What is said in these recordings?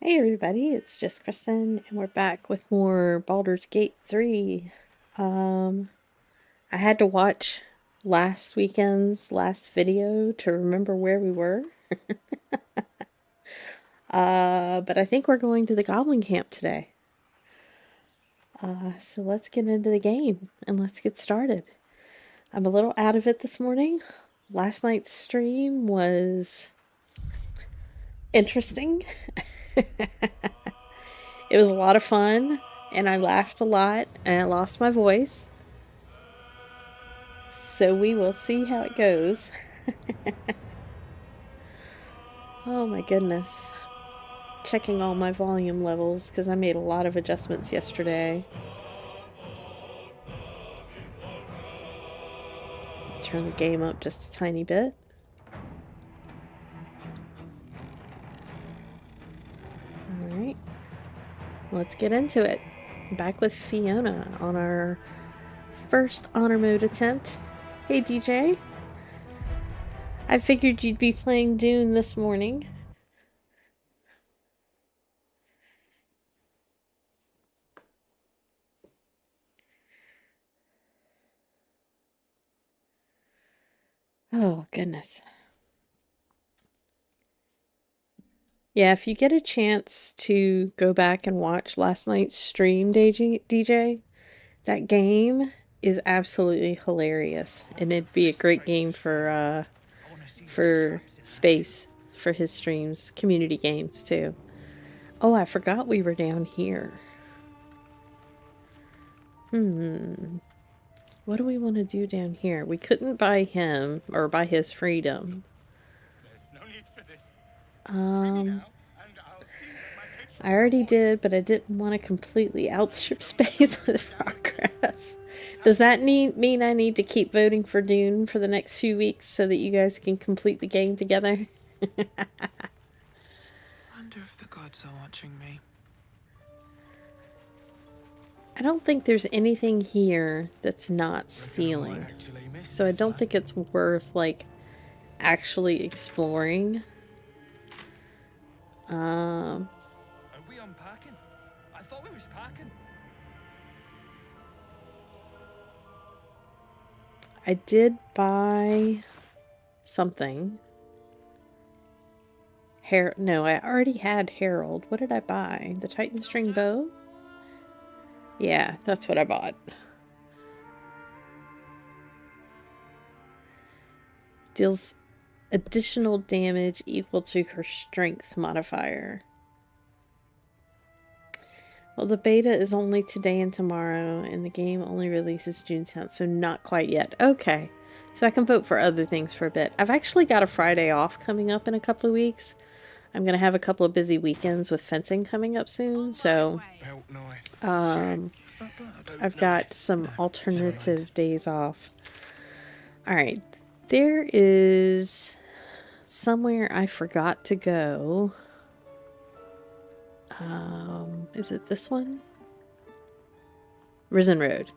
Hey everybody, it's just Kristen, and we're back with more Baldur's Gate 3. Um, I had to watch last weekend's last video to remember where we were. But I think we're going to the Goblin camp today. So let's get into the game, and let's get started. I'm a little out of it this morning. Last night's stream was interesting. It was a lot of fun, and I laughed a lot, and I lost my voice. So we will see how it goes. Oh my goodness. Checking all my volume levels because I made a lot of adjustments yesterday. Turn the game up just a tiny bit. Alright. Let's get into it. Back with Fiona on our first honor mode attempt. Hey DJ. I figured you'd be playing Dune this morning. Oh, goodness. Yeah, if you get a chance to go back and watch last night's stream, DJ, that game is absolutely hilarious, and it'd be a great game for space for his streams, community games too. Oh, I forgot we were down here. What do we want to do down here? We couldn't buy him or buy his freedom. I already did, but I didn't want to completely outstrip space with progress. Does that mean I need to keep voting for Dune for the next few weeks so that you guys can complete the game together? Wonder if the gods are watching me. I don't think there's anything here that's not stealing. So I don't think it's worth, like, actually exploring. Are we unpacking? I thought we was packing. I did buy something. No, I already had Herald. What did I buy? The Titan String Bow? Yeah, that's what I bought. Deals additional damage equal to her strength modifier. Well, the beta is only today and tomorrow, and the game only releases June 10th, so not quite yet. Okay, so I can vote for other things for a bit. I've actually got a Friday off coming up in a couple of weeks. I'm going to have a couple of busy weekends with fencing coming up soon, so I've got some alternative days off. Alright, there is somewhere I forgot to go. Is it this one? Risen Road.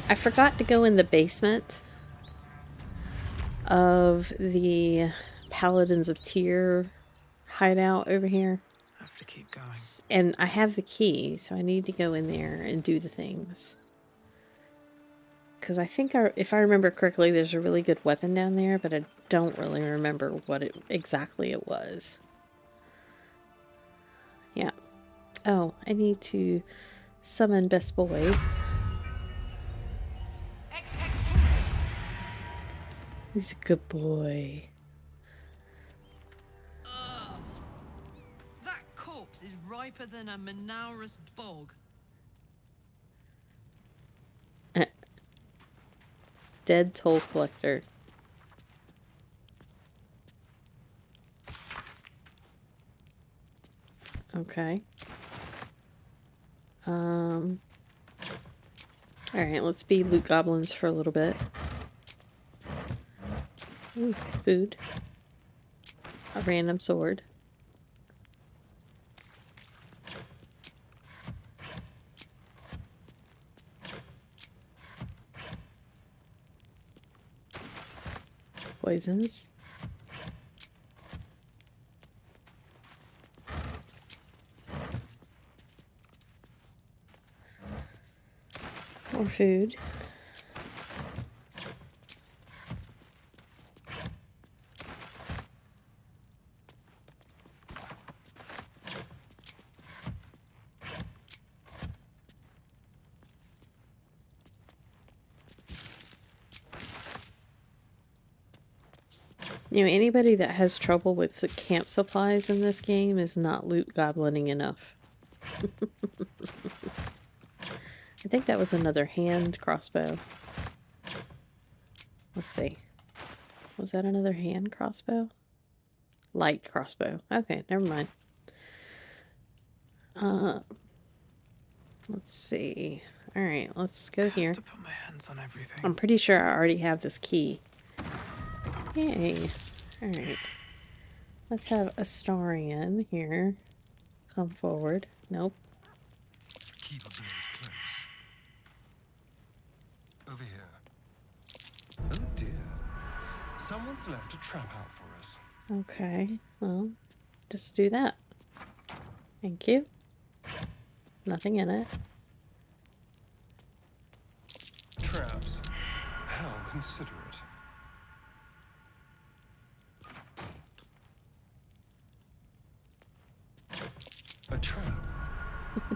I forgot to go in the basement of the Paladins of Tyr hideout over here. I have to keep going. And I have the key, so I need to go in there and do the things. Because I think, if I remember correctly, there's a really good weapon down there, but I don't really remember what exactly it was. Yeah. Oh, I need to summon Best Boy. He's a good boy. That corpse is riper than a Manaurus bog. Dead Toll Collector. Okay. Alright, let's be loot goblins for a little bit. Ooh, food. A random sword. Poisons. More food. You know, anybody that has trouble with the camp supplies in this game is not loot goblining enough. I think that was another hand crossbow. Let's see. Was that another hand crossbow? Light crossbow. Okay, never mind. Let's see. Alright, let's go here. To put my hands on everything. I'm pretty sure I already have this key. Yay. Alright. Let's have Astarian here. Come forward. Nope. Keep a blade close. Over here. Oh dear. Someone's left a trap out for us. Okay, well, just do that. Thank you. Nothing in it. Traps. How considerate. A trap.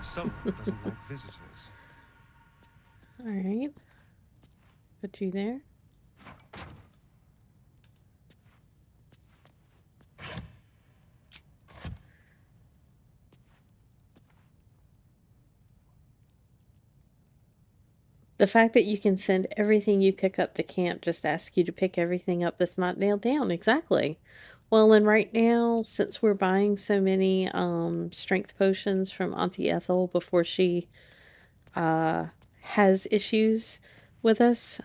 Someone doesn't like visitors. Alright. Put you there. The fact that you can send everything you pick up to camp just asks you to pick everything up that's not nailed down. Exactly. Well, and right now, since we're buying so many strength potions from Auntie Ethel before she has issues with us,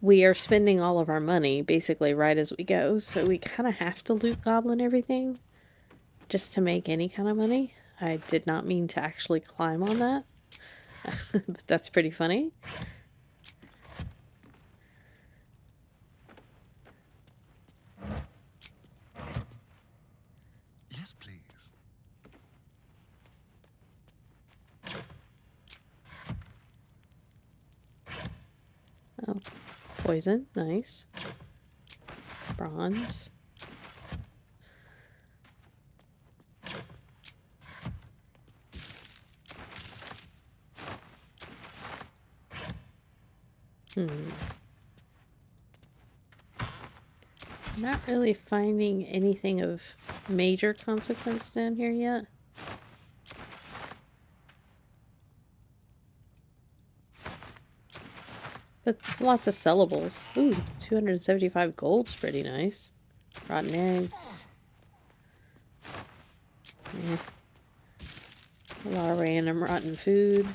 we are spending all of our money basically right as we go. So we kind of have to loot goblin everything just to make any kind of money. I did not mean to actually climb on that, but that's pretty funny. Yes, please. Oh, poison, nice. Bronze. Not really finding anything of major consequence down here yet. But lots of sellables. Ooh, 275 gold's pretty nice. Rotten eggs. Eh. A lot of random rotten food.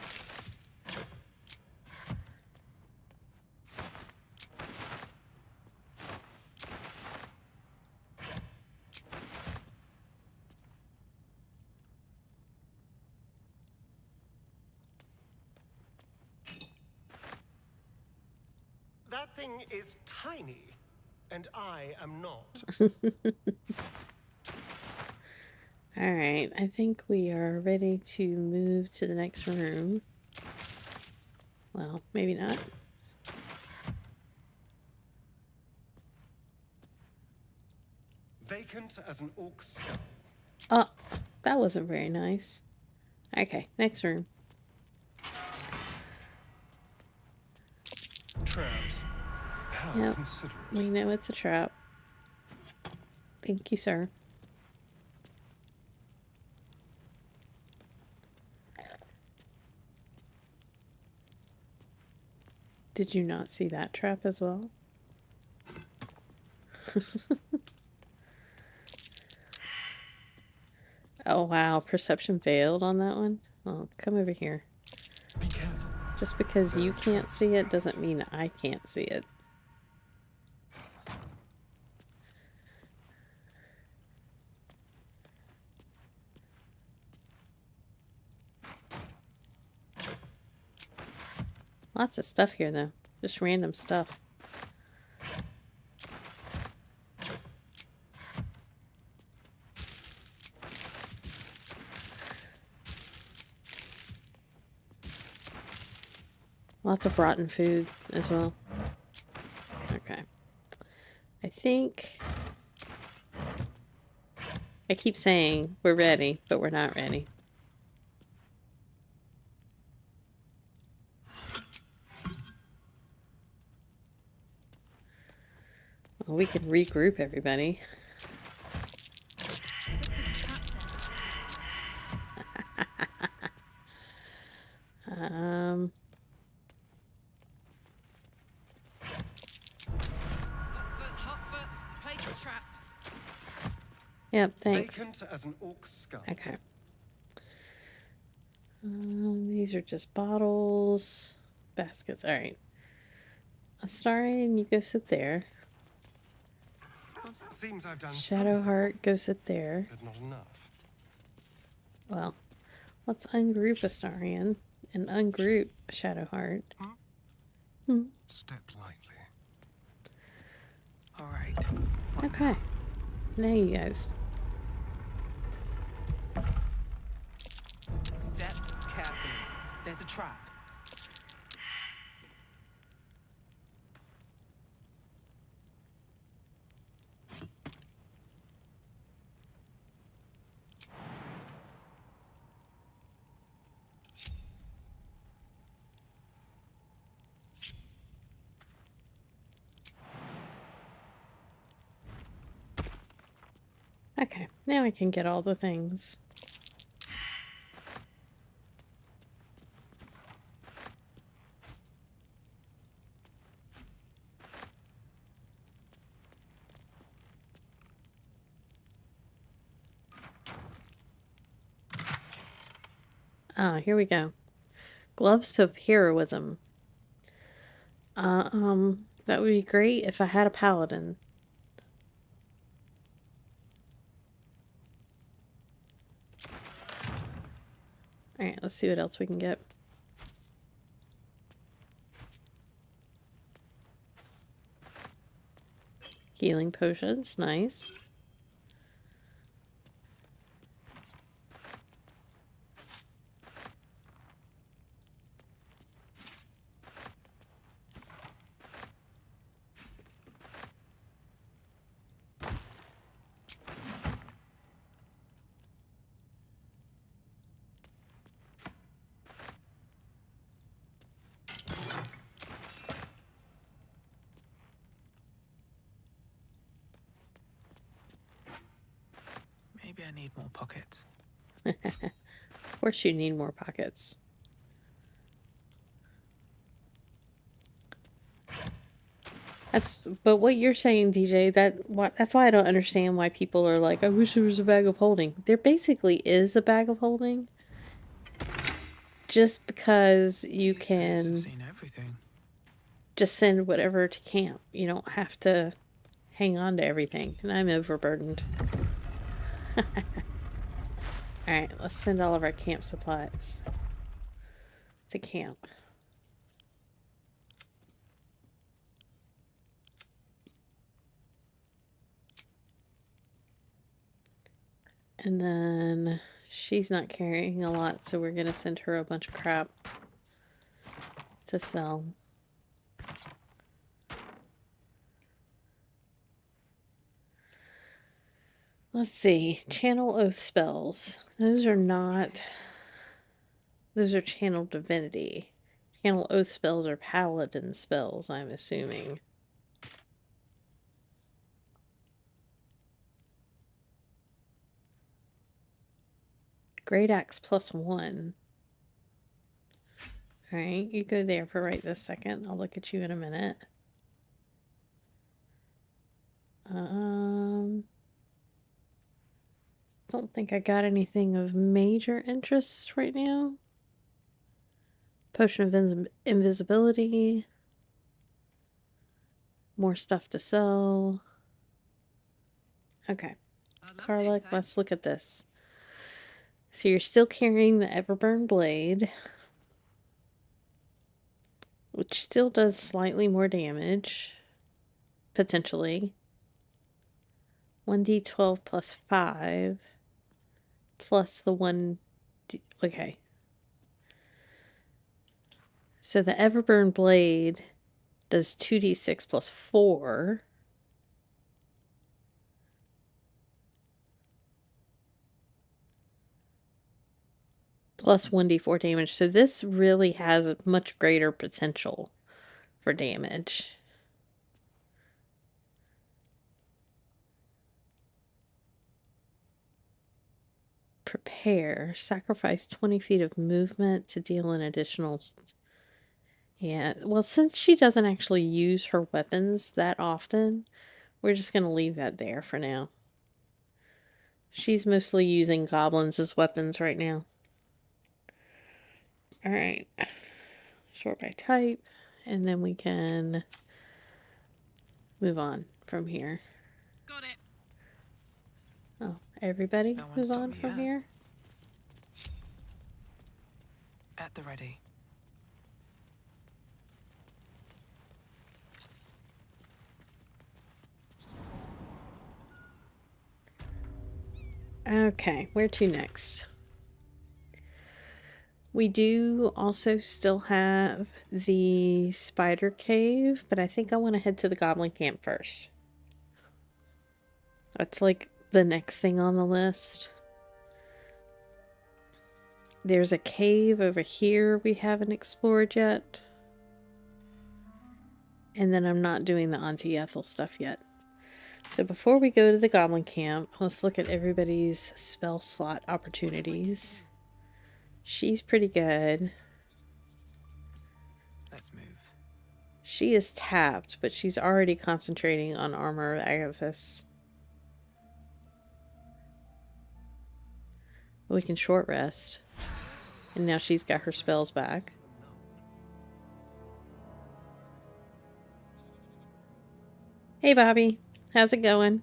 That thing is tiny, and I am not. Alright, I think we are ready to move to the next room. Well, maybe not. Vacant as an orc skull. Oh, that wasn't very nice. Okay, next room. Traps. How Yep, considerate. we know it's a trap. Thank you, sir. Did you not see that trap as well? Oh wow, perception failed on that one. Oh, come over here. Be careful. Just because you can't see it doesn't mean I can't see it. Lots of stuff here though. Just random stuff. Lots of rotten food as well. Okay. I think... I keep saying we're ready, but we're not ready. Well, we can regroup everybody. um... Hot foot, place is trapped. Yep, thanks. Vacant as an orc skull. Okay. These are just bottles. Baskets, alright. Astarian, you go sit there. Seems I've done Shadowheart, go sit there. but not enough. Well, let's ungroup Astarian and ungroup Shadowheart. Step lightly. All right. Okay. Now you guys. Step carefully. There's a trap. Okay, now I can get all the things. Ah, here we go. Gloves of Heroism. That would be great if I had a paladin. Alright, let's see what else we can get. Healing potions, nice. Maybe I need more pockets. Of course you need more pockets. But what you're saying, DJ, that's why I don't understand why people are like, I wish there was a bag of holding. There basically is a bag of holding. Just because you These babes have can seen everything. just send whatever to camp. You don't have to hang on to everything. And I'm overburdened. Alright, let's send all of our camp supplies to camp. And then she's not carrying a lot, so we're gonna send her a bunch of crap to sell. Let's see. Channel Oath spells. Those are Channel Divinity. Channel Oath spells are Paladin spells, I'm assuming. Great Axe +1. Alright, you go there for right this second. I'll look at you in a minute. Don't think I got anything of major interest right now. Potion of Invisibility. More stuff to sell. Okay. Carla, let's look at this. So you're still carrying the Everburn Blade, which still does slightly more damage, potentially. 1d12 plus 5, plus the 1d... Okay. So the Everburn Blade does 2d6 plus 4. Plus 1d4 damage. So this really has a much greater potential for damage. Prepare. Sacrifice 20 feet of movement to deal an additional... Yeah, well, since she doesn't actually use her weapons that often, we're just going to leave that there for now. She's mostly using goblins as weapons right now. Alright. Sort by type. And then we can move on from here. Got it. Oh, everybody No one's move stopped on me from yet. here? At the ready. Okay, where to next? We do also still have the spider cave, but I think I want to head to the goblin camp first. That's like the next thing on the list. There's a cave over here we haven't explored yet. And then I'm not doing the Auntie Ethel stuff yet. So before we go to the goblin camp, let's look at everybody's spell slot opportunities. She's pretty good. Let's move. She is tapped, but she's already concentrating on Armor of Agathis. We can short rest. And now she's got her spells back. Hey Bobby, how's it going?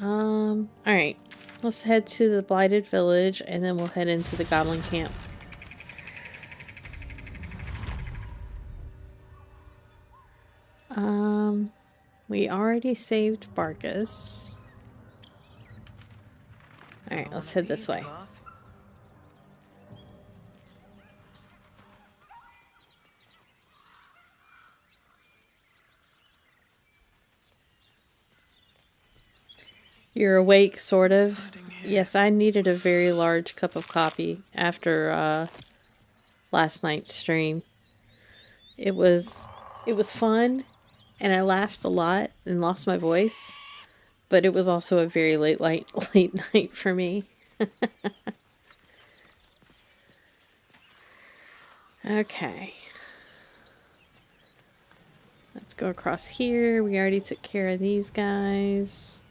Alright. Let's head to the Blighted Village and then we'll head into the Goblin Camp. We already saved Barkus. Alright, let's head this way. You're awake, sort of. Yes, I needed a very large cup of coffee after last night's stream. It was fun, and I laughed a lot and lost my voice, but it was also a very late night for me. Okay. Let's go across here. We already took care of these guys.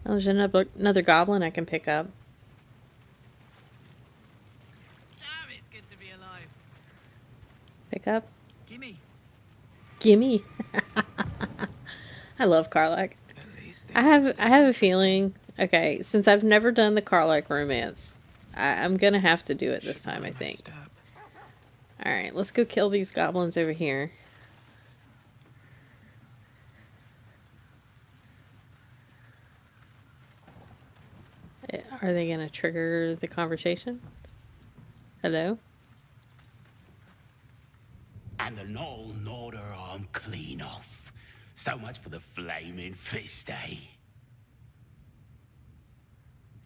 Oh, there's another goblin I can pick up. Damn, it's good to be alive. Pick up? Gimme. Gimme. I love Karlach. At least I have a feeling. Okay, since I've never done the Karlach romance, I'm gonna have to do it this time, I think. Alright, let's go kill these goblins over here. Are they gonna trigger the conversation? Hello? And an all Norder arm clean off. So much for the flaming fist, eh?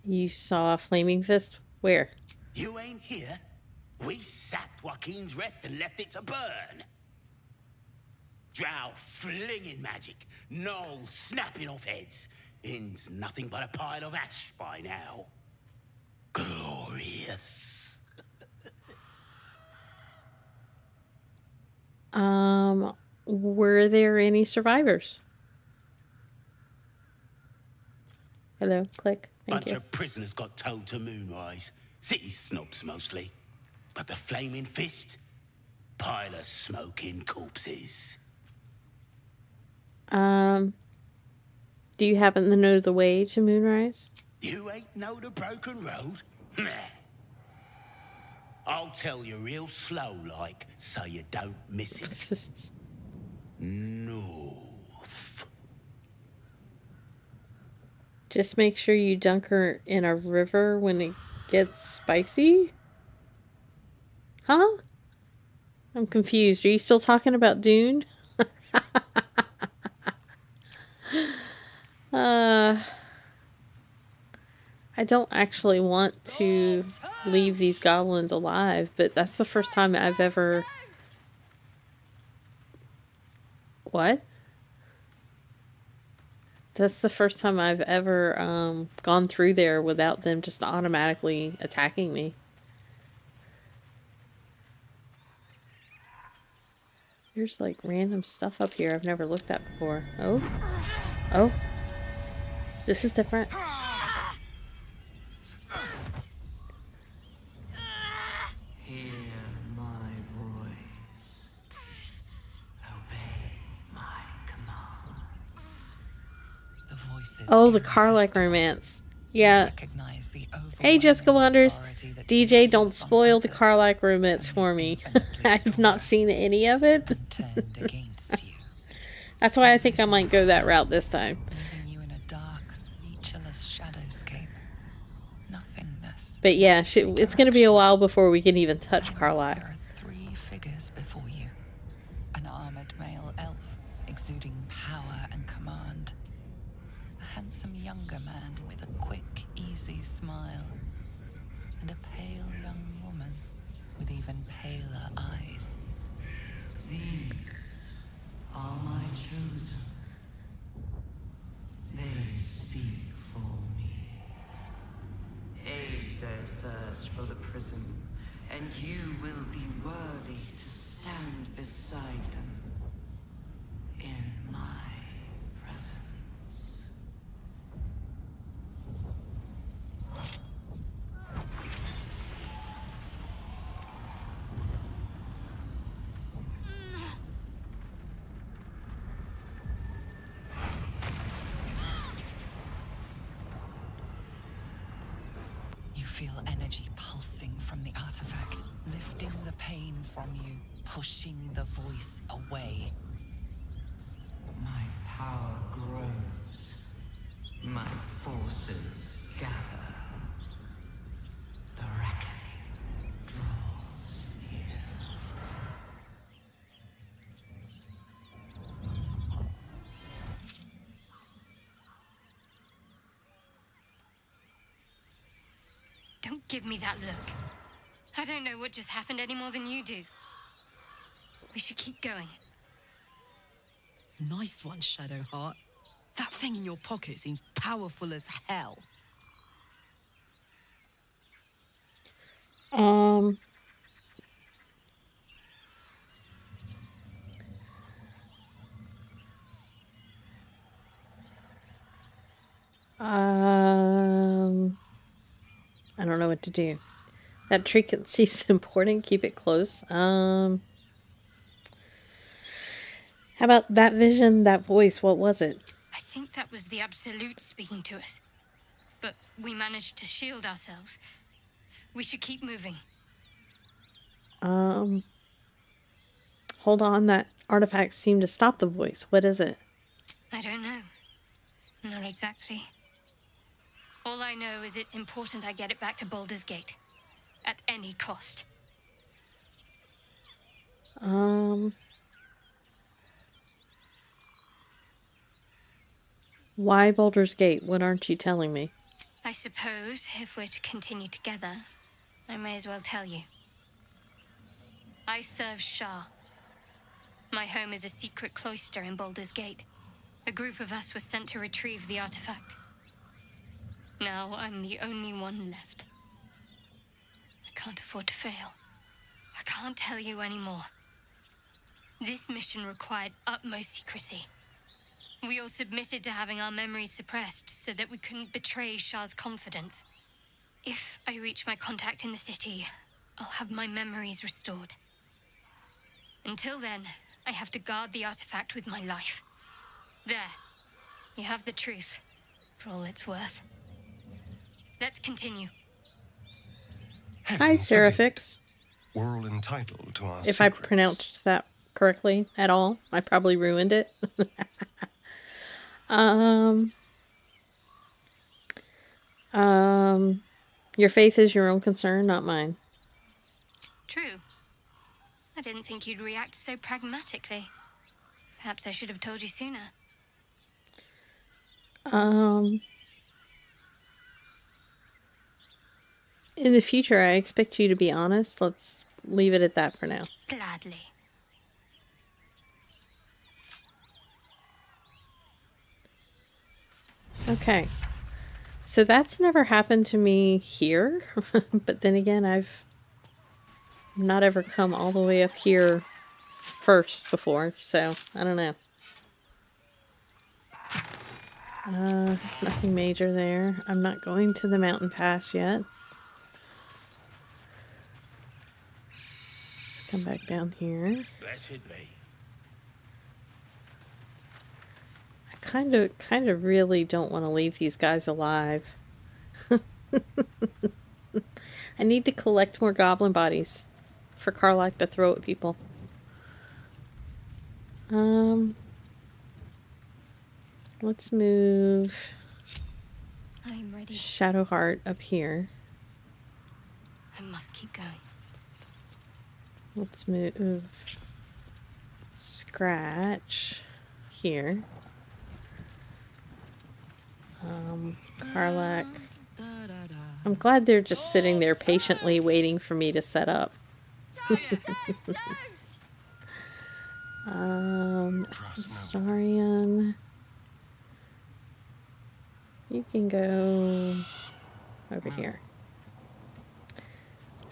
You saw a flaming fist? Where? You ain't here? We sacked Joaquin's Rest and left it to burn. Drow flinging magic, gnolls snapping off heads. In's nothing but a pile of ash by now. Glorious. Were there any survivors? Hello, click. Thank Bunch you. of prisoners got towed to Moonrise. City snobs mostly. But the flaming fist? Pile of smoking corpses. Do you happen to know the way to Moonrise? You ain't know the broken road? Nah. I'll tell you real slow like, so you don't miss it. North. Just make sure you dunk her in a river when it gets spicy? Huh? I'm confused. Are you still talking about Dune? I don't actually want to leave these goblins alive, but that's the first time I've ever... What? That's the first time I've ever gone through there without them just automatically attacking me. There's like random stuff up here I've never looked at before. Oh. Oh. This is different. Hear my voice. Obey my command. The voices Oh, the Carlac romance. Yeah. recognize the Hey, Jessica overwhelming Wonders. authority that DJ, dwells don't on spoil the others Carlac romance and for me. infinitely I've not stronger seen any of it. and turned against you, That's why I think I might go that route this time. leaving you in a dark, featureless shadowscape. Nothingness. But yeah, it's going to be a while before we can even touch Carlac. There are three figures before you. An armored male elf, exuding power and command. A handsome younger man with a quick, easy smile. And a pale young woman with even paler eyes. These are my chosen. They speak for me. Aid their search for the prism, and you will be worthy to stand beside them in my presence. You feel energy pulsing from the artifact, lifting the pain from you, pushing the voice away. My power grows. My forces gather. The reckoning draws near. Don't give me that look. I don't know what just happened any more than you do. We should keep going. Nice one, Shadowheart. That thing in your pocket seems powerful as hell. Um, I don't know what to do. That trinket seems important. Keep it close. How about that vision, that voice? What was it? I think that was the Absolute speaking to us. But we managed to shield ourselves. We should keep moving. Hold on. That artifact seemed to stop the voice. What is it? I don't know. Not exactly. All I know is it's important I get it back to Baldur's Gate. At any cost. Why Baldur's Gate? What aren't you telling me? I suppose, if we're to continue together, I may as well tell you. I serve Shah. My home is a secret cloister in Baldur's Gate. A group of us was sent to retrieve the artifact. Now I'm the only one left. I can't afford to fail. I can't tell you anymore. This mission required utmost secrecy. We all submitted to having our memories suppressed so that we couldn't betray Shah's confidence. If I reach my contact in the city, I'll have my memories restored. Until then, I have to guard the artifact with my life. There. You have the truth, for all it's worth. Let's continue. Hi, Heavens forbid. Seraphix. We're all entitled to our If I secrets. pronounced that correctly at all, I probably ruined it. Your faith is your own concern, not mine. True. I didn't think you'd react so pragmatically. Perhaps I should have told you sooner. In the future, I expect you to be honest. Let's leave it at that for now. Gladly. Okay. So that's never happened to me here. But then again, I've not ever come all the way up here first before. So, I don't know. Nothing major there. I'm not going to the mountain pass yet. Let's come back down here. Blessed be. I kind of really don't want to leave these guys alive. I need to collect more goblin bodies for Karlach to throw at people. Let's move I'm ready. Shadowheart up here. I must keep going. Let's move Scratch here. Karlach. I'm glad they're just sitting there patiently waiting for me to set up. Starian. You can go over here.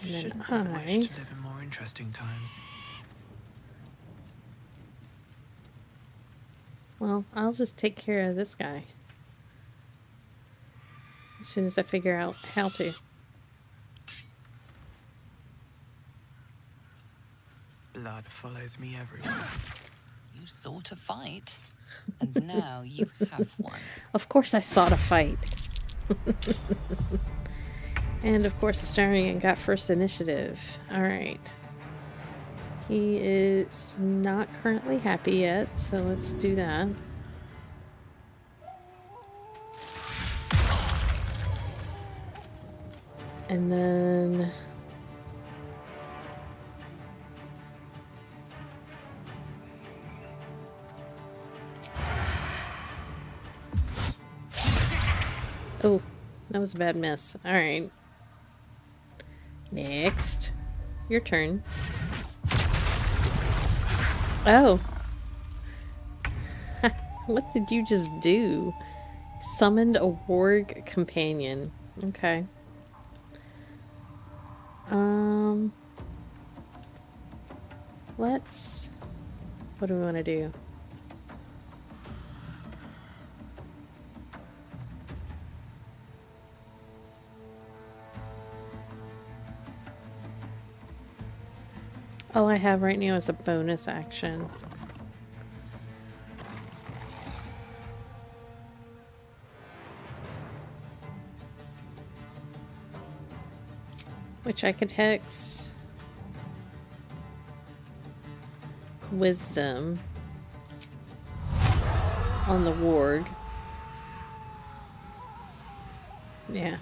And then Shouldn't I wish to live in more interesting times. Well, I'll just take care of this guy. As soon as I figure out how to. Blood follows me everywhere. You sought a fight, and now you have one. Of course I sought a fight. And of course Astarian got first initiative. Alright. He is not currently happy yet, so let's do that. And then... oh, that was a bad miss. Alright. Next. Your turn. Oh. What did you just do? Summoned a warg companion. Okay. Let's... what do we want to do? All I have right now is a bonus action. Which I could hex Wisdom on the warg. Yeah.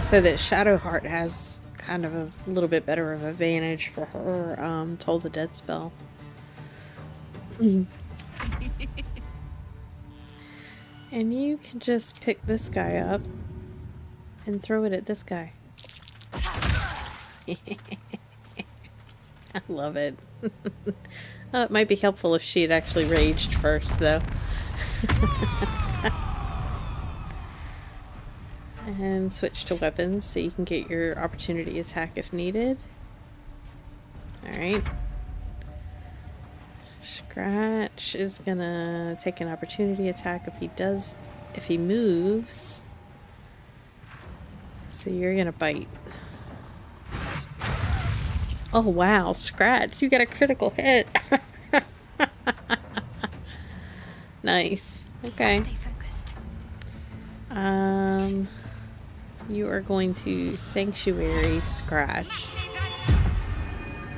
So that Shadowheart has kind of a little bit better of advantage for her Toll the Dead spell. And you can just pick this guy up and throw it at this guy. I love it. It might be helpful if she had actually raged first, though. And switch to weapons so you can get your opportunity attack if needed. Alright. Scratch is gonna take an opportunity attack if he moves. So you're gonna bite. Oh wow, Scratch, you got a critical hit. Nice. Okay. Stay focused. You are going to Sanctuary Scratch.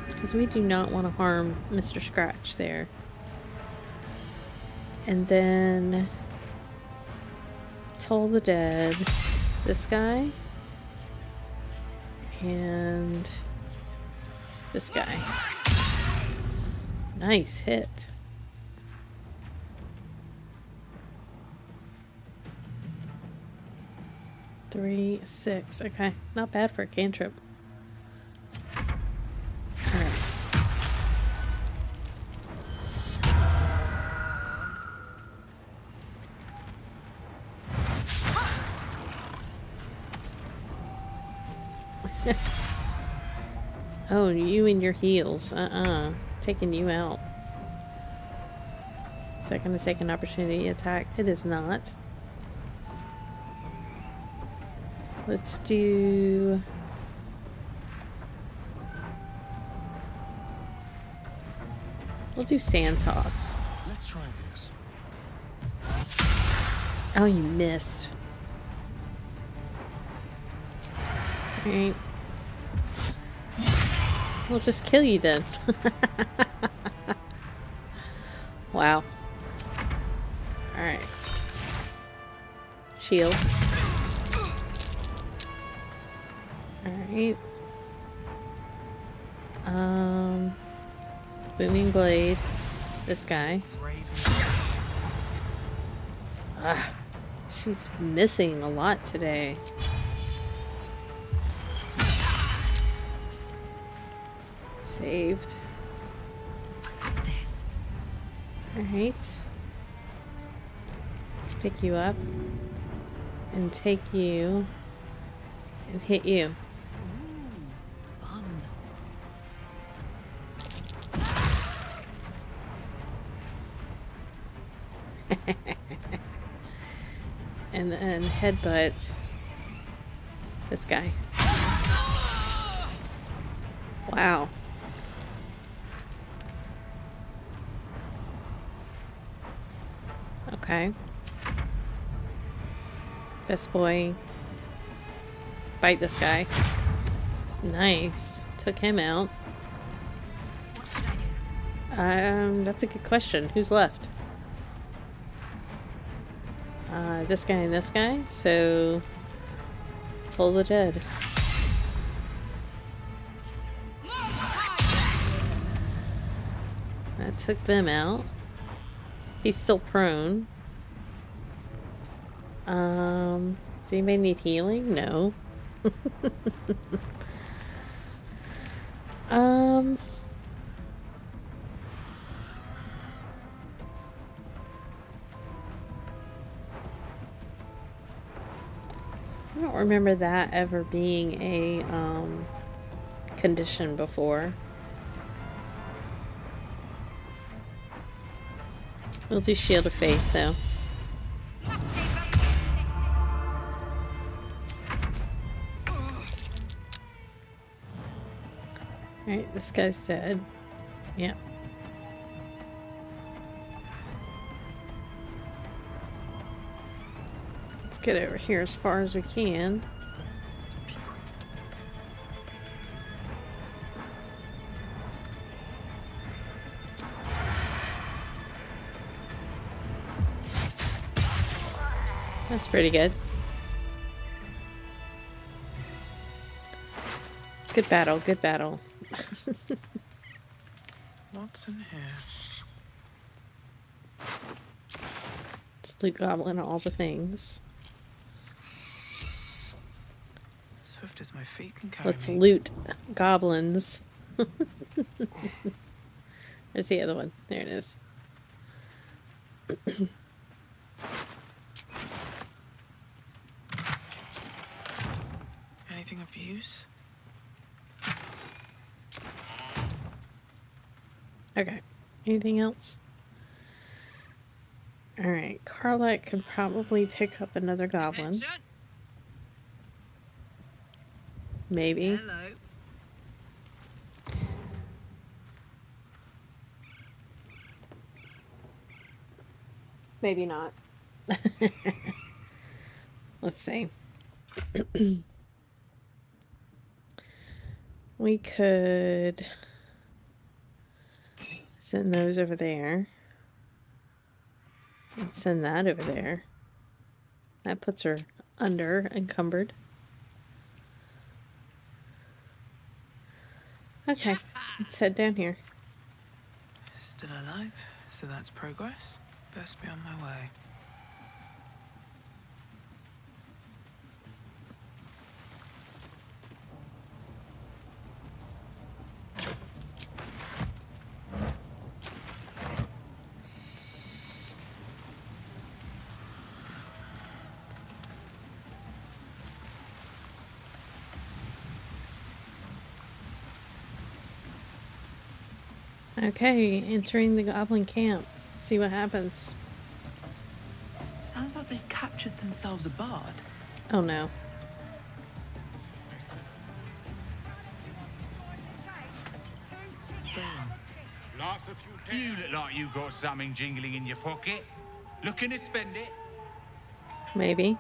Because we do not want to harm Mr. Scratch there. And then Toll the Dead. This guy. And this guy. Nice hit. Three, 6. Okay, not bad for a cantrip. Alright. Oh, you and your heals. Taking you out. Is that going to take an opportunity attack? It is not. Let's do... We'll do Sand Toss. Let's try this. Oh, you missed. Alright. We'll just kill you then. Wow. Alright. Shield. Alright. Booming Blade. This guy. Ah, she's missing a lot today. Saved. This. Alright. Pick you up. And take you. And hit you. Fun. And then headbutt this guy. Wow. Okay. Best boy. Bite this guy. Nice. Took him out. What should I do? That's a good question. Who's left? This guy and this guy. So, Toll the Dead. That took them out. He's still prone. Does anybody need healing? No. I don't remember that ever being a condition before. We'll do Shield of Faith though. Alright, this guy's dead. Yeah. Let's get over here as far as we can. That's pretty good. Good battle, good battle. What's in here? Just loot Goblin all the things. Swift as my feet can carry Let's me. loot goblins. There's the other one. There it is. Anything of use? Okay. Anything else? Alright. Carlette can probably pick up another goblin. Attention. Maybe. Hello. Maybe not. Let's see. We could send those over there. And send that over there. That puts her under encumbered. Okay, let's head down here. Still alive, so that's progress. Best be on my way. Okay, entering the Goblin camp. See what happens. Sounds like they captured themselves a bard. Oh no. You look like you got something jingling in your pocket. Looking to spend it? Maybe.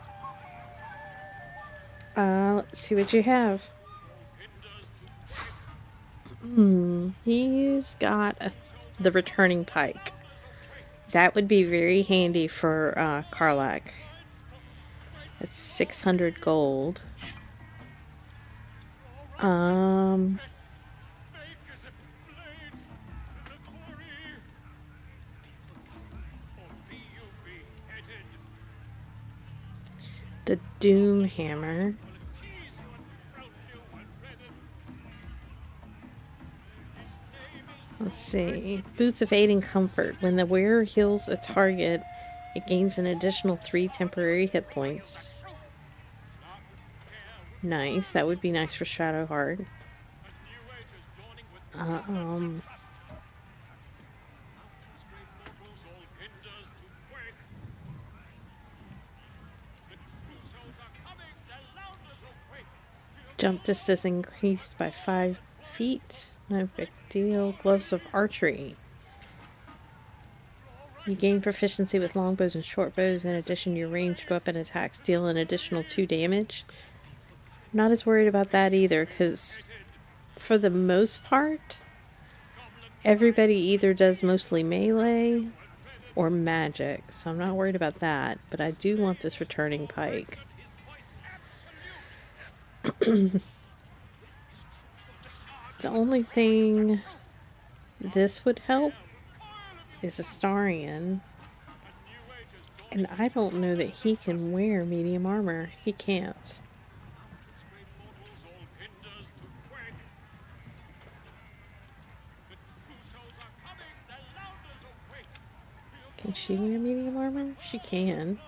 Let's see what you have. He's got the returning pike. That would be very handy for Karlach. That's 600 gold. The Doom Hammer. Let's see. Boots of Aid and Comfort. When the wearer heals a target, it gains an additional 3 temporary hit points. Nice. That would be nice for Shadowheart. Jump distance increased by 5 feet. No big deal. Gloves of Archery. You gain proficiency with longbows and shortbows. In addition, your ranged weapon attacks deal an additional 2 damage. Not as worried about that either, because for the most part, everybody either does mostly melee or magic. So I'm not worried about that, but I do want this returning pike. The only thing this would help is Astarion. And I don't know that he can wear medium armor. He can't. Can she wear medium armor? She can.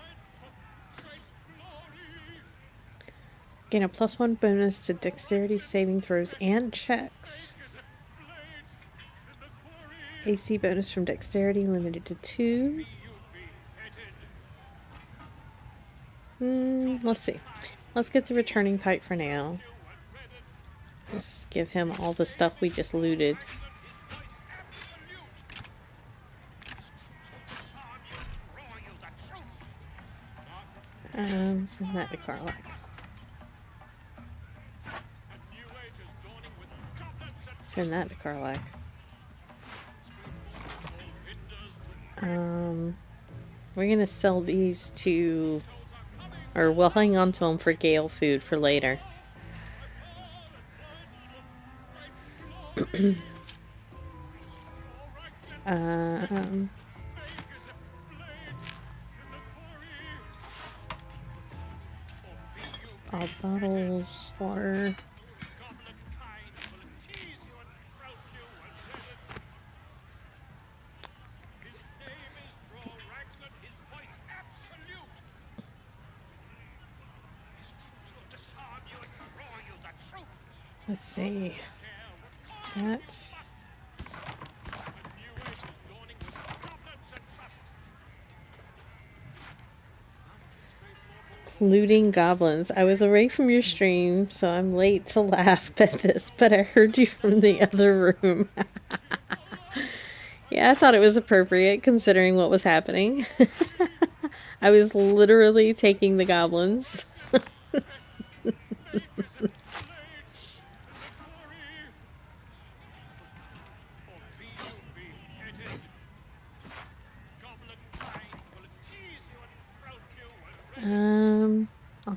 Gain a +1 bonus to dexterity saving throws and checks. AC bonus from dexterity limited to 2. Let's see. Let's get the returning pike for now. Just give him all the stuff we just looted. Send that to Karlach. Send that to Karlach. We're gonna sell these to, or we'll hang on to them for Gale food for later. All bottles, water. Let's see. That's looting goblins. I was away from your stream, so I'm late to laugh at this, but I heard you from the other room. Yeah, I thought it was appropriate considering what was happening. I was literally taking the goblins.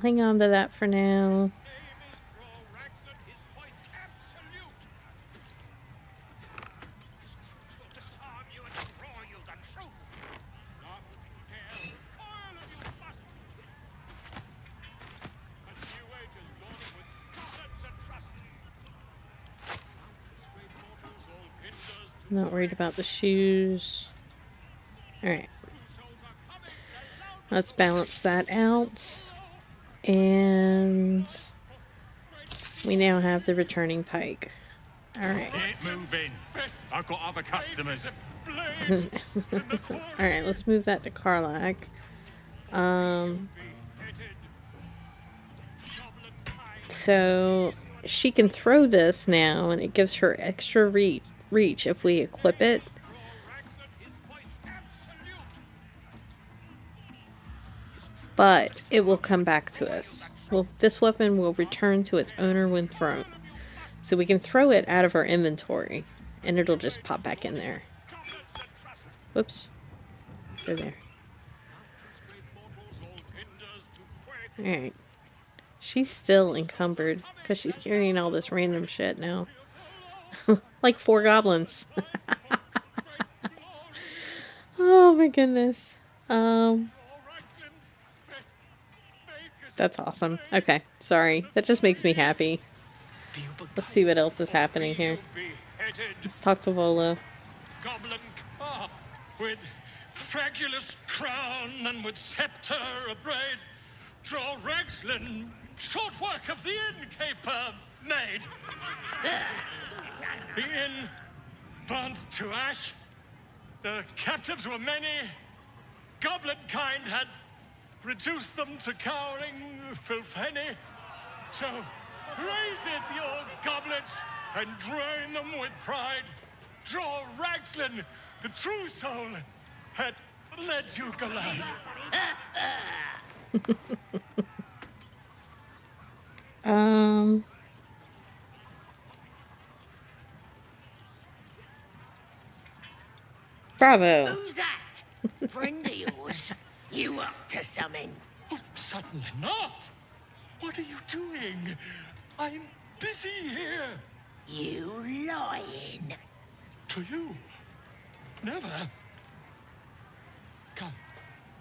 hang on to that for now. Not worried about the shoes. Alright. Let's balance that out. And we now have the returning pike. Alright. Keep moving. I've got other customers. Alright, let's move that to Karlach. So she can throw this now, and it gives her extra reach if we equip it. But it will come back to us. Well, this weapon will return to its owner when thrown. So we can throw it out of our inventory, and it'll just pop back in there. Whoops. Go there. Alright. She's still encumbered, because she's carrying all this random shit now. Like 4 goblins. Oh my goodness. That's awesome. Okay, sorry. That just makes me happy. Let's see what else is happening here. Let's talk to Volo. Goblin car with fragulous crown and with scepter abraid. Draw Ragslin, short work of the innkeeper made. The inn burnt to ash. The captives were many. Goblin kind had reduced them to cowering filfenny. So raise it, your goblets, and drain them with pride. Draw Ragslin, the true soul, had led you glide. Bravo. Who's that? Friend of yours? You up to something? Oh, certainly not. What are you doing? I'm busy here. You lying. To you? Never. Come,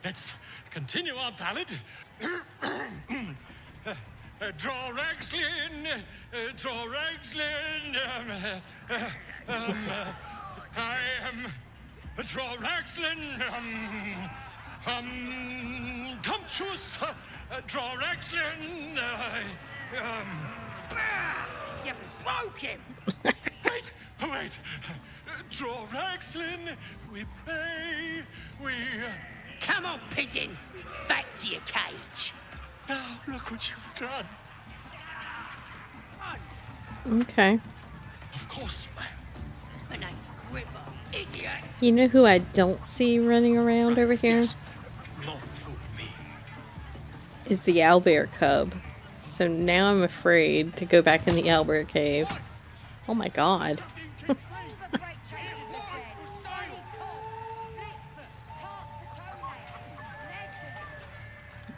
let's continue our ballad. Draw Ragslin, draw Ragslin. I am draw Ragslin. Tumptuous. Draw Ragslin. You broke him. Wait. Draw Ragslin. We pray. We. Come on, pigeon. Back to your cage. Now look what you've done. Okay. Of course, ma'am. My name's Gripper, idiot. You know who I don't see running around over here? Not fool me. Is the owlbear cub. So now I'm afraid to go back in the owlbear cave. Oh my god.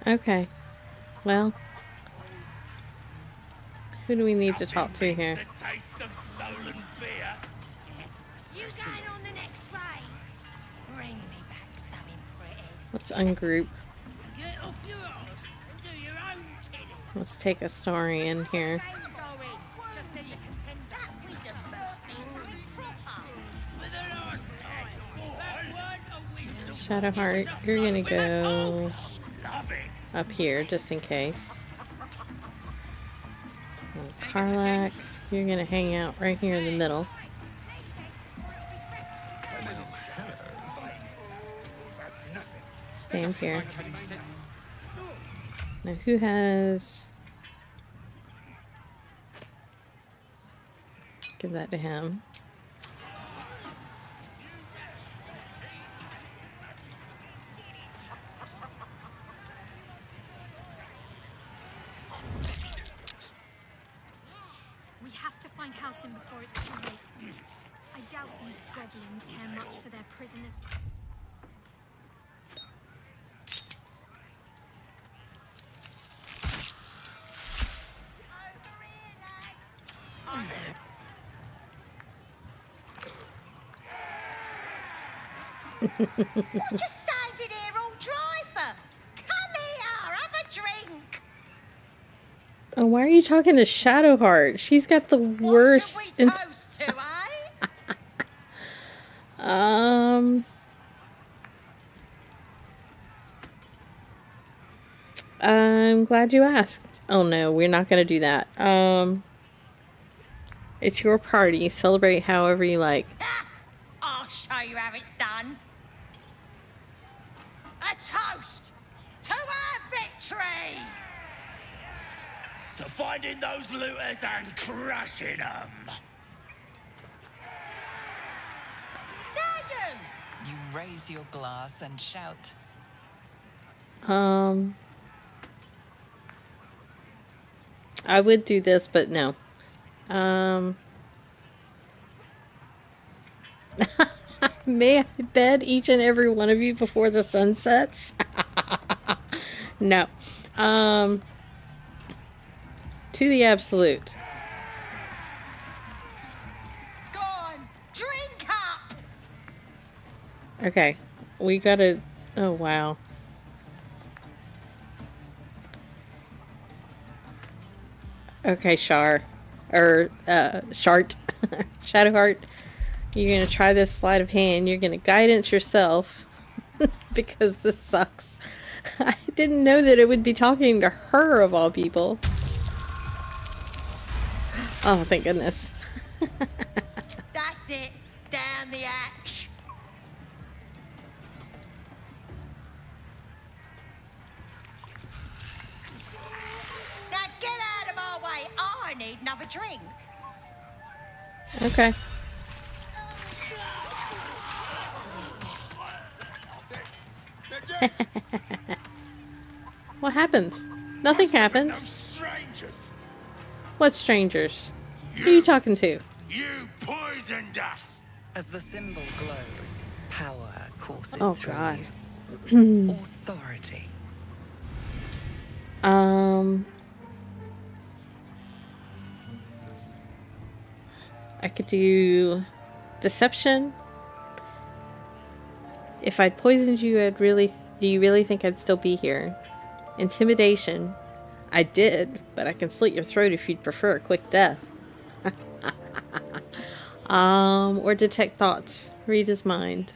Okay. Well. Who do we need to talk to here? You going on the next raid? Bring me back something pretty. Let's ungroup. Get off your arse and do your own kidding. Let's take a story in here. Shadowheart, you're gonna go up here just in case. And Karlach, you're gonna hang out right here in the middle. Stand here. Now who has... Give that to him. We have to find Halsin before it's too late. I doubt these goblins care much for their prisoners. What you standing here all dry for? Come here, have a drink. Oh, why are you talking to Shadowheart? She's got the worst. What should we toast to, eh? I'm glad you asked. Oh no, we're not gonna do that. It's your party. Celebrate however you like. I'll show you how it's done. A toast to our victory! To finding those looters and crushing them. Nagan! You raise your glass and shout. I would do this, but no. May I bed each and every one of you before the sun sets? No. To the absolute. Go on, drink up! Okay. We gotta... Oh, wow. Okay, Shar. Shart. Shadowheart. You're gonna try this sleight of hand. You're gonna guidance yourself. Because this sucks. I didn't know that it would be talking to her of all people. Oh, thank goodness. That's it. Down the hatch. Now get out of our way. I need another drink. Okay. What happened? Nothing happened. Strangers. What strangers? Who are you talking to? You poisoned us. As the symbol glows, power courses Oh, through God. you. Authority. I could do deception. If I'd poisoned you, do you really think I'd still be here? Intimidation. I did, but I can slit your throat if you'd prefer a quick death. Or detect thoughts. Read his mind.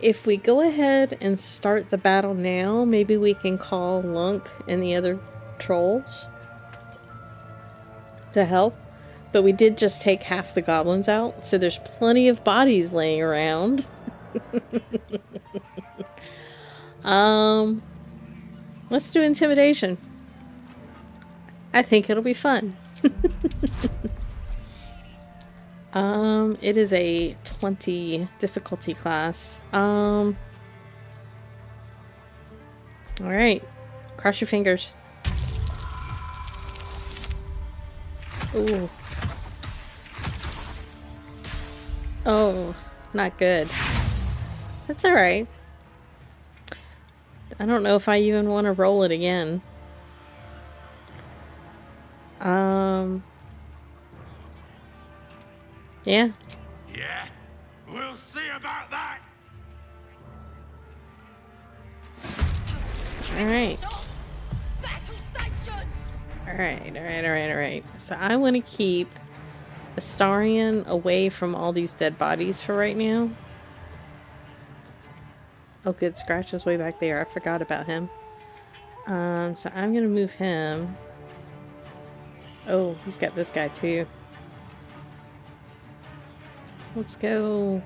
If we go ahead and start the battle now, maybe we can call Lunk and the other trolls to help. But we did just take half the goblins out, so there's plenty of bodies laying around. Let's do intimidation. I think it'll be fun. It is a 20 difficulty class. Alright. Cross your fingers. Ooh. Oh, not good. That's alright. I don't know if I even want to roll it again. Yeah. Yeah, we'll see about that. Alright. Alright. So I want to keep Astarion away from all these dead bodies for right now. Oh good, Scratch is way back there. I forgot about him. So I'm gonna move him. Oh, he's got this guy too. Let's go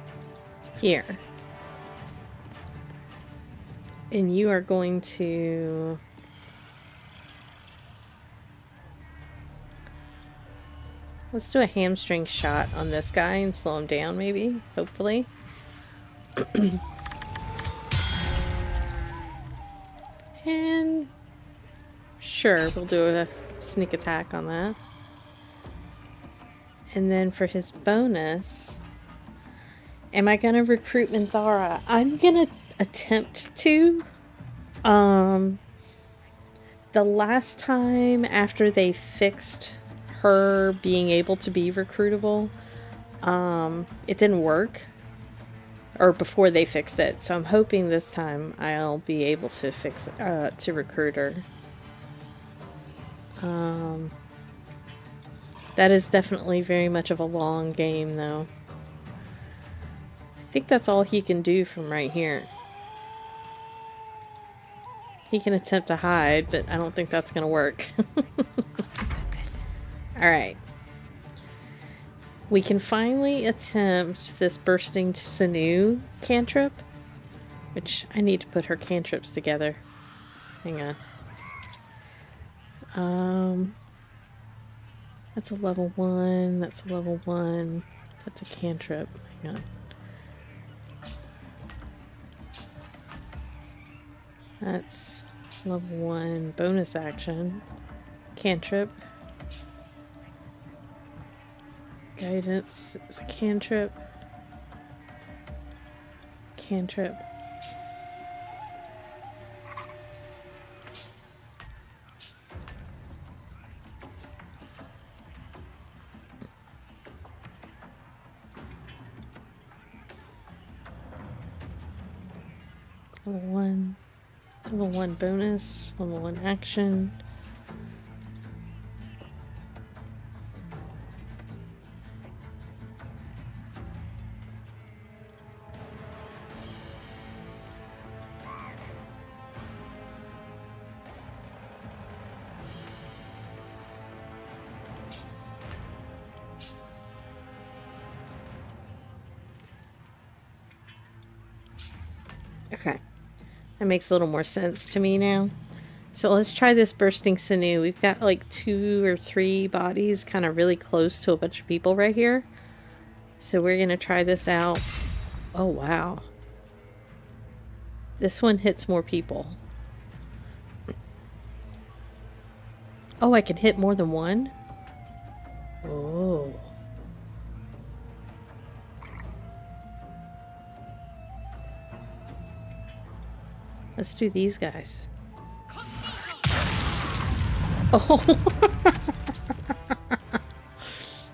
here. And you are going to... Let's do a hamstring shot on this guy and slow him down, maybe. Hopefully. And... Sure, we'll do a sneak attack on that. And then for his bonus... Am I gonna recruit Minthara? I'm gonna attempt to. the last time after they fixed her being able to be recruitable, it didn't work. Or before they fixed it. So I'm hoping this time I'll be able to fix to recruit her. That is definitely very much of a long game though. I think that's all he can do from right here. He can attempt to hide, but I don't think that's gonna work. Alright. We can finally attempt this bursting sinew cantrip, which I need to put her cantrips together. Hang on. That's a level 1, that's a level 1, that's a cantrip. Hang on. That's level 1 bonus action. Cantrip. Guidance is a cantrip. Cantrip. Level 1 bonus, level 1 action. Okay. That makes a little more sense to me now. So let's try this bursting sinew. We've got like 2 or 3 bodies kind of really close to a bunch of people right here. So we're going to try this out. Oh, wow. This one hits more people. Oh, I can hit more than one? Oh. Let's do these guys. Oh.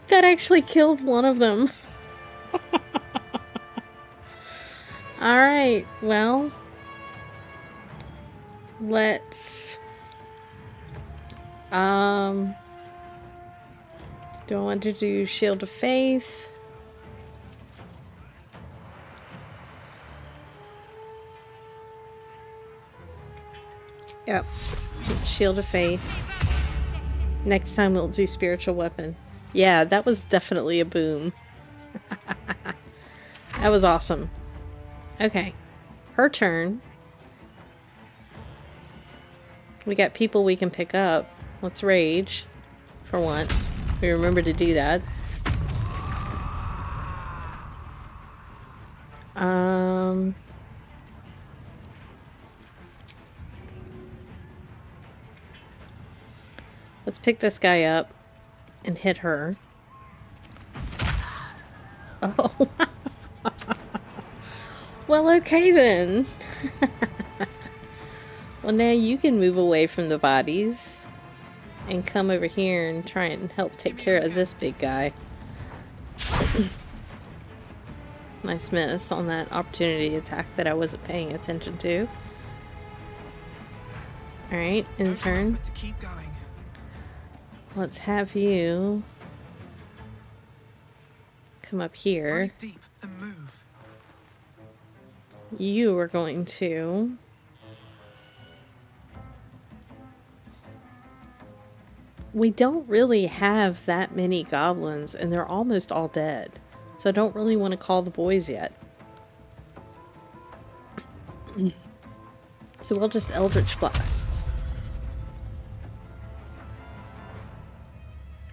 That actually killed one of them. Alright, well. Let's... do I want to do Shield of Faith? Yep. Shield of Faith. Next time we'll do Spiritual Weapon. Yeah, that was definitely a boom. That was awesome. Okay. Her turn. We got people we can pick up. Let's rage. For once. We remember to do that. Let's pick this guy up and hit her. Oh. Well, okay then. Well, now you can move away from the bodies and come over here and try and help take care of this big guy. Nice miss on that opportunity attack that I wasn't paying attention to. Alright, in turn. Let's have you come up here. You are going to... We don't really have that many goblins, and they're almost all dead. So I don't really want to call the boys yet. So we'll just Eldritch Blast.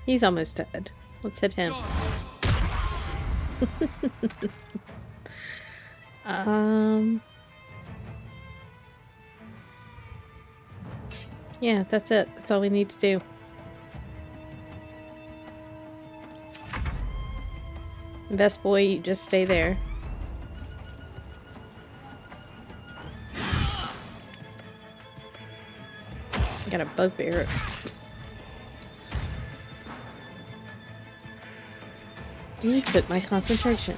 He's almost dead. Let's hit him. Yeah, that's it. That's all we need to do. Best boy, you just stay there. Got a bugbear. You took my concentration.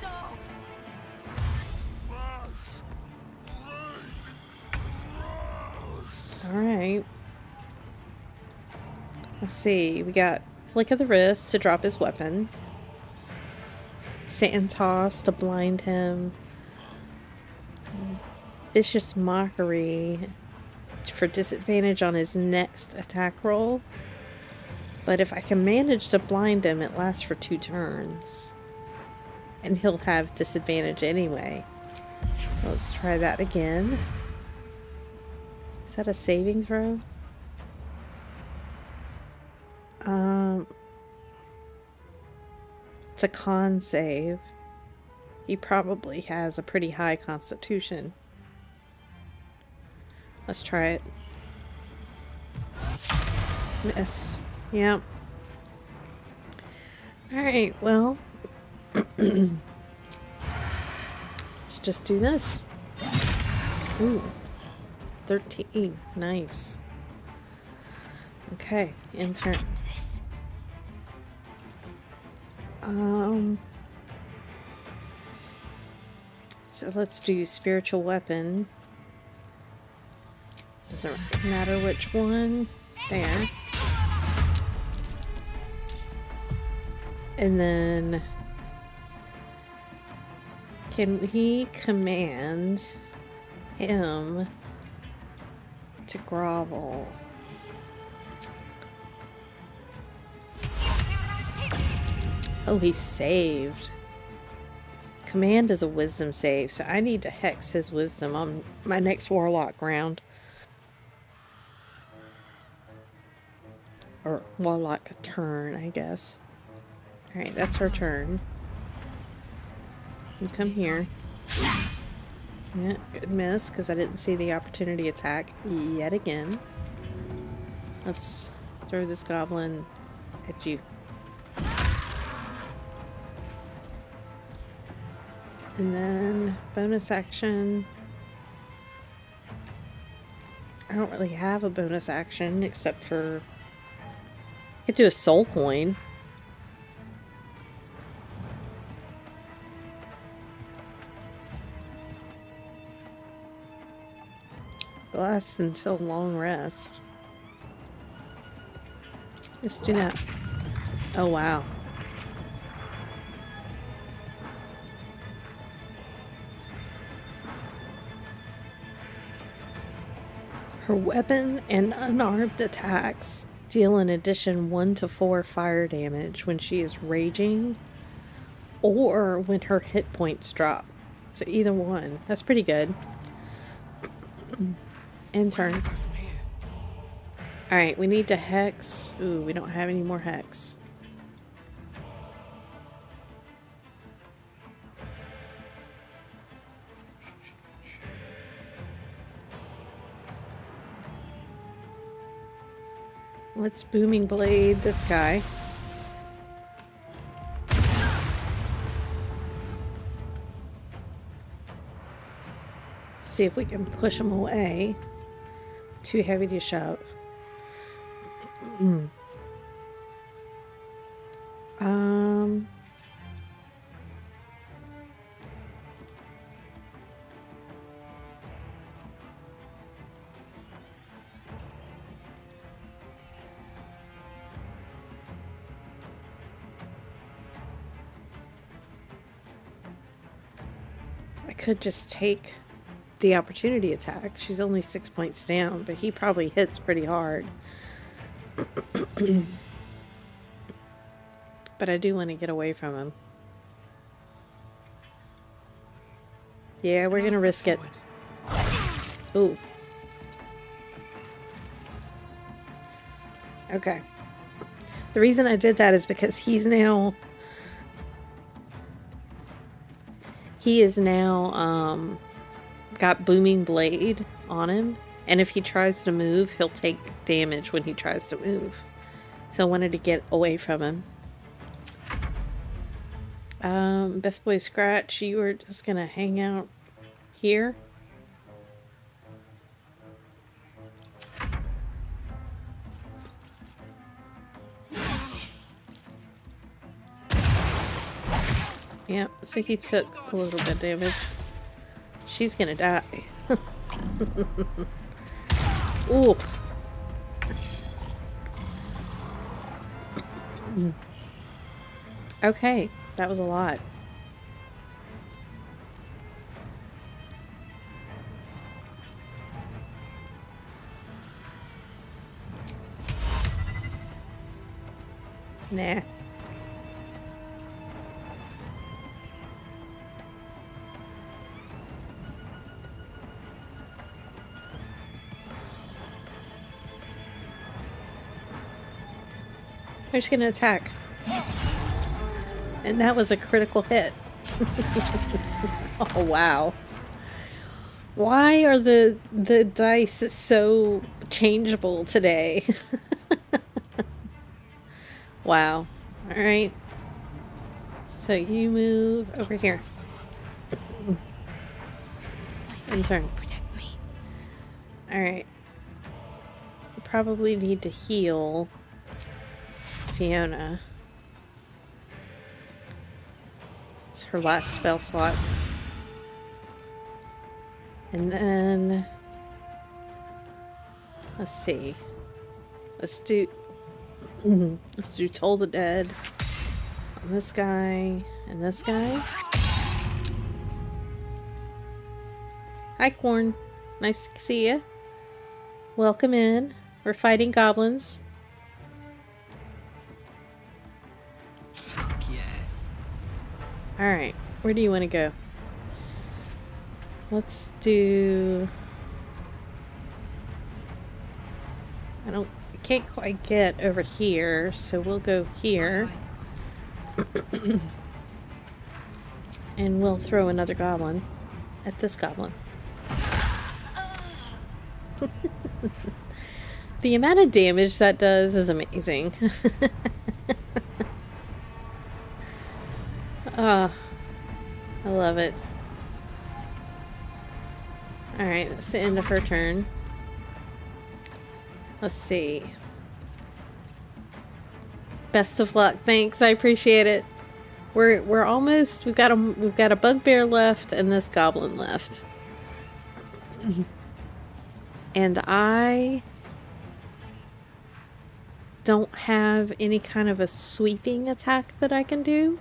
Alright. Let's see. We got Flick of the Wrist to drop his weapon. Sand Toss to blind him. Vicious Mockery for disadvantage on his next attack roll. But if I can manage to blind him, it lasts for 2 turns. And he'll have disadvantage anyway. Let's try that again. Is that a saving throw? It's a con save. He probably has a pretty high constitution. Let's try it. Miss. Yep. Alright, well. Let's just do this. Ooh. 13. Nice. Okay, in turn. So let's do spiritual weapon. Doesn't matter which one. There. And then can we command him to grovel? Oh, he saved. Command is a wisdom save, so I need to hex his wisdom on my next Warlock round. Or Warlock turn, I guess. Alright, that's her turn. You come here. Yeah, good miss, because I didn't see the opportunity attack yet again. Let's throw this goblin at you. And then bonus action. I don't really have a bonus action except for I could do a soul coin. Lasts until long rest. Let's do that. Oh wow. Her weapon and unarmed attacks deal in addition 1 to 4 fire damage when she is raging or when her hit points drop. So either one. That's pretty good. End turn. Alright, we need to hex. Ooh, we don't have any more hex. Let's booming blade this guy. See if we can push him away. Too heavy to shove. I could just take the opportunity attack. She's only 6 points down, but he probably hits pretty hard. But I do want to get away from him. Yeah, we're gonna risk it. Ooh. Okay. The reason I did that is because he is now got booming blade on him, and if he tries to move, he'll take damage when he tries to move. So I wanted to get away from him. Best Boy Scratch, you were just gonna hang out here. Yep, so he took a little bit of damage. She's gonna die. Ooh. Okay, that was a lot. Nah. They're just gonna attack. And that was a critical hit. Oh, wow. Why are the dice so changeable today? Wow. Alright. So you move over here. And turn. Alright. Probably need to heal Fiona. It's her last spell slot. And then let's see. Let's do Toll the Dead on this guy and this guy. Hi, Corn. Nice to see you. Welcome in. We're fighting goblins. Fuck yes. Alright, where do you want to go? Let's do... I can't quite get over here, so we'll go here. And we'll throw another goblin at this goblin. The amount of damage that does is amazing. Ah, I love it. Alright, that's the end of her turn. Let's see. Best of luck. Thanks, I appreciate it. We're almost, we've got a bugbear left and this goblin left. And I don't have any kind of a sweeping attack that I can do.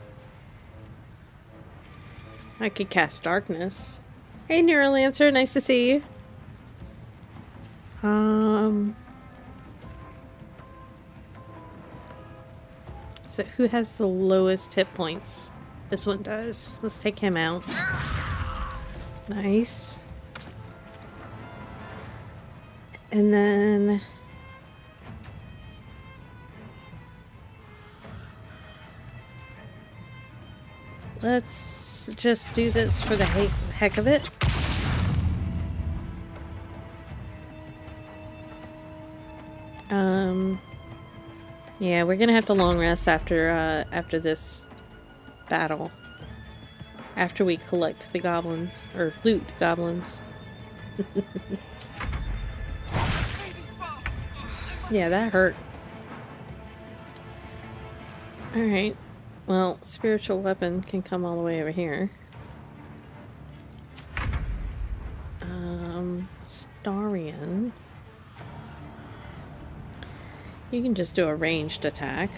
I could cast darkness. Hey, Neurolancer, nice to see you. So who has the lowest hit points? This one does. Let's take him out. Nice. And then let's just do this for the heck of it. Yeah, we're gonna have to long rest after this battle. After we collect the goblins, or loot goblins. Yeah, that hurt. Alright. Well, spiritual weapon can come all the way over here. Starian. You can just do a ranged attack.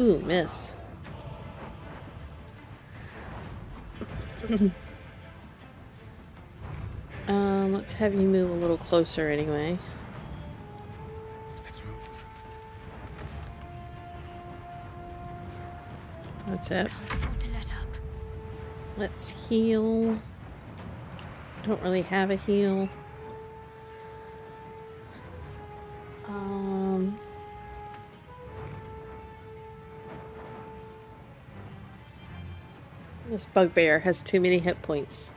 Ooh, miss. Let's have you move a little closer anyway. Let's move. That's it. Let's heal. Don't really have a heal. This bugbear has too many hit points.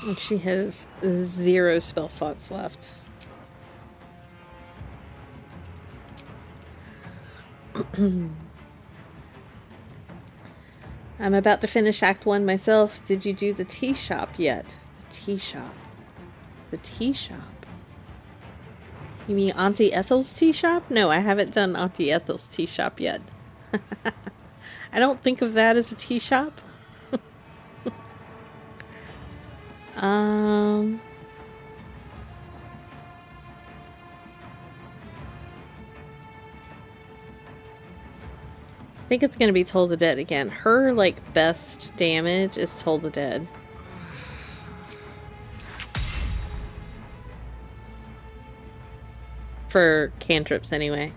And she has 0 spell slots left. I'm about to finish Act 1 myself. Did you do the tea shop yet? The tea shop. The tea shop. You mean Auntie Ethel's tea shop? No, I haven't done Auntie Ethel's tea shop yet. I don't think of that as a tea shop. I think it's gonna be Toll the Dead again. Her, like, best damage is Toll the Dead. For cantrips, anyway.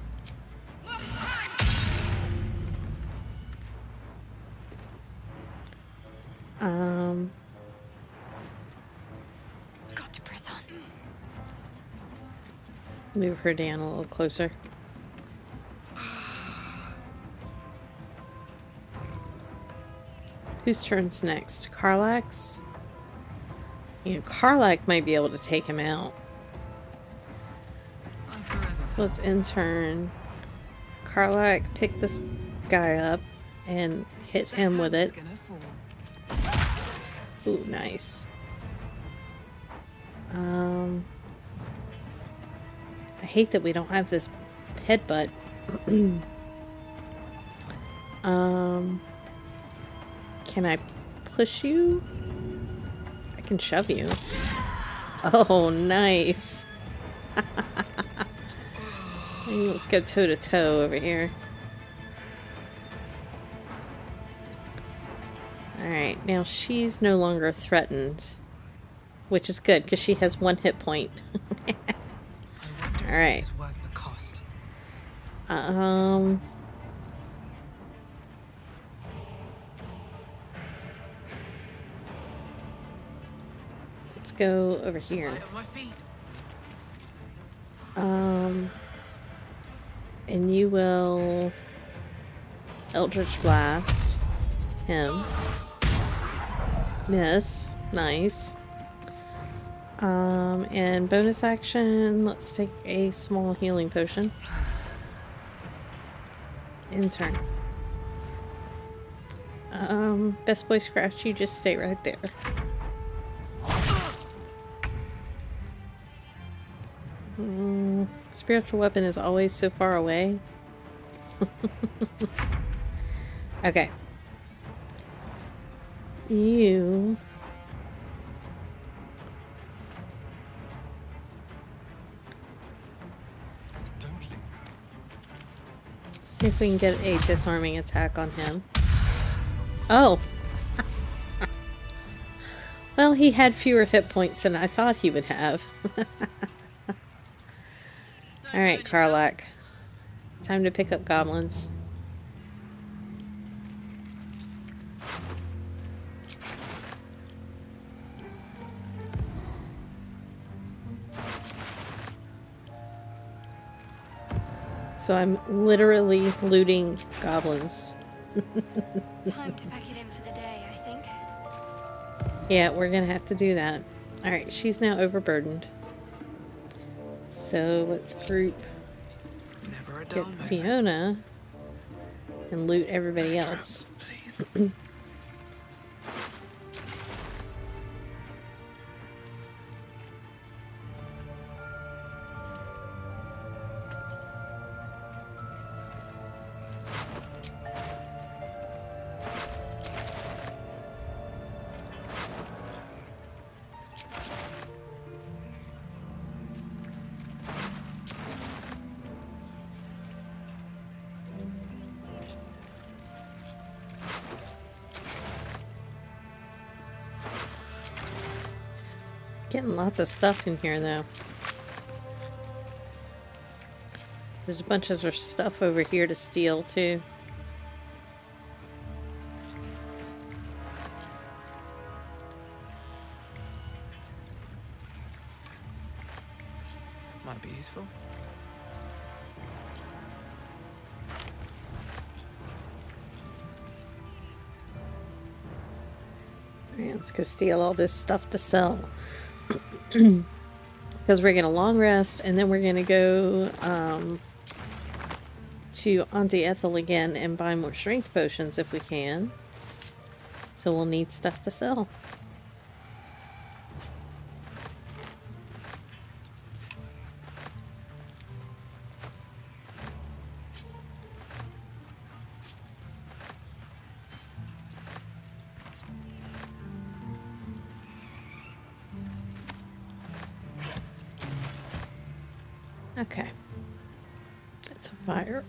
Got to press on. Move her down a little closer. Whose turn's next? Karlach's? You know, Karlach might be able to take him out. So let's intern. Karlach, pick this guy up and hit him with it. Ooh, nice. I hate that we don't have this headbutt. Can I push you? I can shove you. Oh, nice. Let's go toe to toe over here. Alright, now she's no longer threatened. Which is good, because she has 1 hit point. Alright. Let's go over here. And you will Eldritch Blast him. Miss. Nice. And bonus action, let's take a small healing potion. Intern. Best Boy Scratch, you just stay right there. Spiritual weapon is always so far away. Okay. You... see if we can get a disarming attack on him. Oh! Well, he had fewer hit points than I thought he would have. Alright, Karlach. Time to pick up goblins. So I'm literally looting goblins. Time to pack it in for the day, I think. Yeah, we're gonna have to do that. Alright, she's now overburdened. So let's group, get Fiona, and loot everybody else. Getting lots of stuff in here, though. There's a bunch of stuff over here to steal, too. Might be useful. Alright, let's go steal all this stuff to sell. Because we're going to long rest, and then we're going to go to Auntie Ethel again and buy more strength potions if we can. So we'll need stuff to sell. Okay. That's a fire.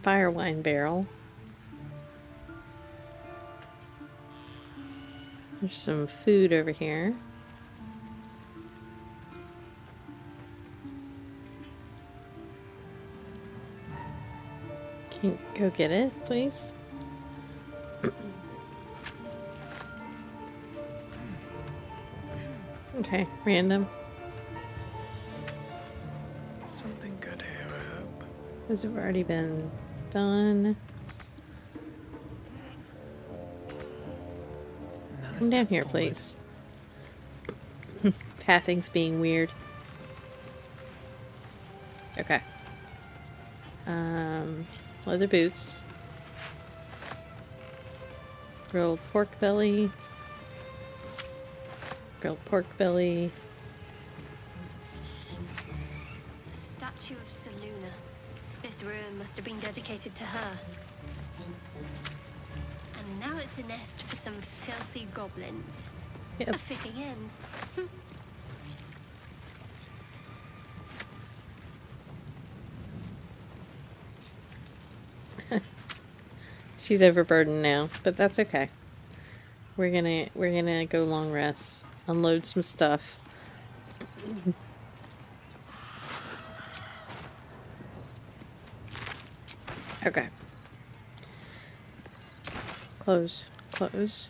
Fire wine barrel. There's some food over here. Can you go get it, please? Okay, random. Something good here, I hope. Those have already been done. Come down here, please. Pathing's being weird. Okay. Leather boots. Grilled pork belly. Grilled pork belly. Statue of Seluna. This ruin must have been dedicated to her. And now it's a nest for some filthy goblins. Yep. A fitting end. She's overburdened now, but that's okay. We're gonna go long rest, unload some stuff. Okay. Close. Close.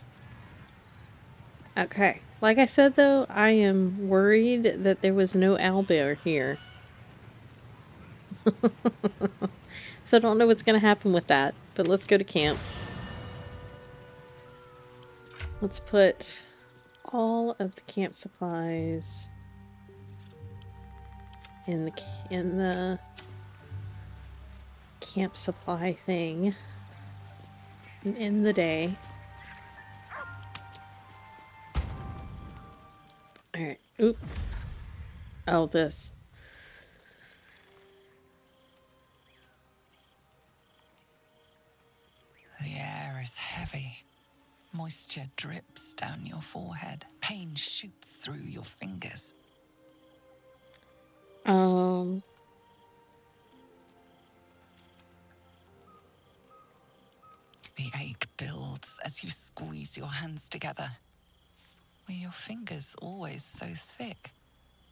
Okay. Like I said though, I am worried that there was no owlbear here. So I don't know what's gonna happen with that, but let's go to camp. Let's put all of the camp supplies in the camp supply thing and end the day. Alright. Oop. Oh, this. The air is heavy. Moisture drips down your forehead. Pain shoots through your fingers. The ache builds as you squeeze your hands together. Were your fingers always so thick?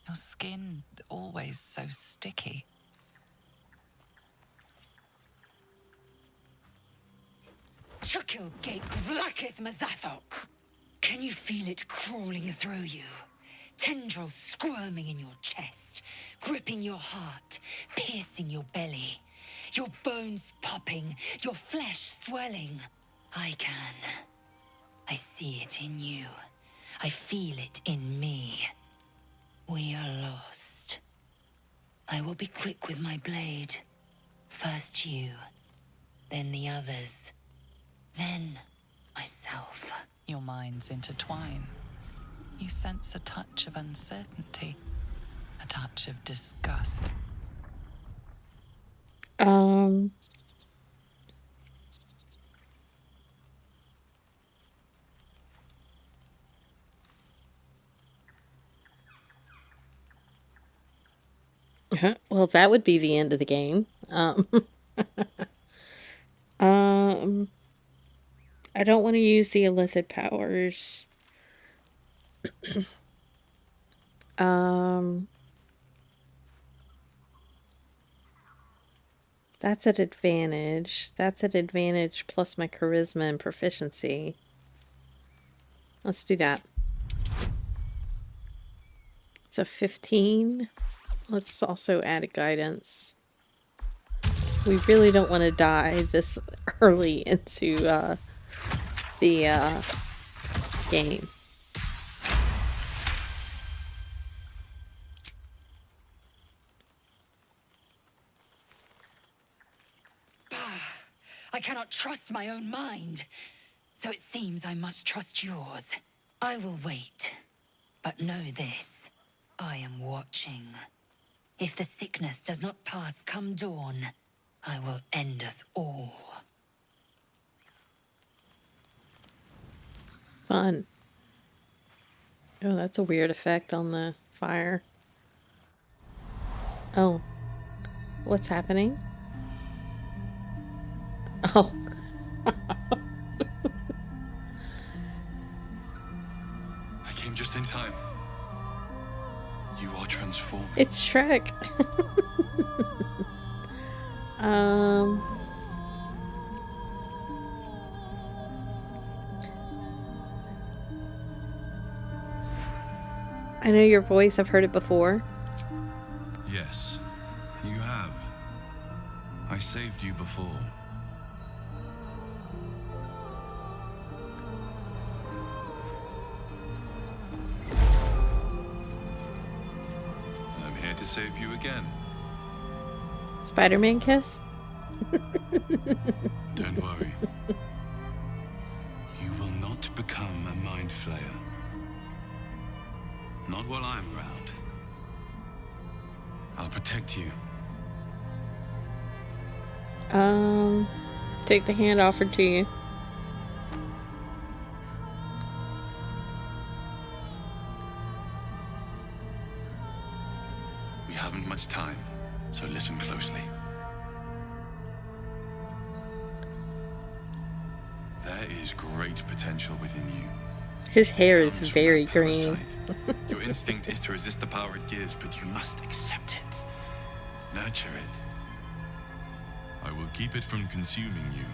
Your skin always so sticky? Chukil Gate Vlakith Mazathok. Can you feel it crawling through you? Tendrils squirming in your chest, gripping your heart, piercing your belly. Your bones popping, your flesh swelling. I can. I see it in you. I feel it in me. We are lost. I will be quick with my blade. First you, then the others. Then, myself. Your minds intertwine. You sense a touch of uncertainty, a touch of disgust. Well, that would be the end of the game. I don't want to use the illithid powers. That's at advantage. That's at advantage plus my charisma and proficiency. Let's do that. It's a 15. Let's also add a guidance. We really don't want to die this early into the game. I cannot trust my own mind. So it seems I must trust yours. I will wait. But know this. I am watching. If the sickness does not pass come dawn, I will end us all. Fun. Oh, that's a weird effect on the fire. Oh, What's happening? Oh. I came just in time. You are transforming. It's Shrek. I know your voice. I've heard it before. Yes, you have. I saved you before. I'm here to save you again. Spider-Man kiss? Don't worry. You will not become a mind flayer. Not while I'm around. I'll protect you. Take the hand offered to you. We haven't much time, so listen closely. There is great potential within you. His hair is very green. Your instinct is to resist the power it gives, but you must accept it. Nurture it. I will keep it from consuming you.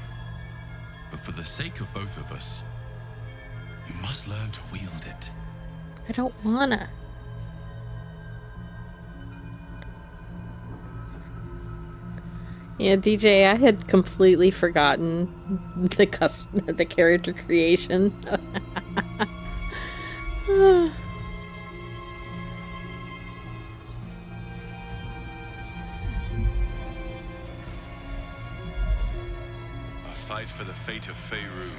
But for the sake of both of us, you must learn to wield it. I don't wanna. Yeah, DJ, I had completely forgotten the character creation. A fight for the fate of Faerun.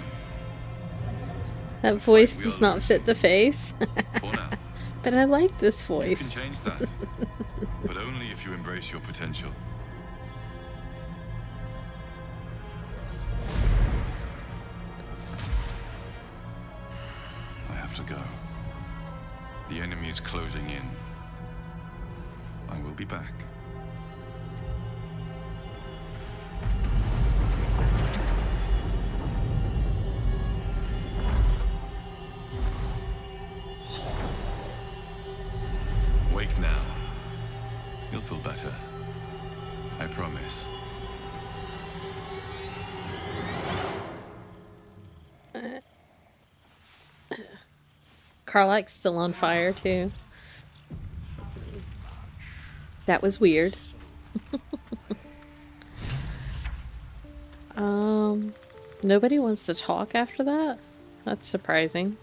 That voice does not fit the face. For now. But I like this voice. You can change that. But only if you embrace your potential. I have to go. The enemy is closing in. I will be back. Wake now. You'll feel better. I promise. Carlack's still on fire too. That was weird. Nobody wants to talk after that? That's surprising.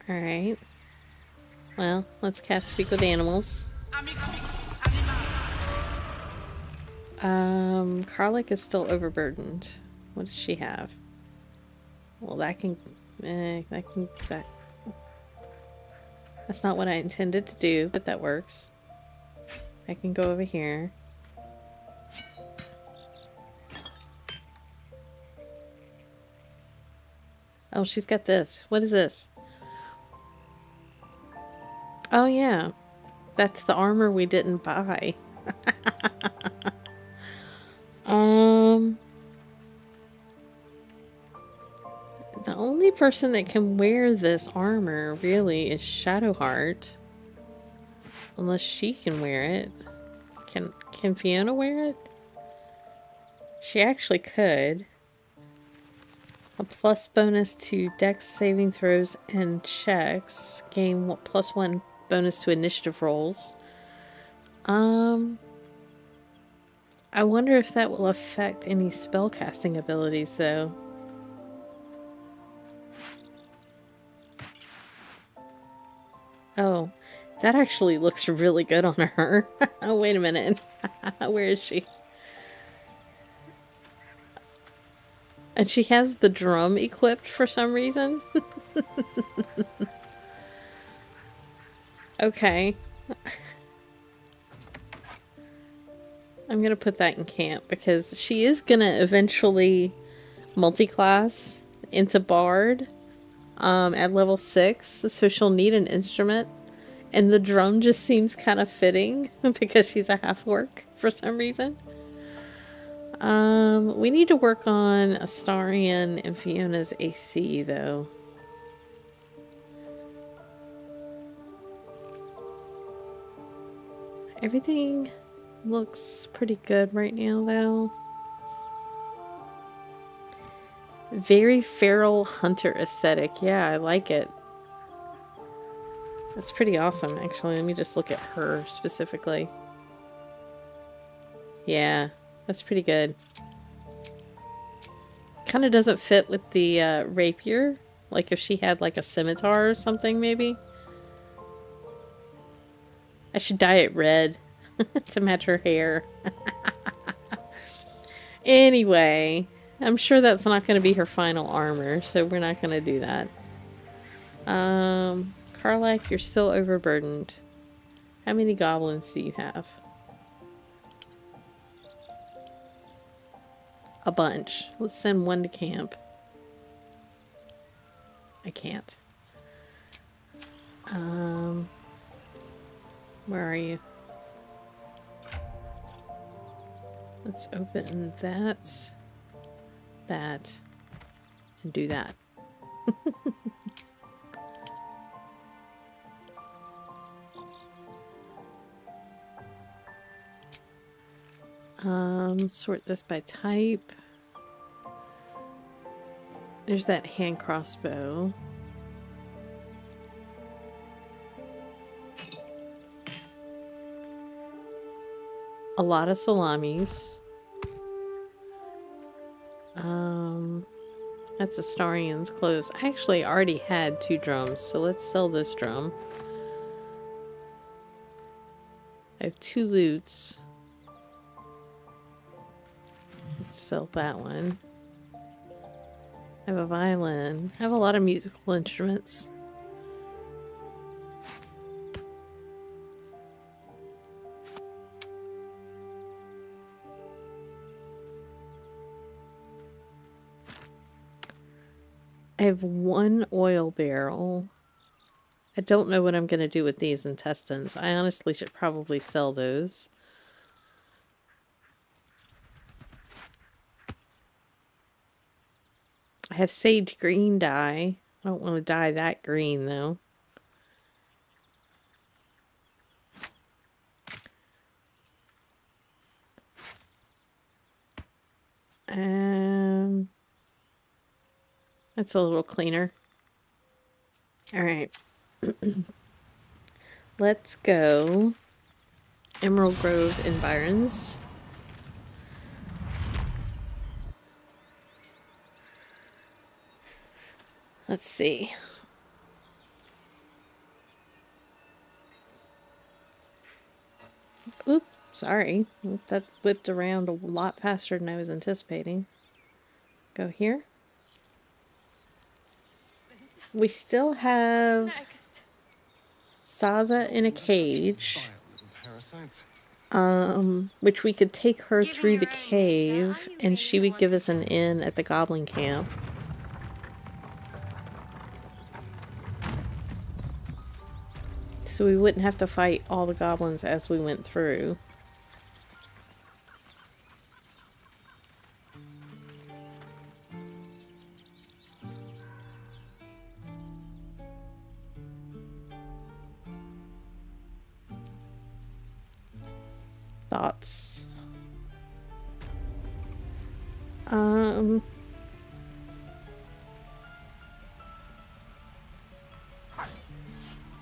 Alright. Well, let's cast Speak with Animals. Carlack is still overburdened. What does she have? Well, that's not what I intended to do, but that works. I can go over here. Oh, she's got this. What is this? Oh, yeah. That's the armor we didn't buy. The only person that can wear this armor really is Shadowheart. Unless she can wear it. Can Fiona wear it? She actually could. A plus bonus to dex saving throws and checks. Gain +1 bonus to initiative rolls. I wonder if that will affect any spellcasting abilities, though. Oh, that actually looks really good on her. Oh, wait a minute. Where is she? And she has the drum equipped for some reason. Okay. I'm gonna put that in camp because she is gonna eventually multi-class into Bard. at level 6, so she'll need an instrument. And the drum just seems kind of fitting because she's a half-orc for some reason. We need to work on Astarion and Fiona's AC, though. Everything looks pretty good right now, though. Very feral hunter aesthetic. Yeah, I like it. That's pretty awesome, actually. Let me just look at her specifically. Yeah, that's pretty good. Kind of doesn't fit with the rapier. Like if she had like a scimitar or something, maybe. I should dye it red to match her hair. Anyway, I'm sure that's not going to be her final armor, so we're not going to do that. Karlach, you're still overburdened. How many goblins do you have? A bunch. Let's send one to camp. I can't. Where are you? Let's open that, and do that. Sort this by type. There's that hand crossbow. A lot of salamis. That's Astarion's clothes. I actually already had 2 drums, so let's sell this drum. I have 2 lutes. Let's sell that one. I have a violin. I have a lot of musical instruments. I have 1 oil barrel. I don't know what I'm going to do with these intestines. I honestly should probably sell those. I have sage green dye. I don't want to dye that green, though. That's a little cleaner. Alright. Let's go Emerald Grove Environs. Let's see. Oop, sorry. That whipped around a lot faster than I was anticipating. Go here. We still have Saza in a cage, which we could take her through the cave, and she would give us an inn at the Goblin camp. So we wouldn't have to fight all the goblins as we went through. Thoughts?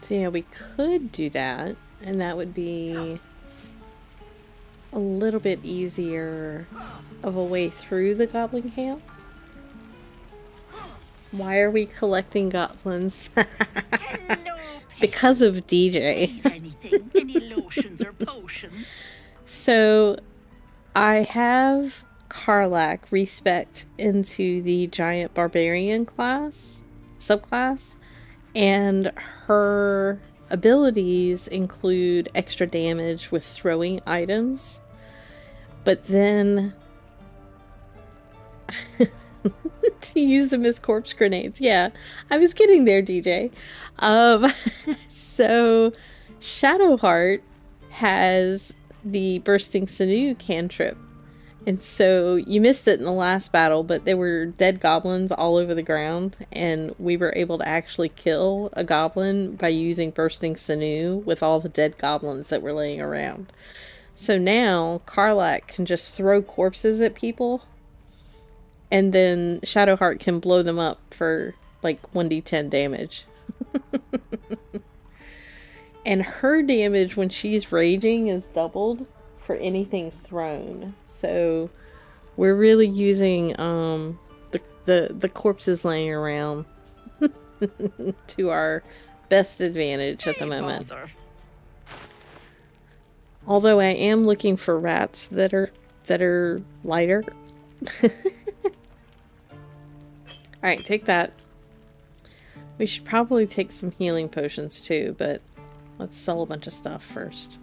So yeah, we could do that, and that would be a little bit easier of a way through the goblin camp. Why are we collecting goblins? Because of DJ. Anything? Any lotions or potions? So, I have Karlach respec into the giant barbarian class, subclass, and her abilities include extra damage with throwing items. But then to use them as corpse grenades. Yeah, I was getting there, DJ. So Shadowheart has the Bursting Sinew cantrip. And so you missed it in the last battle, but there were dead goblins all over the ground, and we were able to actually kill a goblin by using Bursting Sinew with all the dead goblins that were laying around. So now Karlach can just throw corpses at people, and then Shadowheart can blow them up for like 1d10 damage. And her damage when she's raging is doubled for anything thrown. So we're really using the corpses laying around to our best advantage at the moment. Baldur. Although I am looking for rats that are lighter. Alright, take that. We should probably take some healing potions too, but let's sell a bunch of stuff first.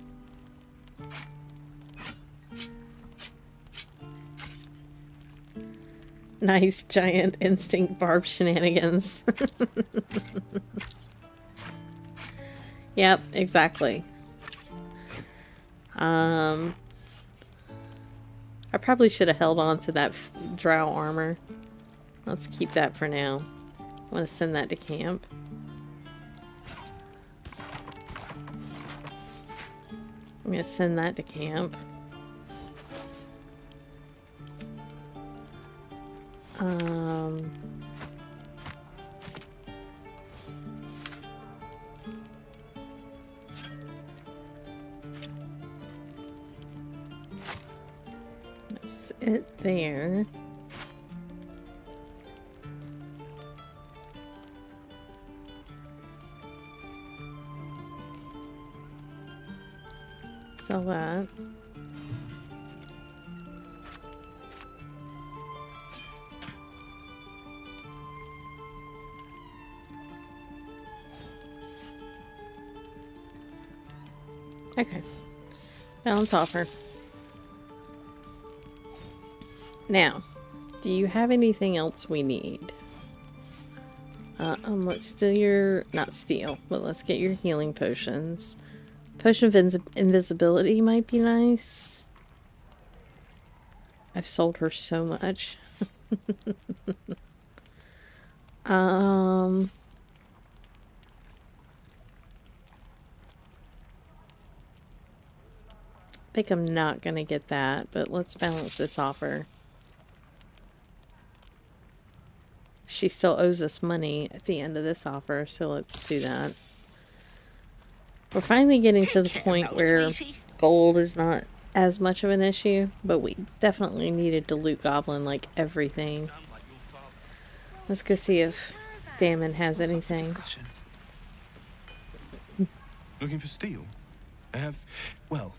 Nice giant instinct barb shenanigans. Yep, exactly. I probably should have held on to that drow armor. Let's keep that for now. I want to send that to camp. I'm going to send that to camp. There's it there. Sell that. Okay. Balance offer. Now, do you have anything else we need? Let's steal your... Not steal, but let's get your healing potions. Potion of invisibility might be nice. I've sold her so much. I think I'm not gonna get that, but let's balance this offer. She still owes us money at the end of this offer, so let's do that. We're finally getting to the point where gold is not as much of an issue, but we definitely needed to loot Goblin like everything. Let's go see if Damon has anything. Looking for steel? I have, well,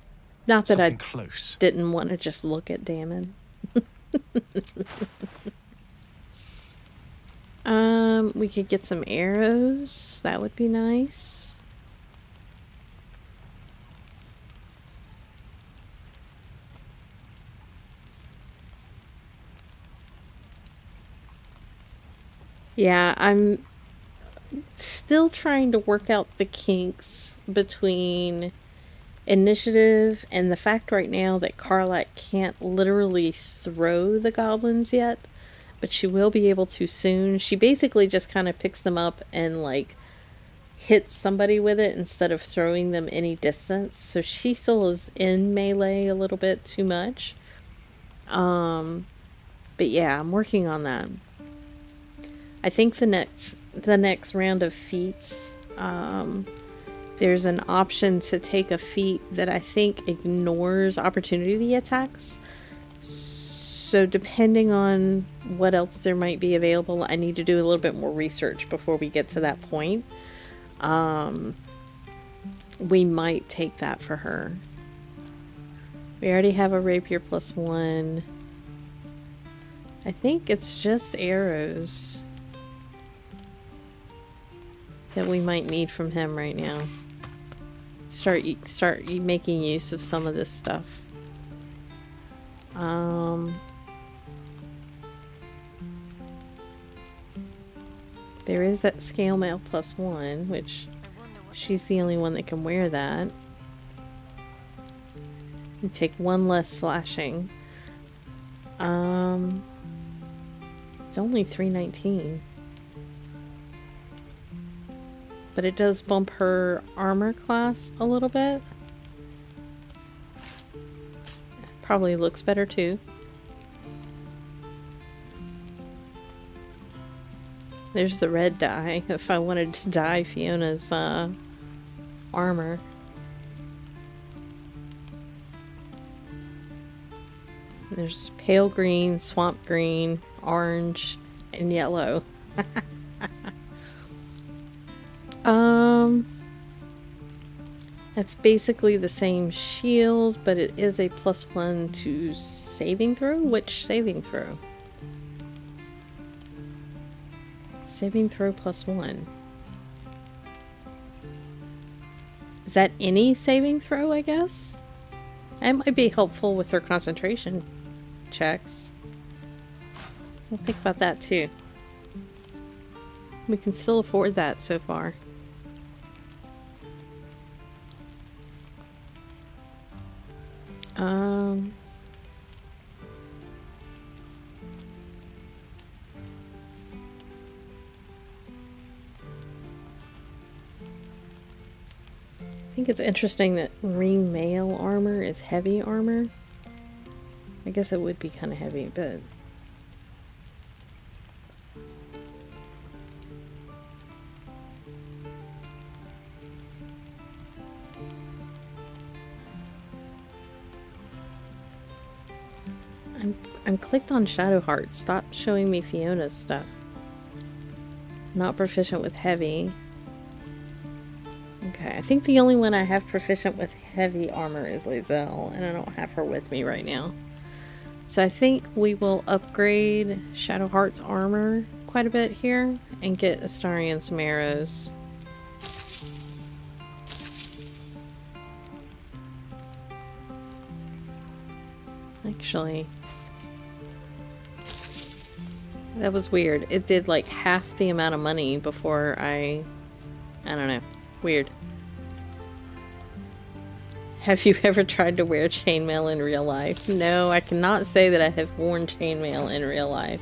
not that I close. Didn't want to just look at Damon. We could get some arrows. That would be nice. Yeah, I'm still trying to work out the kinks between initiative and the fact right now that Karlach can't literally throw the goblins yet, but she will be able to soon. She basically just kind of picks them up and like hits somebody with it instead of throwing them any distance. So she still is in melee a little bit too much. But yeah, I'm working on that. I think the next round of feats, there's an option to take a feat that I think ignores opportunity attacks. So depending on what else there might be available, I need to do a little bit more research before we get to that point. We might take that for her. We already have a rapier +1. I think it's just arrows that we might need from him right now. Start making use of some of this stuff. There is that scale mail +1, which she's the only one that can wear that. You take 1 less slashing. It's only 319. But it does bump her armor class a little bit. Probably looks better too. There's the red dye if I wanted to dye Fiona's armor. There's pale green, swamp green, orange, and yellow. That's basically the same shield, but it is a +1 to saving throw. Which saving throw? Saving throw +1. Is that any saving throw, I guess? That might be helpful with her concentration checks. We'll think about that too. We can still afford that so far. I think it's interesting that ring mail armor is heavy armor. I guess it would be kind of heavy, but I'm clicked on Shadowheart. Stop showing me Fiona's stuff. Not proficient with heavy. Okay, I think the only one I have proficient with heavy armor is Lae'zel, and I don't have her with me right now. So I think we will upgrade Shadowheart's armor quite a bit here and get Astarion some arrows. Actually, that was weird. It did like half the amount of money before I don't know. Weird. Have you ever tried to wear chainmail in real life? No, I cannot say that I have worn chainmail in real life.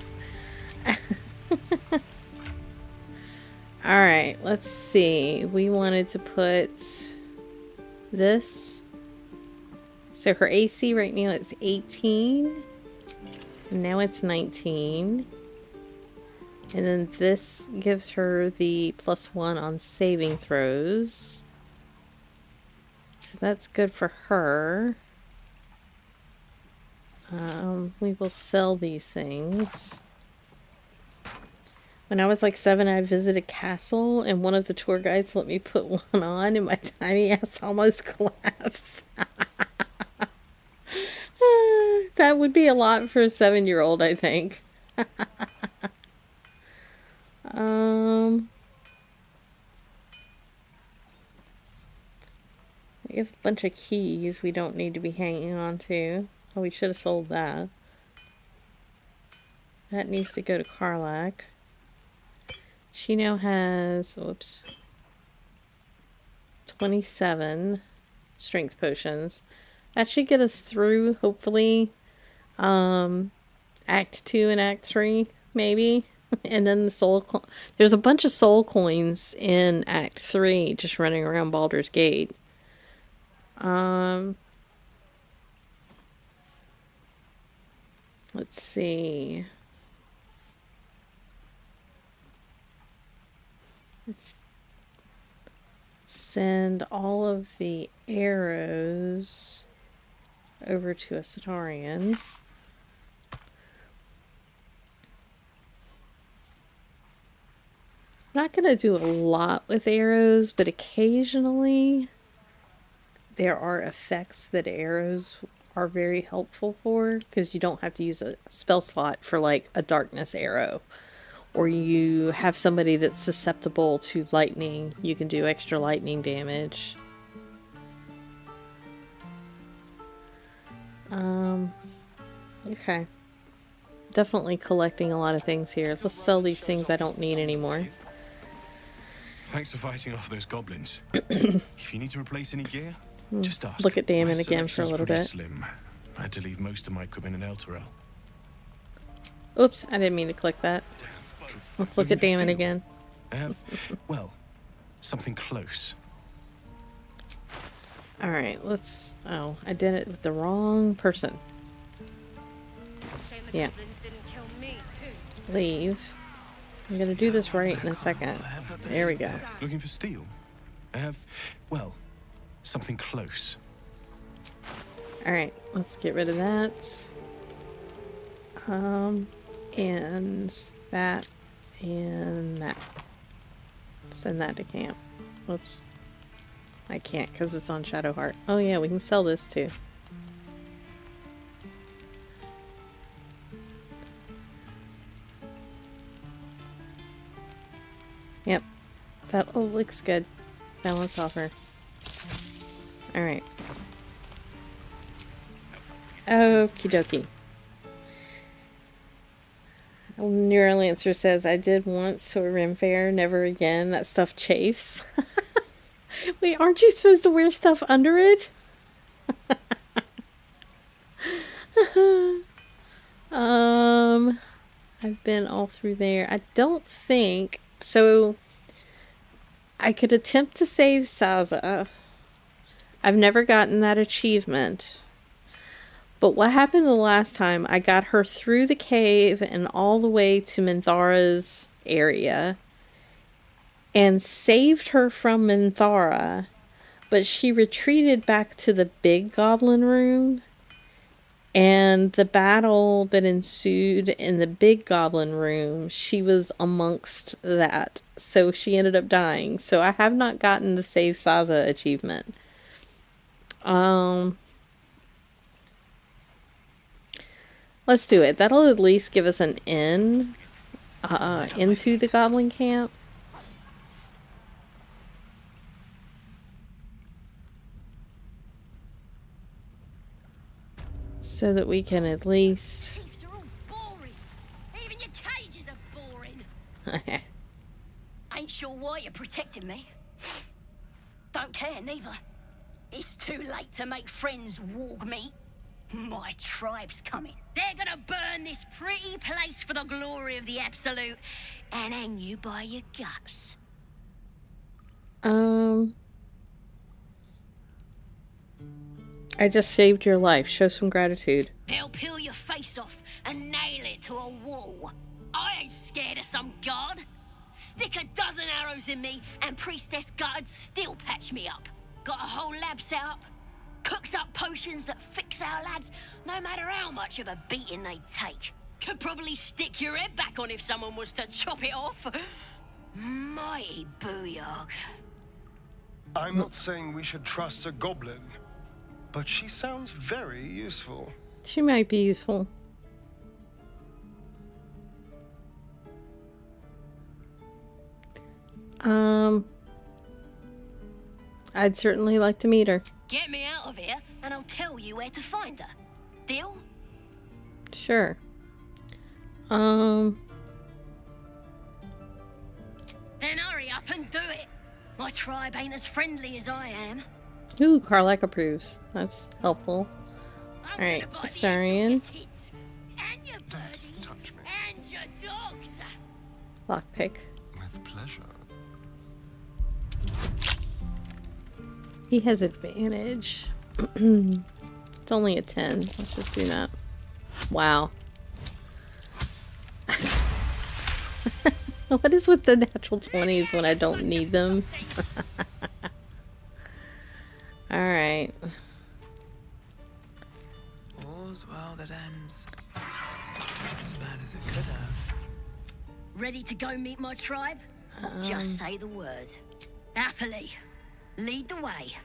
Alright, let's see. We wanted to put this. So her AC right now is 18. Now it's 19. And then this gives her the +1 on saving throws. So that's good for her. We will sell these things. When I was like 7, I visited a castle, and one of the tour guides let me put one on, and my tiny ass almost collapsed. That would be a lot for a 7-year-old, I think. We have a bunch of keys we don't need to be hanging on to. Oh, we should have sold that. That needs to go to Karlach. She now has, whoops, 27 strength potions. That should get us through, hopefully, Act 2 and Act 3, maybe. And then the soul there's a bunch of soul coins in Act 3 just running around Baldur's Gate. Let's see. Let's send all of the arrows over to Astarion. I'm not going to do a lot with arrows, but occasionally there are effects that arrows are very helpful for, because you don't have to use a spell slot for like a darkness arrow, or you have somebody that's susceptible to lightning. You can do extra lightning damage. Okay. Definitely collecting a lot of things here. Let's sell these things I don't need anymore. Thanks for fighting off those goblins. If you need to replace any gear, just ask. Look at Damon My again for a selection's little pretty bit. Slim. I had to leave most of my equipment in Elturel. Oops, I didn't mean to click that. Let's look at Damon again. I have, well, something close. Alright, let's... Oh, I did it with the wrong person. Yeah. Leave. I'm gonna do this right in a second. There we go. Looking for steel? I have, well, something close. Alright, let's get rid of that. And that. And that. Send that to camp. Whoops. I can't because it's on Shadowheart. Oh yeah, we can sell this too. Yep. That all looks good. Balance offer. Alright. Okie dokie. Neurolancer says, I did once to a Rim Fair, never again. That stuff chafes. Wait, aren't you supposed to wear stuff under it? I've been all through there. I don't think... So, I could attempt to save Saza. I've never gotten that achievement. But what happened the last time, I got her through the cave and all the way to Minthara's area. And saved her from Minthara. But she retreated back to the big goblin room. And the battle that ensued in the big goblin room, she was amongst that. So she ended up dying. So I have not gotten the Save Saza achievement. Let's do it. That'll at least give us an in into the goblin camp. So that we can at least... Chiefs are all boring. Even your cages are boring. Ain't sure why you're protecting me. Don't care neither. It's too late to make friends, warg meat. My tribe's coming. They're gonna burn this pretty place for the glory of the Absolute and hang you by your guts. I just saved your life. Show some gratitude. They'll peel your face off and nail it to a wall. I ain't scared of some god. Stick a dozen arrows in me and Priestess Guards still patch me up. Got a whole lab set up. Cooks up potions that fix our lads, no matter how much of a beating they take. Could probably stick your head back on if someone was to chop it off. Mighty booyog. I'm not saying we should trust a goblin, but she sounds very useful. She might be useful. I'd certainly like to meet her. Get me out of here and I'll tell you where to find her. Deal? Sure. Then hurry up and do it. My tribe ain't as friendly as I am. Ooh, Karlak approves. That's helpful. Alright, Astarion. And your birdies and your dogs. Lockpick. With pleasure. He has advantage. It's only a 10. Let's just do that. Wow. What is with the natural 20s when I don't need them? Alright. All's well that ends. As bad as it could have. Ready to go meet my tribe? Just say the word. Happily. Lead the way.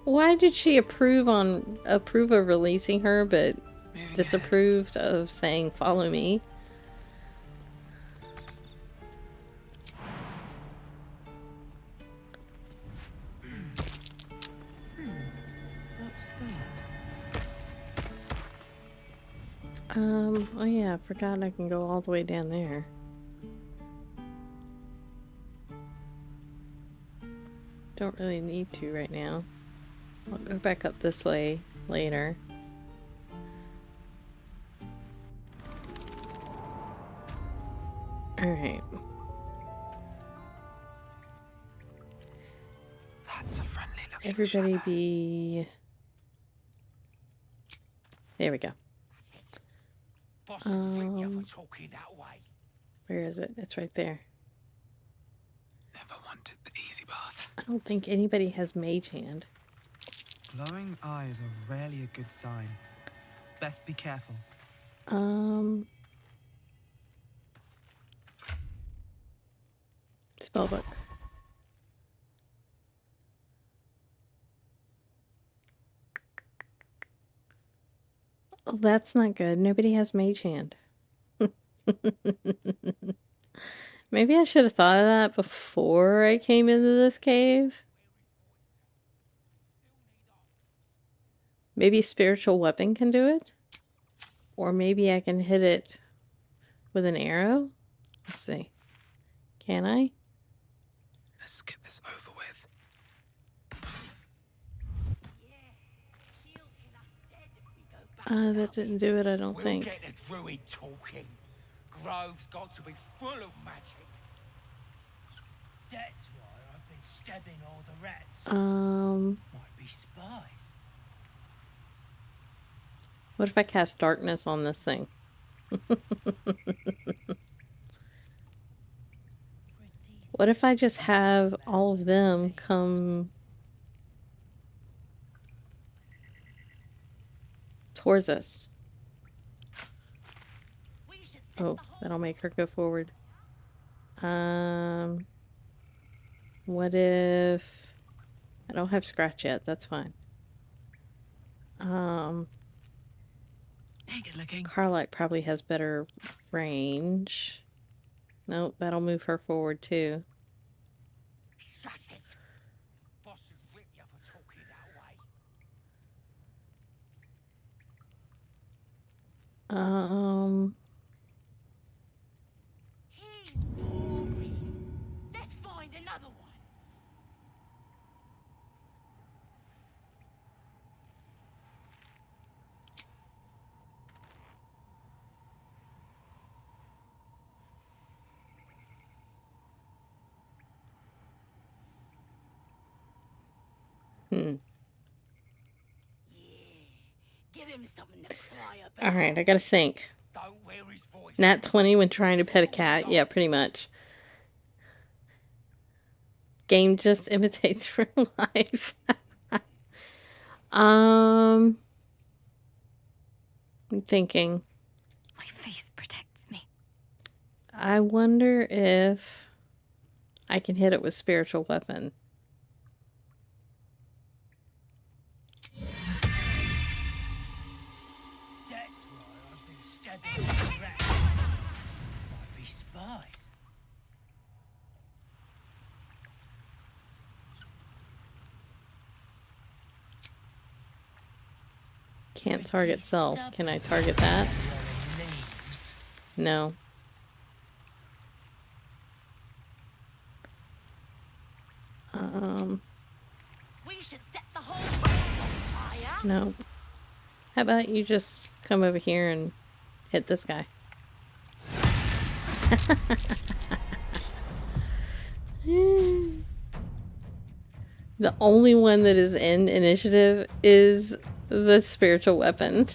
Why did she approve of releasing her, but disapproved of saying follow me? Oh yeah, I forgot I can go all the way down there. Don't really need to right now. I'll go back up this way later. Alright. That's a friendly looking Everybody shadow. be... There we go. Where is it? It's right there. Never wanted the easy bath. I don't think anybody has mage hand. Glowing eyes are rarely a good sign. Best be careful. Spellbook. Oh, that's not good. Nobody has mage hand. Maybe I should have thought of that before I came into this cave. Maybe spiritual weapon can do it? Or maybe I can hit it with an arrow? Let's see. Can I? Let's get this over with. That didn't do it, I don't think. We'll get the Druid talking. Grove's got to be full of magic. That's why I've been stabbing all the rats. Might be spies. What if I cast darkness on this thing? What if I just have all of them come towards us? Oh, that'll make her go forward. What if... I don't have scratch yet, that's fine. Hey, good looking. Carlight probably has better range. Nope, that'll move her forward too. Shut it. Boss has ripped you for talking that way. He's boring. Let's find another one. Give him something to cry about. Alright, I gotta think. Don't wear his voice. Nat 20 when trying to pet a cat. Yeah, pretty much. Game just imitates real life. I'm thinking. My faith protects me. I wonder if I can hit it with spiritual weapon. That's why I've been stabbing all the rats. Might be spies. Can't target self. Can I target that? No. We should set the whole place on fire. No. How about you just come over here and hit this guy? The only one that is in initiative is the spiritual weapon.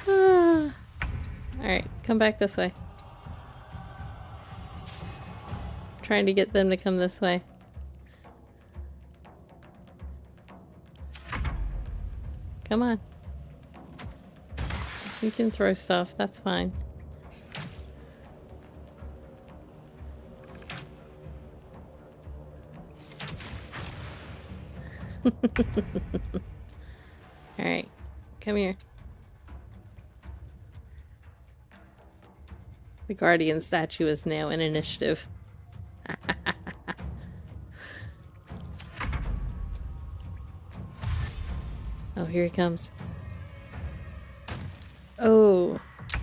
Alright, come back this way. Trying to get them to come this way. Come on. You can throw stuff, that's fine. Alright, come here. The guardian statue is now in initiative. Oh, here he comes. Oh,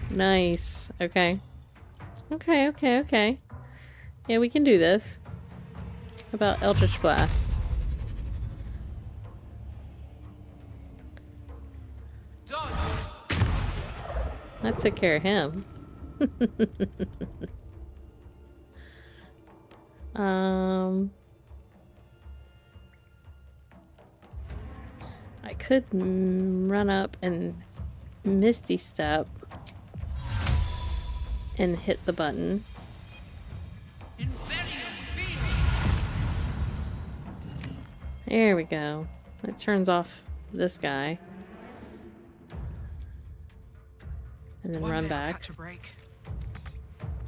nice. Okay. Okay. Yeah, we can do this. about Eldritch Blast? That took care of him. I could run up and Misty Step and hit the button. There we go. It turns off this guy. And then run back.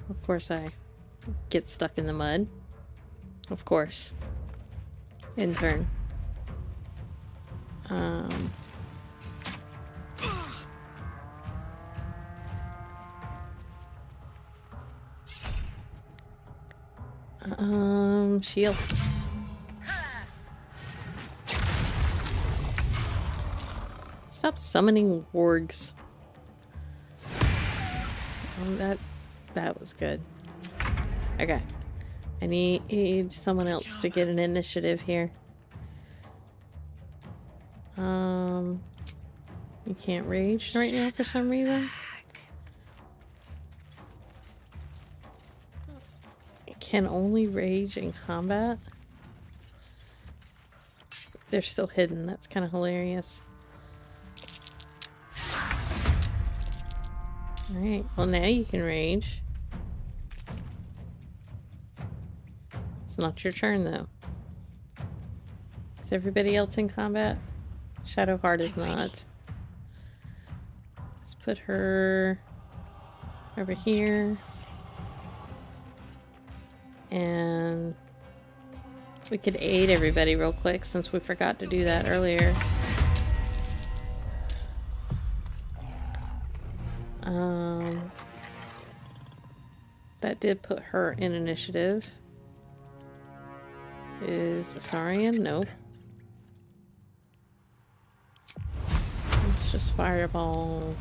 Of course I get stuck in the mud. Of course. In turn. Shield. Stop summoning wargs. That was good. Okay. I need someone else to get an initiative here. You can't rage right now for some reason. It can only rage in combat. They're still hidden. That's kind of hilarious. Alright, well now you can rage. It's not your turn though. Is everybody else in combat? Shadowheart is not. Let's put her over here. And we could aid everybody real quick since we forgot to do that earlier. That did put her in initiative. Is Asarian? Nope. Let's just fireball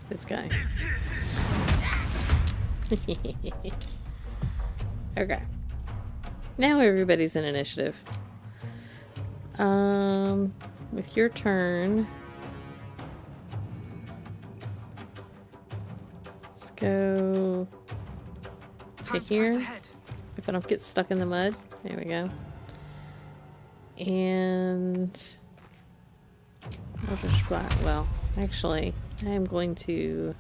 this guy. Okay. Now everybody's in initiative. With your turn, let's go to here. If I don't get stuck in the mud. There we go. And I'll just flat. Well, actually, I am going to.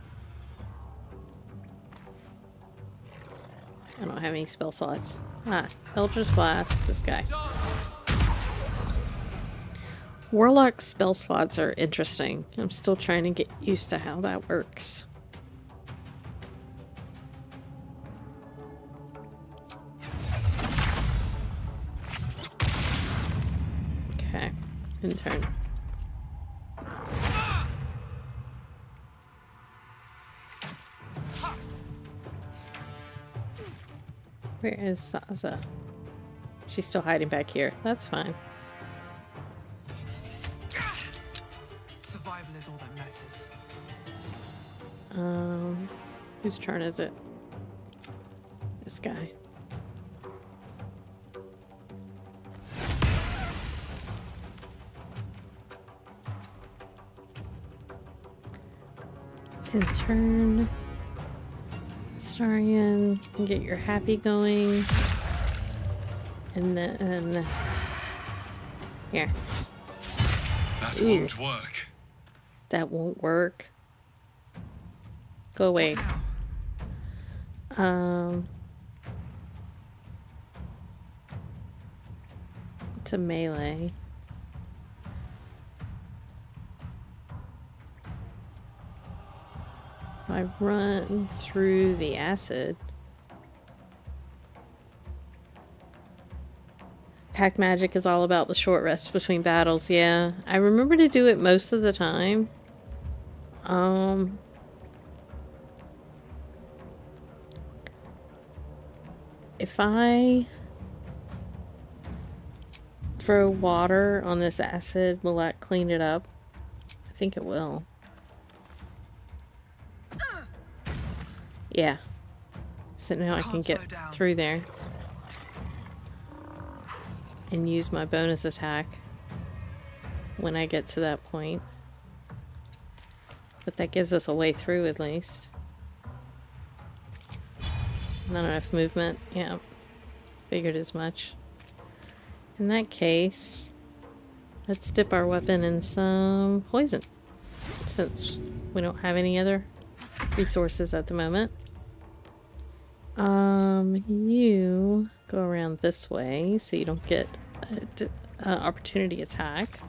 I don't have any spell slots. Eldritch Blast, this guy. Warlock spell slots are interesting. I'm still trying to get used to how that works. Okay, in turn. Where is Saza? She's still hiding back here. That's fine. Survival is all that matters. Whose turn is it? This guy. In turn. Starian, get your happy going. And then here. That won't work. That won't work. Go away. It's a melee. I run through the acid. Pack magic is all about the short rest between battles. Yeah, I remember to do it most of the time. If I throw water on this acid, will that clean it up? I think it will. So now I can get through there and use my bonus attack when I get to that point. But that gives us a way through at least. Not enough movement. Yeah. Figured as much. In that case, let's dip our weapon in some poison, since we don't have any other resources at the moment. You go around this way so you don't get an opportunity attack.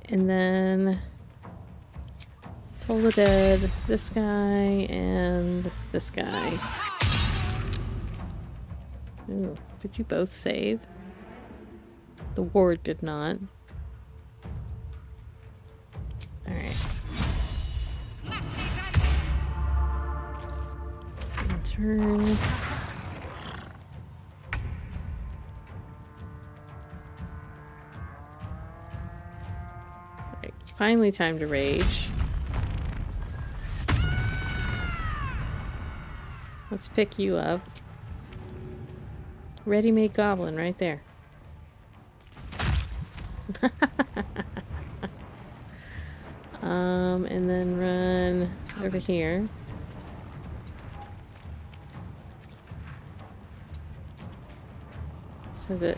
And then Toll the Dead, this guy, and this guy. Ooh, did you both save? The ward did not. Alright. Turn. Alright, it's finally time to rage. Let's pick you up. Ready-made goblin right there. And then run over here. So that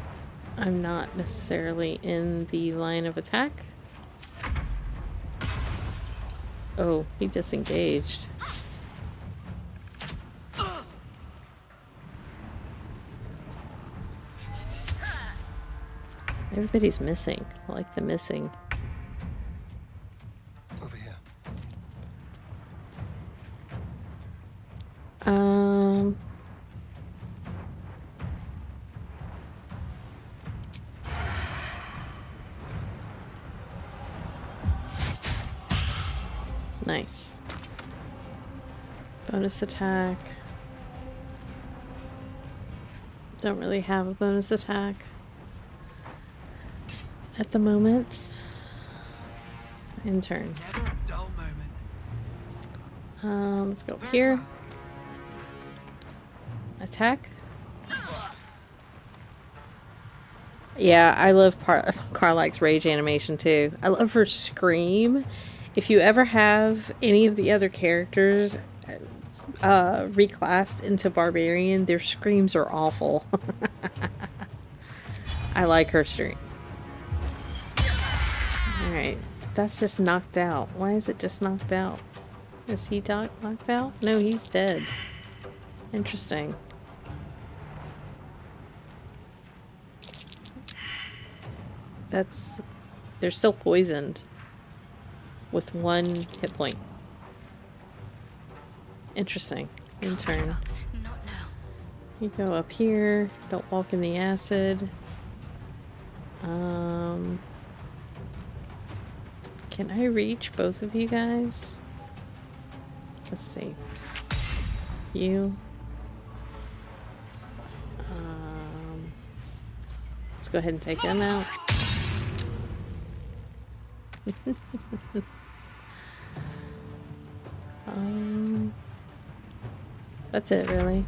I'm not necessarily in the line of attack. Oh, he disengaged. Everybody's missing. I like the missing. Over here. Nice. Bonus attack. Don't really have a bonus attack at the moment. In turn. Never a dull moment. Let's go over here. Attack. Yeah, I love Carlack's rage animation too. I love her scream. If you ever have any of the other characters reclassed into Barbarian, their screams are awful. I like her scream. Alright, that's just knocked out. Why is it just knocked out? Is he knocked out? No, he's dead. Interesting. They're still poisoned with 1 hit point. Interesting. In turn. You go up here. Don't walk in the acid. Can I reach both of you guys? Let's see. You. Let's go ahead and take them out. That's it, really.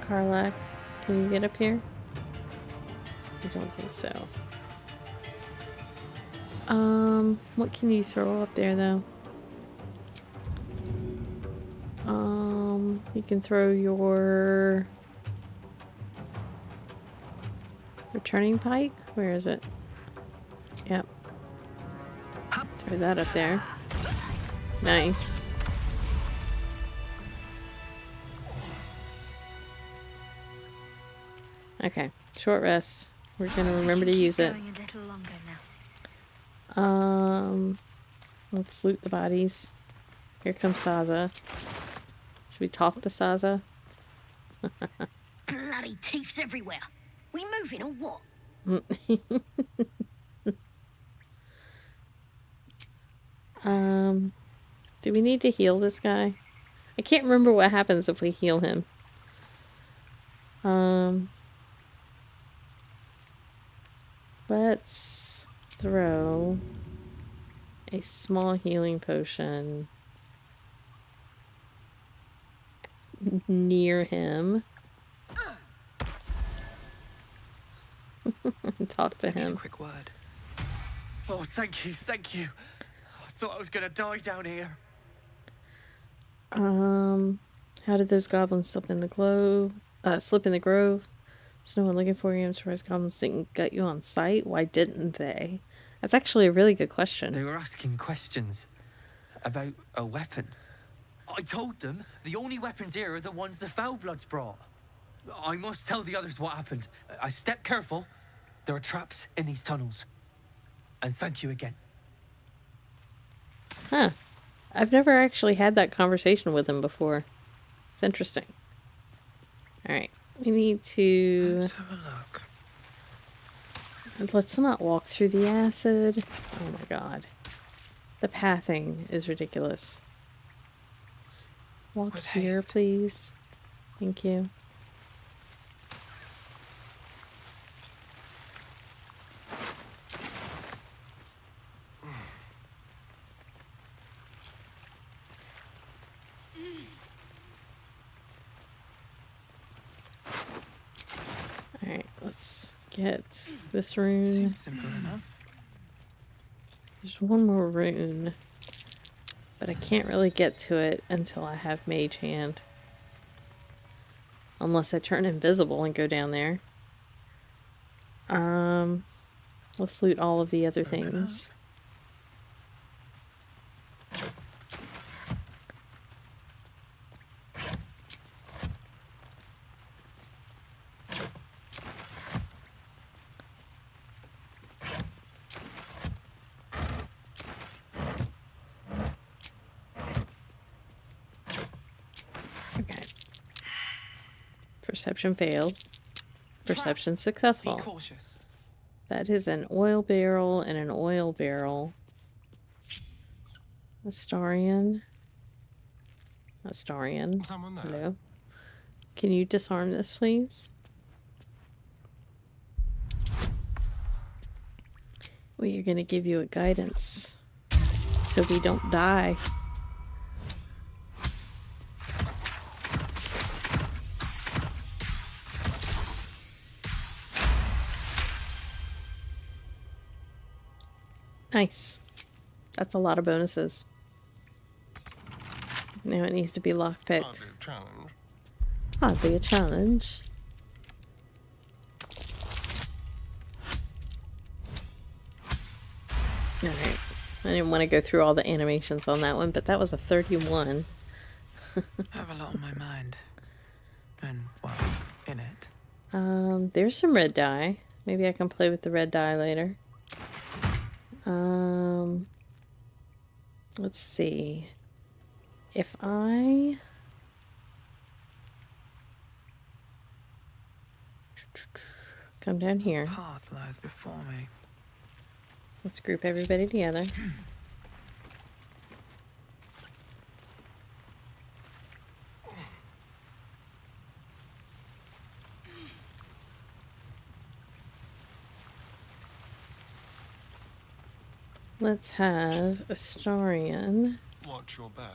Carlack, can you get up here? I don't think so. What can you throw up there, though? You can throw your returning pike? Where is it? Yep. Throw that up there. Nice. Okay, short rest. We're gonna remember to use it. Let's loot the bodies. Here comes Saza. Should we talk to Saza? Bloody thieves everywhere. We moving or what? Do we need to heal this guy? I can't remember what happens if we heal him. Let's throw a small healing potion near him. Talk to him. Quick word. Oh, thank you, thank you. I thought I was gonna die down here. How did those goblins slip in the grove? There's no one looking for you. I'm surprised goblins didn't gut you on sight. Why didn't they? That's actually a really good question. They were asking questions about a weapon. I told them the only weapons here are the ones the Foulbloods brought. I must tell the others what happened. I step careful. There are traps in these tunnels. And thank you again. Huh. I've never actually had that conversation with him before. It's interesting. Alright. We need to... Let's have a look. Let's not walk through the acid. Oh my god. The pathing is ridiculous. Walk With here, haste. please. Thank you. Alright, let's get this rune. Seems simple enough. There's one more rune, but I can't really get to it until I have Mage Hand. Unless I turn invisible and go down there. Let's loot all of the other things. Perception failed. Perception successful. Be cautious. That is an oil barrel and an oil barrel. Astarian. Astarian. Someone there. Hello. Can you disarm this, please? We are going to give you a guidance so we don't die. Nice. That's a lot of bonuses. Now it needs to be lockpicked. Hardly a challenge. Alright. I didn't want to go through all the animations on that one, but that was a 31. I have a lot on my mind. And, well, in it. There's some red dye. Maybe I can play with the red dye later. Let's see. If I... come down here. Path lies before me. Let's group everybody together. Let's have Astarian. Watch your back.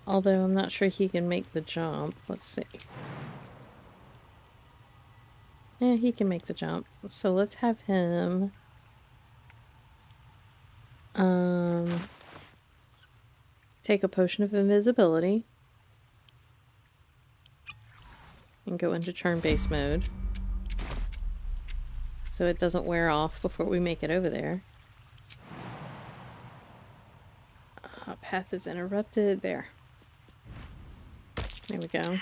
Although I'm not sure he can make the jump. Let's see. Yeah, he can make the jump. So let's have him... take a potion of invisibility. And go into turn-based mode. So it doesn't wear off before we make it over there. Path is interrupted. There. There we go.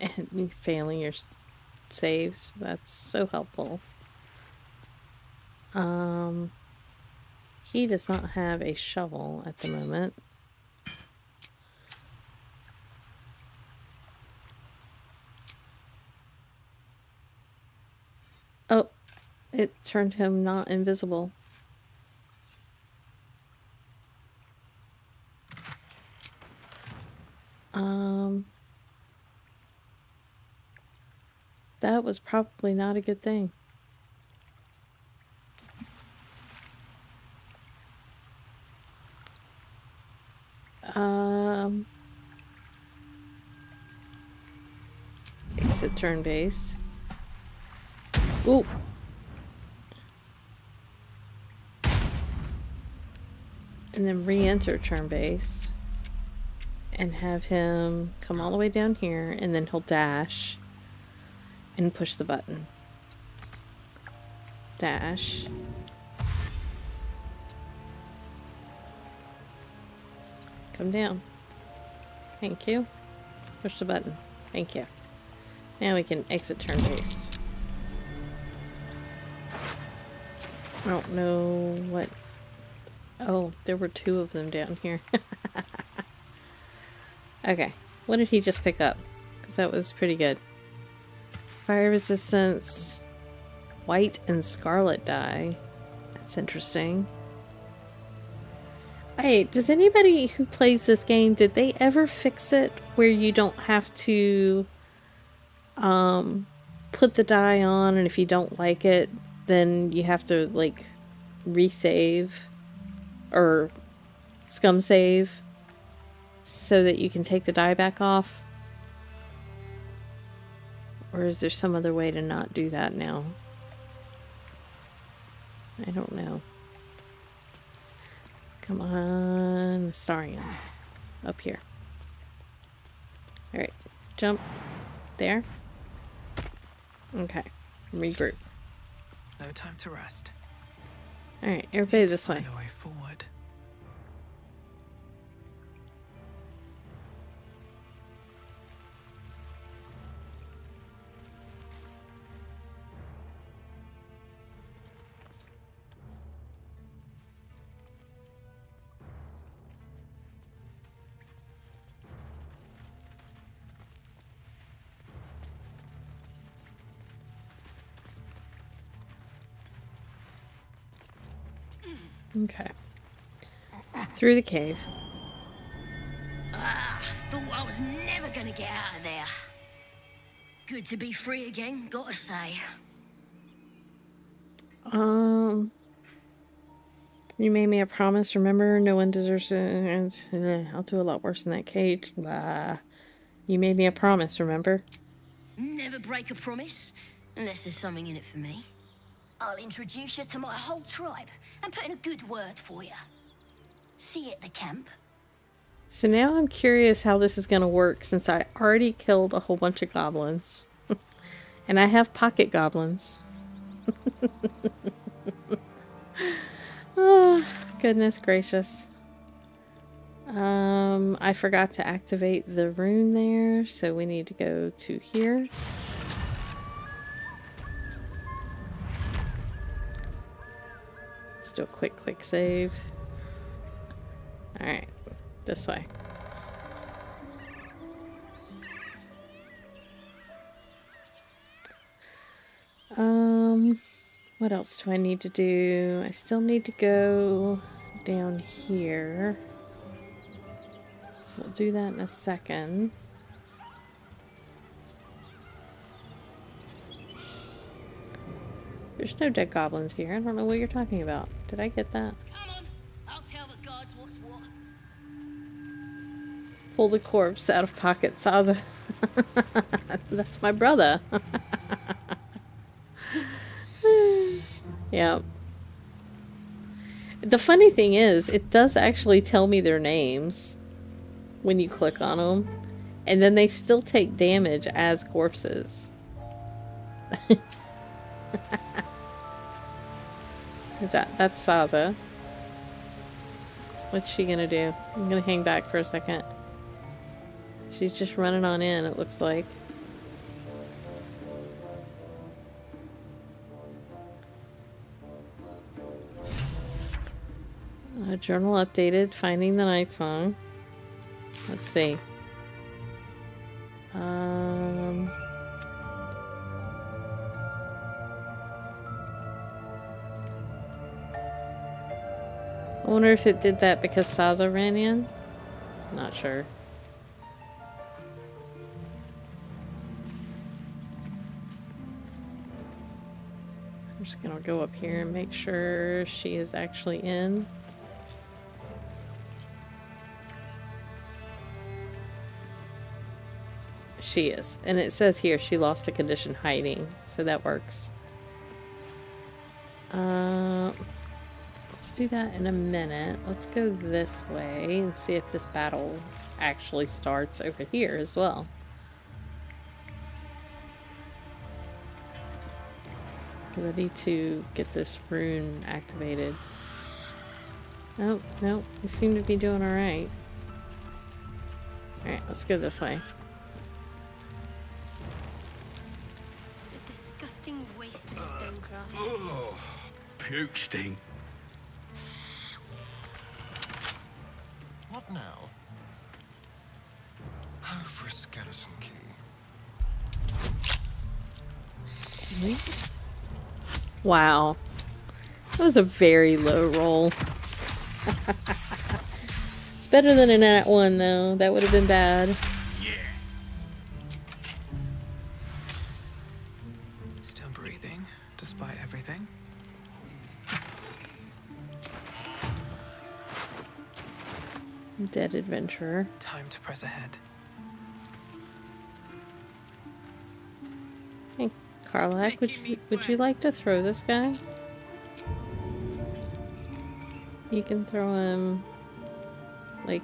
And failing your saves. That's so helpful. He does not have a shovel at the moment. Oh, it turned him not invisible. That was probably not a good thing. exit turn base. Ooh. And then re-enter turn base. And have him come all the way down here, and then he'll dash and push the button. Dash. Come down. Thank you. Push the button. Thank you. Now we can exit turn base. I don't know what... Oh, there were two of them down here. Okay. What did he just pick up? Because that was pretty good. Fire resistance. White and scarlet dye. That's interesting. Hey, does anybody who plays this game, did they ever fix it where you don't have to put the die on, and if you don't like it, then you have to like resave or scum save so that you can take the die back off? Or is there some other way to not do that now? I don't know. Come on, Starion. Up here. Alright, jump. There. Okay, regroup. No time to rest. Alright, everybody this way. Find a way forward. Okay. Through the cave. Thought I was never gonna get out of there. Good to be free again, gotta say. You made me a promise, remember? No one deserves it. I'll do a lot worse in that cage. Blah. You made me a promise, remember? Never break a promise, unless there's something in it for me. I'll introduce you to my whole tribe and put in a good word for you. See you at the camp. So now I'm curious how this is going to work, since I already killed a whole bunch of goblins. And I have pocket goblins. Oh, goodness gracious. I forgot to activate the rune there, so we need to go to here. Let's do a quick save. Alright, this way. What else do I need to do? I still need to go down here. So we'll do that in a second. There's no dead goblins here. I don't know what you're talking about. Did I get that? Come on, I'll tell the gods what's what. Pull the corpse out of pocket, Saza. That's my brother. Yeah. The funny thing is, it does actually tell me their names when you click on them, and then they still take damage as corpses. Who's that? That's Saza. What's she gonna do? I'm gonna hang back for a second. She's just running on in, it looks like. Journal updated, finding the night song. Let's see. I wonder if it did that because Saza ran in? Not sure. I'm just gonna go up here and make sure she is actually in. she is. And it says here she lost a condition hiding, so that works. Let's do that in a minute. Let's go this way and see if this battle actually starts over here as well. Because I need to get this rune activated. Oh, no, we seem to be doing alright. Alright, let's go this way. A disgusting waste of stonecraft. Oh, puke stink. What now? Oh, for a skeleton key. Really? Wow. That was a very low roll. It's better than a nat 1 though. That would have been bad. Still breathing, despite everything. Dead adventurer. Time to press ahead. Hey, Karlak, would you like to throw this guy? You can throw him like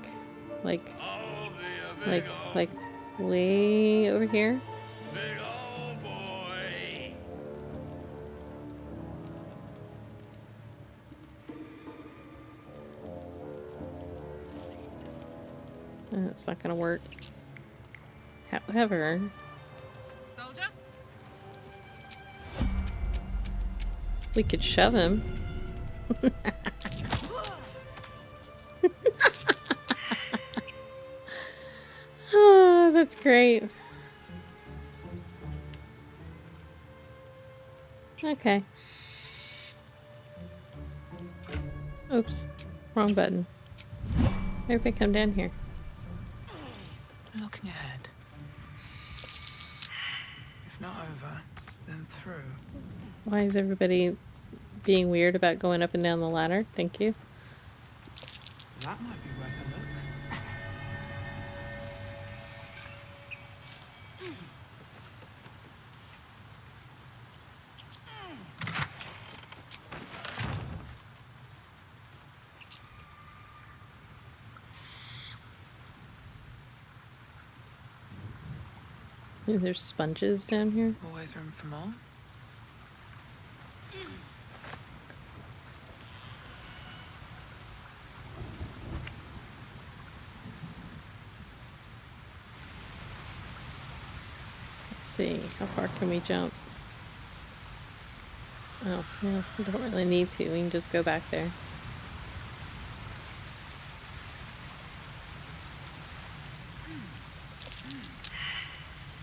way over here. It's not gonna work. However, Soldier? we could shove him. Oh, that's great. Okay. Oops. Wrong button. Everybody come down here. Looking ahead. If not over, then through. Why is everybody being weird about going up and down the ladder? Thank you. That might be worth a look. There's sponges down here. Always room for more. Let's see, how far can we jump? Oh, no, we don't really need to. We can just go back there.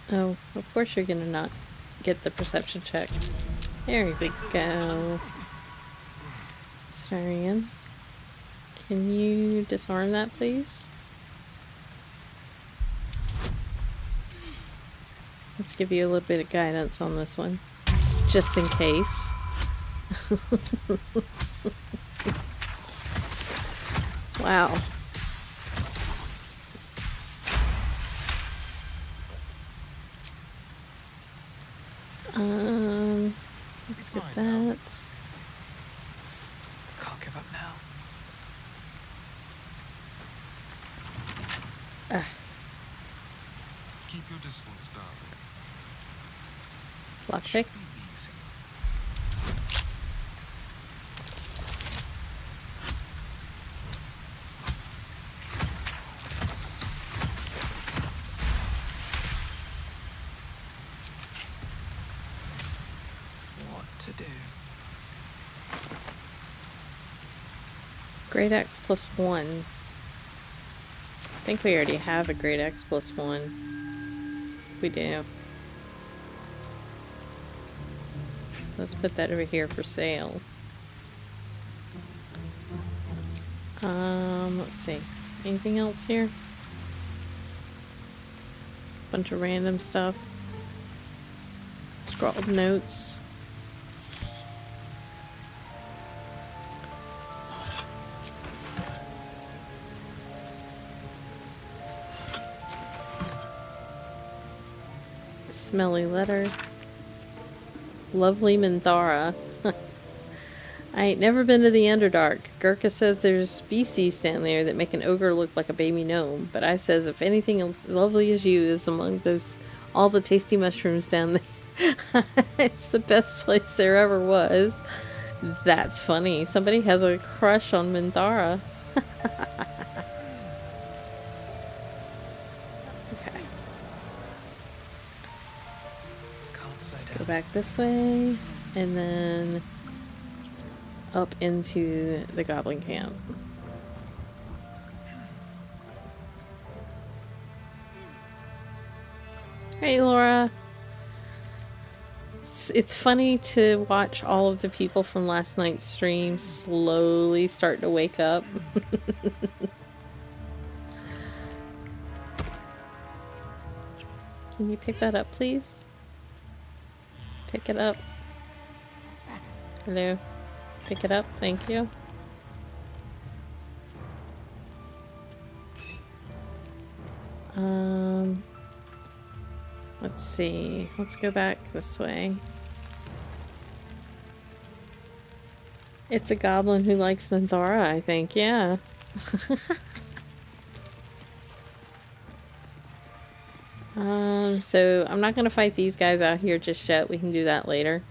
Oh, of course you're gonna not get the perception check. There we go. Larian, can you disarm that, please? Let's give you a little bit of guidance on this one, just in case. Wow. Let's get that. Can't give up now. Keep your distance, darling. Lockpick. Great X +1. I think we already have a Great X +1. We do. Let's put that over here for sale. Let's see. Anything else here? Bunch of random stuff. Scrawled notes. Smelly letter. Lovely Minthara. I ain't never been to the Underdark. Gurkha says there's species down there that make an ogre look like a baby gnome, but I says if anything as lovely as you is among those all the tasty mushrooms down there. It's the best place there ever was. That's funny. Somebody has a crush on Minthara. Okay. Let's go back this way, and then up into the goblin camp. Hey, Laura. It's funny to watch all of the people from last night's stream slowly start to wake up. Can you pick that up, please? Pick it up. Hello. Pick it up, thank you. Let's see. Let's go back this way. It's a goblin who likes Minthara, I think, yeah. So I'm not gonna fight these guys out here just yet. We can do that later.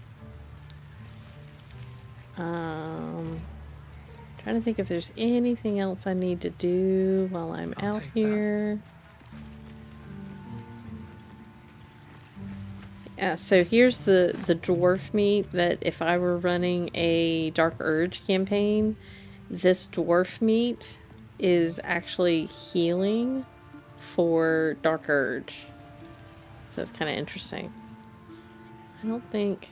Trying to think if there's anything else I need to do while I'm out here. Yeah, so here's the dwarf meat that if I were running a Dark Urge campaign, this dwarf meat is actually healing for Dark Urge. So it's kind of interesting. I don't think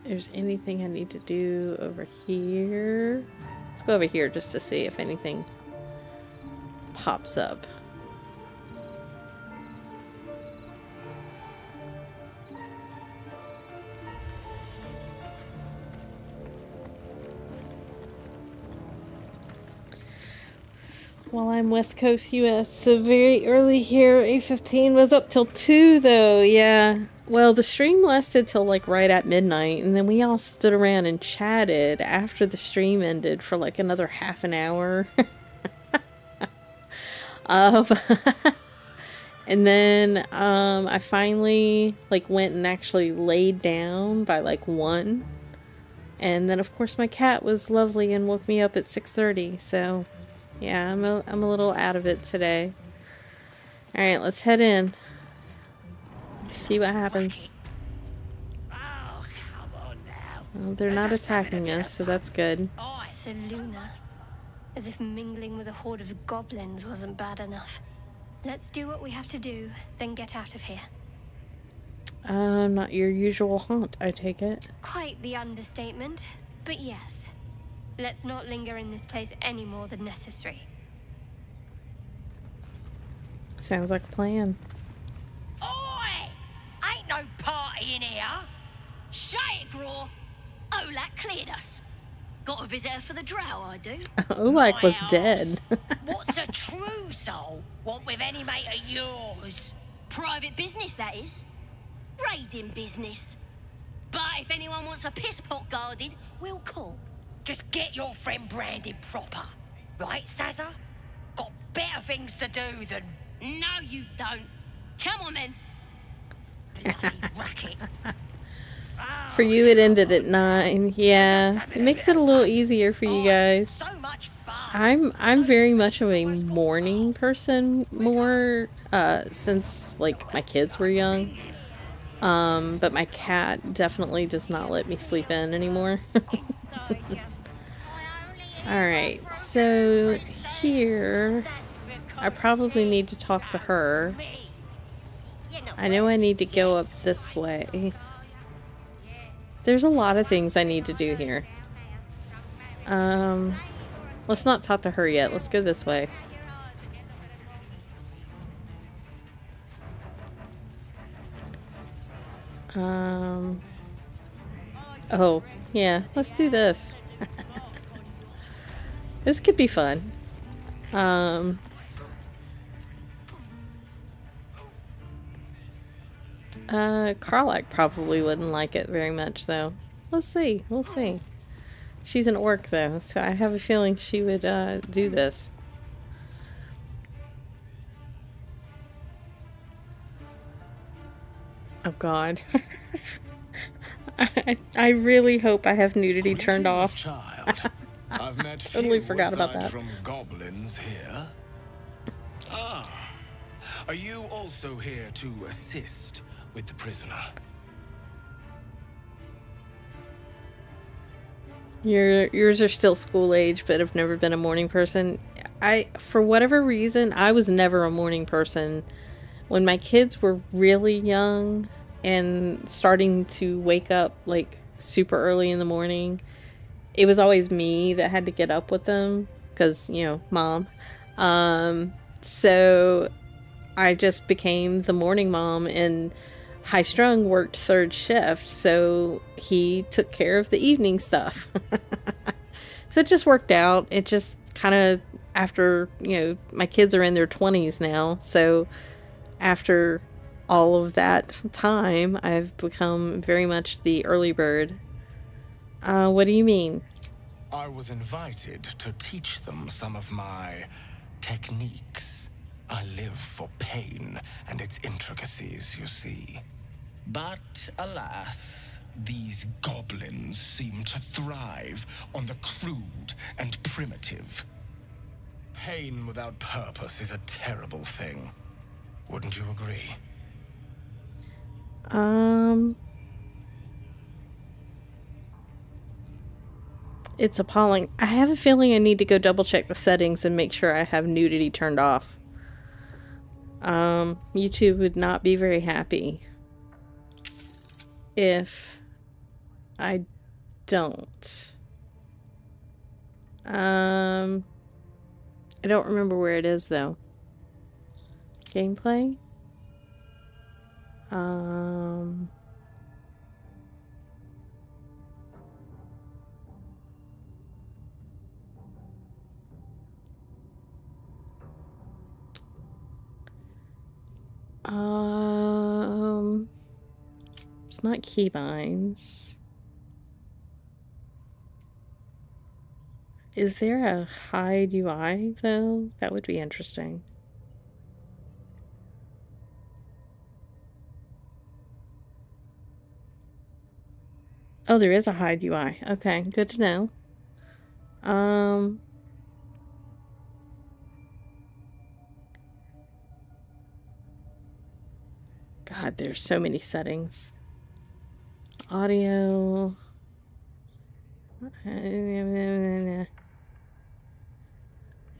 there's anything I need to do over here. Let's go over here just to see if anything pops up. Well, I'm West Coast US, so very early here. 8:15 was up till 2 though, yeah. Well, the stream lasted till like right at midnight, and then we all stood around and chatted after the stream ended for like another half an hour. And then I finally like went and actually laid down by like 1. And then of course my cat was lovely and woke me up at 6:30, so yeah, I'm a little out of it today. Alright, let's head in. See what happens. Well, they're not attacking us, so that's good. Seluna. As if mingling with a horde of goblins wasn't bad enough. Let's do what we have to do, then get out of here. Not your usual haunt, I take it. Quite the understatement, but yes. Let's not linger in this place any more than necessary. Sounds like a plan. Oi! Ain't no party in here. Shut it, Graw. Olak cleared us. Got a visitor for the drow, I do. Olak was dead. What's a true soul want with any mate of yours? Private business, that is. Raiding business. But if anyone wants a piss pot guarded, we'll call. Just get your friend branded proper. Right, Sazza? Got better things to do than... No, you don't. Come on, then. Bloody racket. For you, it ended at 9. Yeah, it makes it a little easier for you guys. I'm very much of a morning person more, since like my kids were young. But my cat definitely does not let me sleep in anymore. Alright, so here I probably need to talk to her. I know I need to go up this way. There's a lot of things I need to do here. Let's not talk to her yet. Let's go this way. Oh, yeah. Let's do this. This could be fun. Karlach probably wouldn't like it very much, though. Let's see. We'll see. She's an orc, though, so I have a feeling she would do this. Oh, God. I really hope I have nudity turned off. Child. I've met Totally few forgot about aside that. from goblins here. Ah, are you also here to assist with the prisoner? Yours are still school age, but have never been a morning person. For whatever reason, I was never a morning person. When my kids were really young and starting to wake up like super early in the morning, it was always me that had to get up with them because, you know, mom. So I just became the morning mom, and High Strung worked third shift, so he took care of the evening stuff. So it just worked out. It just kind of, after, you know, my kids are in their 20s now, so after all of that time, I've become very much the early bird. What do you mean? I was invited to teach them some of my techniques. I live for pain and its intricacies, you see. But alas, these goblins seem to thrive on the crude and primitive. Pain without purpose is a terrible thing. Wouldn't you agree? It's appalling. I have a feeling I need to go double check the settings and make sure I have nudity turned off. YouTube would not be very happy if I don't. I don't remember where it is though. Gameplay? It's not keybinds. Is there a hide UI though? That would be interesting. Oh, there is a hide UI. Okay, good to know. God, there's so many settings. Audio.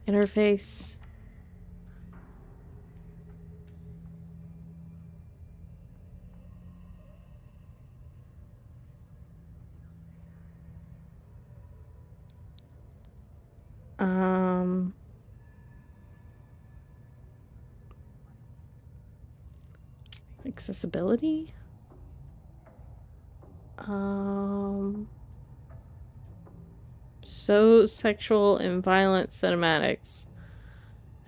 Interface. Accessibility. So sexual and violent cinematics.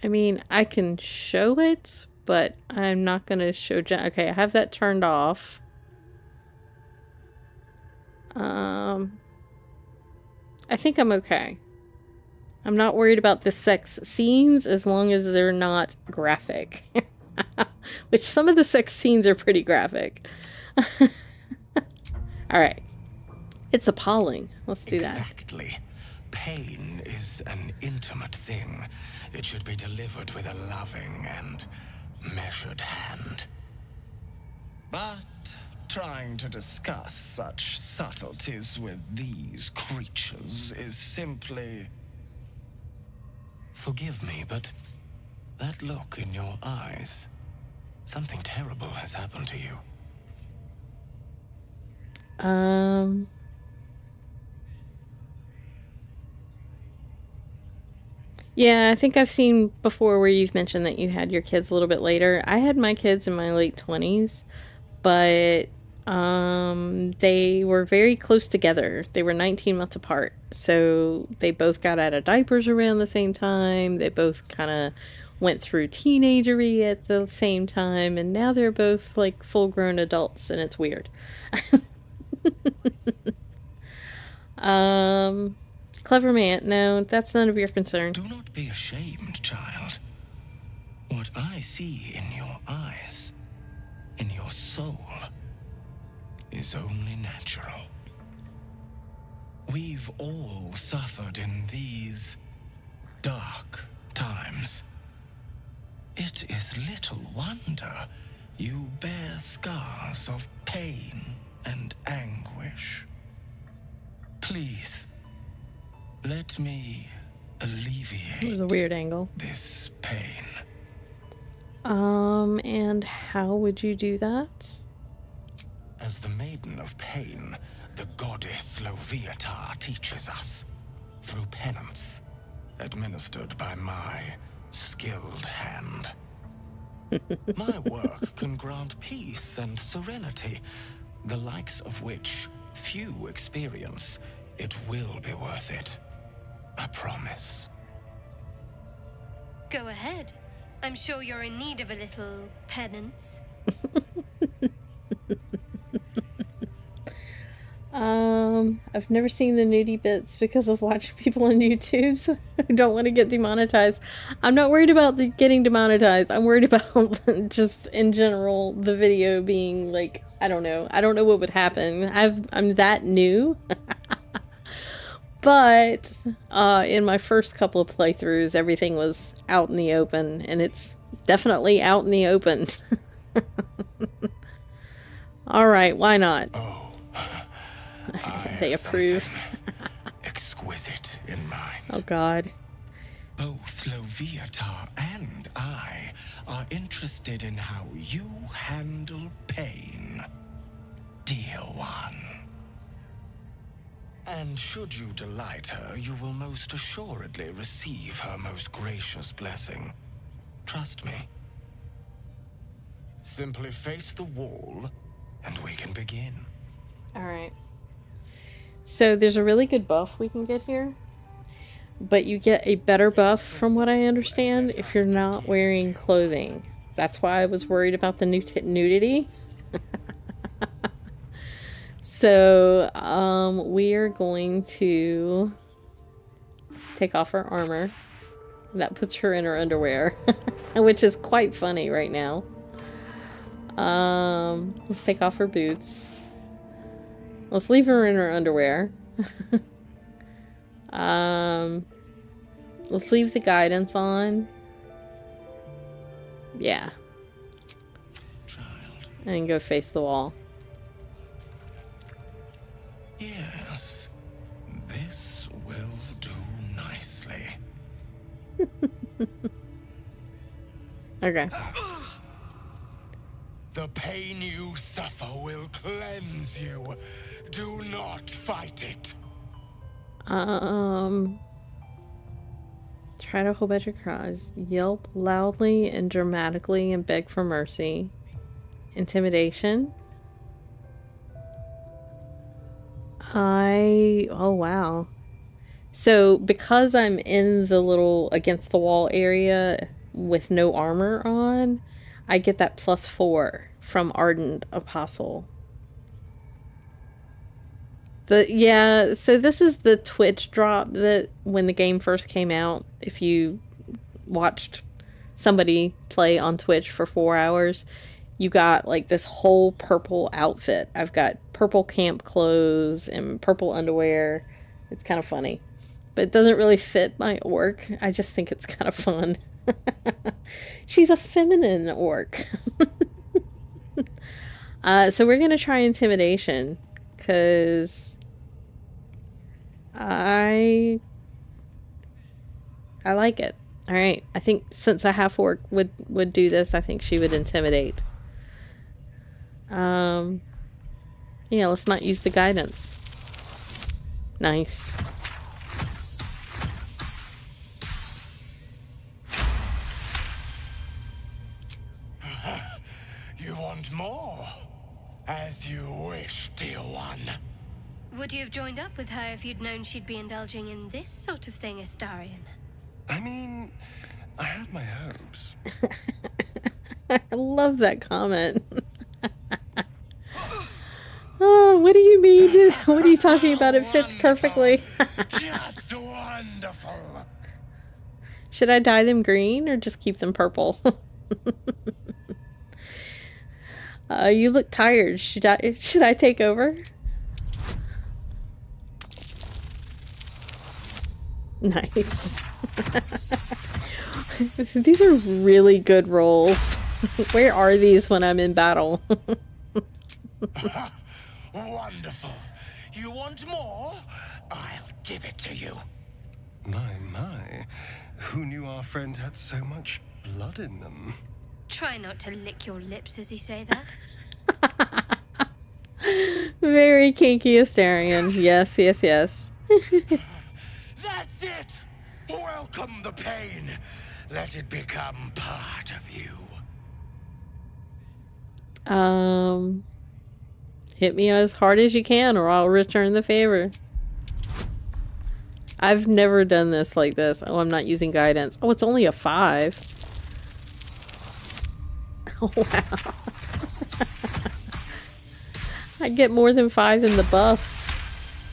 I mean, I can show it, but I'm not gonna show. Okay, I have that turned off. I think I'm okay. I'm not worried about the sex scenes as long as they're not graphic. Which some of the sex scenes are pretty graphic. Alright. It's appalling. Let's do that. Exactly. Pain is an intimate thing. It should be delivered with a loving and measured hand. But trying to discuss such subtleties with these creatures is simply... Forgive me, but that look in your eyes, something terrible has happened to you. Yeah, I think I've seen before where you've mentioned that you had your kids a little bit later. I had my kids in my late 20s, but they were very close together. They were 19 months apart. So they both got out of diapers around the same time. They both kind of went through teenagery at the same time, and now they're both like full-grown adults, and it's weird. Clever man. No, that's none of your concern. Do not be ashamed, child. What I see in your eyes, in your soul, is only natural. We've all suffered in these dark times. It is little wonder you bear scars of pain and anguish. Please, let me alleviate It was a weird angle. this pain. And how would you do that? As the Maiden of Pain, the goddess Loviatar teaches us through penance, administered by my skilled hand. My work can grant peace and serenity, the likes of which few experience. It will be worth it. I promise. Go ahead. I'm sure you're in need of a little penance. I've never seen the nudie bits because of watching people on YouTube who don't want to get demonetized. I'm not worried about getting demonetized. I'm worried about just in general the video being like, I don't know what would happen. I'm that new. But in my first couple of playthroughs, everything was out in the open, and it's definitely out in the open. All right, why not? They approve. Exquisite in mind. Oh God. Both Loviatar and I are interested in how you handle pain, dear one. And should you delight her, you will most assuredly receive her most gracious blessing. Trust me. Simply face the wall, and we can begin. Alright. So there's a really good buff we can get here. But you get a better buff, from what I understand, if you're not wearing clothing. That's why I was worried about the nudity. So, we are going to take off her armor. That puts her in her underwear, which is quite funny right now. Let's take off her boots. Let's leave her in her underwear. Let's leave the guidance on. Yeah. And go face the wall. Yes, this will do nicely. Okay. The pain you suffer will cleanse you. Do not fight it. Try to hold back your cries. Yelp loudly and dramatically and beg for mercy. Intimidation. Oh wow. So because I'm in the little against the wall area with no armor on, I get that +4 from Ardent Apostle. So this is the Twitch drop that when the game first came out, if you watched somebody play on Twitch for 4 hours, you got like this whole purple outfit. I've got purple camp clothes and purple underwear. It's kind of funny, but it doesn't really fit my orc. I just think it's kind of fun. She's a feminine orc. So we're gonna try intimidation because I like it. All right, I think since a half orc would do this, I think she would intimidate. Yeah, let's not use the guidance. Nice. You want more? As you wish, dear one. Would you have joined up with her if you'd known she'd be indulging in this sort of thing, Astarion? I mean, I had my hopes. I love that comment. Oh, what do you mean? What are you talking about? It fits perfectly. Just wonderful. Should I dye them green or just keep them purple? You look tired. Should I take over? Nice. These are really good rolls. Where are these when I'm in battle? Wonderful. You want more? I'll give it to you. My. Who knew our friend had so much blood in them? Try not to lick your lips as you say that. Very kinky Astarion. Yes. That's it! Welcome the pain. Let it become part of you. Hit me as hard as you can or I'll return the favor. I've never done this like this. Oh, I'm not using guidance. Oh, it's only a 5. Oh, wow. I get more than 5 in the buffs.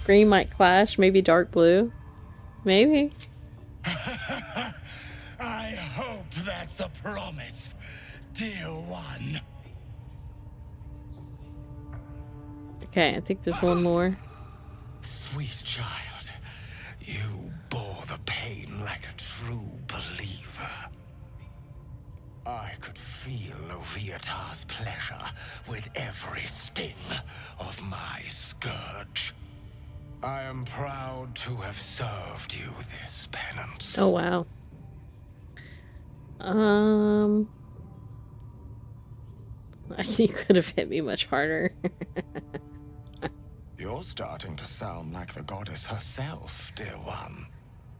Green might clash, maybe dark blue. Maybe. I hope that's a promise, dear one. Okay, I think there's one more. Sweet child, you bore the pain like a true believer. I could feel Loviatar's pleasure with every sting of my scourge. I am proud to have served you this penance. Oh, wow. You could have hit me much harder. You're starting to sound like the goddess herself, dear one.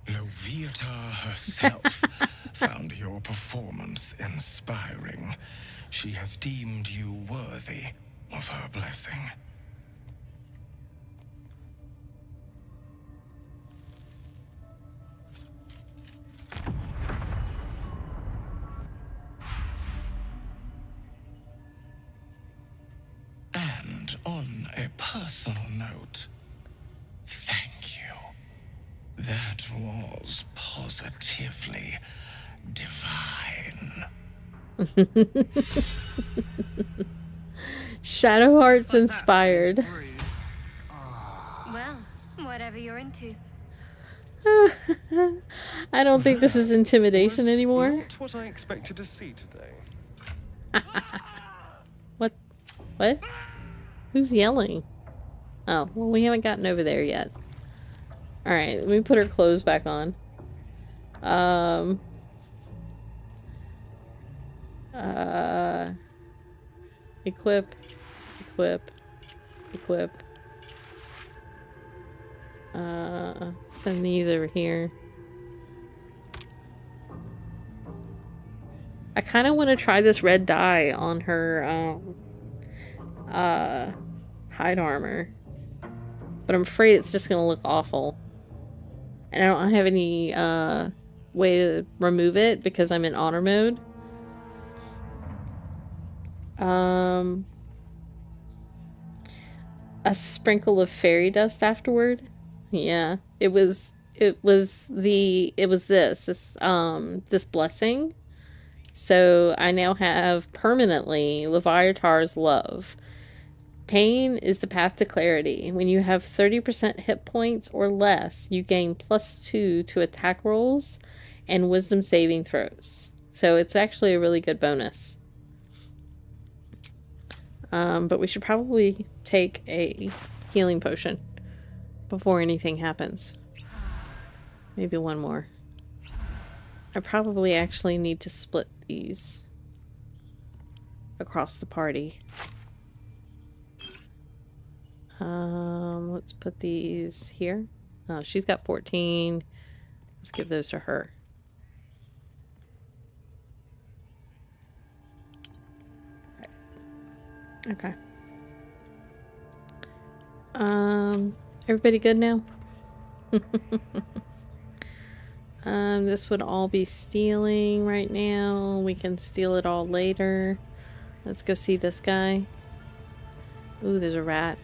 Loviatar herself found your performance inspiring. She has deemed you worthy of her blessing. And on a personal note, thank you. That was positively divine. Shadow Heart's inspired. Well, whatever you're into. I don't think this is intimidation anymore. Not what I expected to see today. What? Who's yelling? Oh, well, we haven't gotten over there yet. Alright, let me put her clothes back on. Equip. Send these over here. I kind of want to try this red dye on her, hide armor. But I'm afraid it's just gonna look awful. And I don't have any, way to remove it because I'm in honor mode. A sprinkle of fairy dust afterward. Yeah, it was this blessing. So I now have permanently Leviathar's love. Pain is the path to clarity. When you have 30% hit points or less, you gain +2 to attack rolls and wisdom saving throws. So it's actually a really good bonus. But we should probably take a healing potion before anything happens. Maybe one more. I probably actually need to split these across the party. Let's put these here. Oh, she's got 14. Let's give those to her. Okay. Everybody good now? This would all be stealing right now. We can steal it all later. Let's go see this guy. Ooh, there's a rat.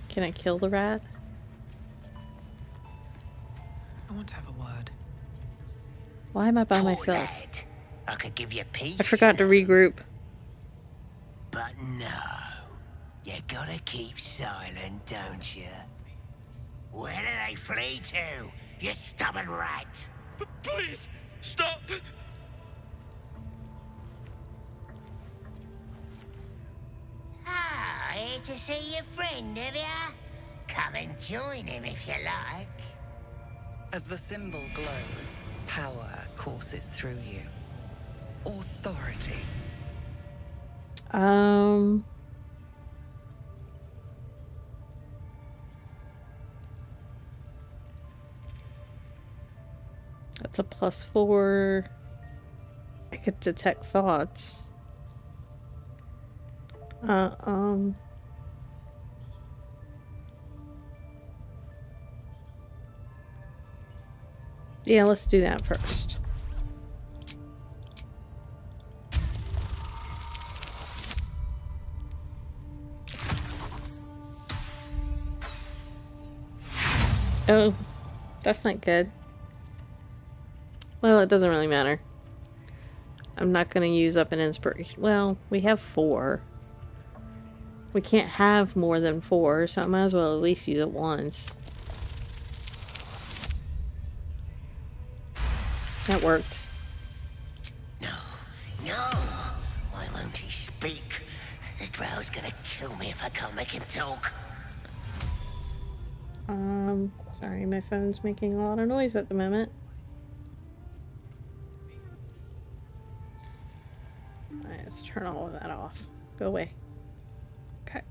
Can I kill the rat? I want to have a word. Why am I by Poor myself? lad. I could give you peace. I forgot to regroup. But no. You gotta keep silent, don't you? Where do they flee to, you stubborn rat? Please, stop! Ah, here to see your friend, have ya? Come and join him if you like. As the symbol glows, power courses through you. Authority. That's a +4. I could detect thoughts. Yeah, let's do that first. Oh, that's not good. Well, it doesn't really matter. I'm not going to use up an inspiration. Well, we have 4. We can't have more than 4, so I might as well at least use it once. That worked. No. Why won't he speak? The drow's gonna kill me if I can't make him talk. Sorry, my phone's making a lot of noise at the moment. Alright, let's turn all of that off. Go away. Okay.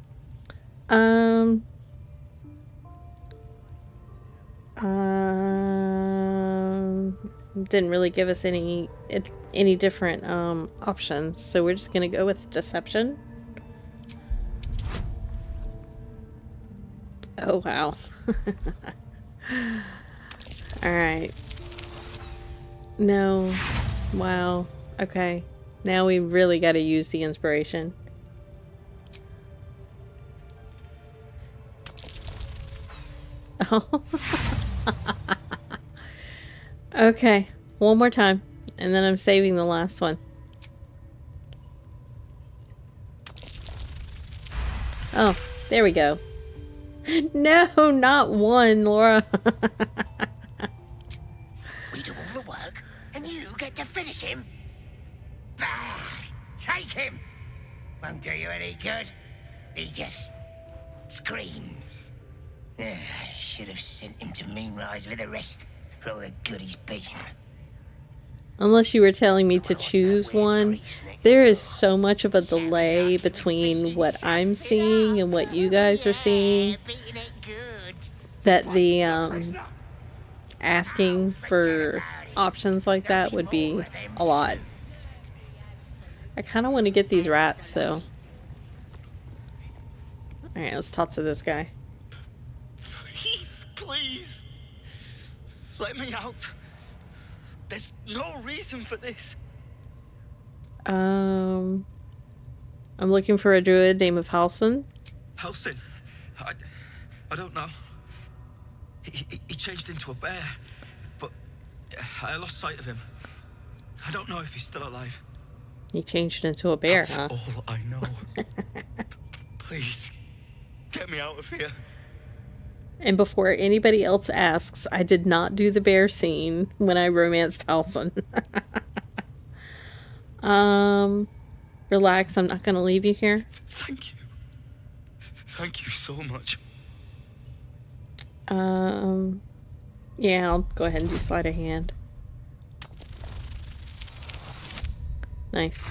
Didn't really give us any different options, so we're just gonna go with deception. Oh wow. Alright. No. Wow. Okay. Now we really gotta use the inspiration. Oh. Okay. One more time. And then I'm saving the last one. Oh, there we go. No, not 1, Laura. We do all the work, and you get to finish him? Bah! Take him! Won't do you any good. He just screams. I should have sent him to Moonrise with the rest for all the good he's been. Unless you were telling me to choose one, there is so much of a delay between what I'm seeing and what you guys are seeing that the asking for options like that would be a lot. I kind of want to get these rats though. Alright, let's talk to this guy. Please, let me out. There's no reason for this. I'm looking for a druid named of Halsin. Halsin? I don't know. He changed into a bear, but I lost sight of him. I don't know if he's still alive. He changed into a bear, That's huh? all I know. Please, get me out of here. And before anybody else asks, I did not do the bear scene when I romanced Halsin. Relax, I'm not gonna leave you here. Thank you. Thank you so much. Yeah, I'll go ahead and do sleight of hand. Nice.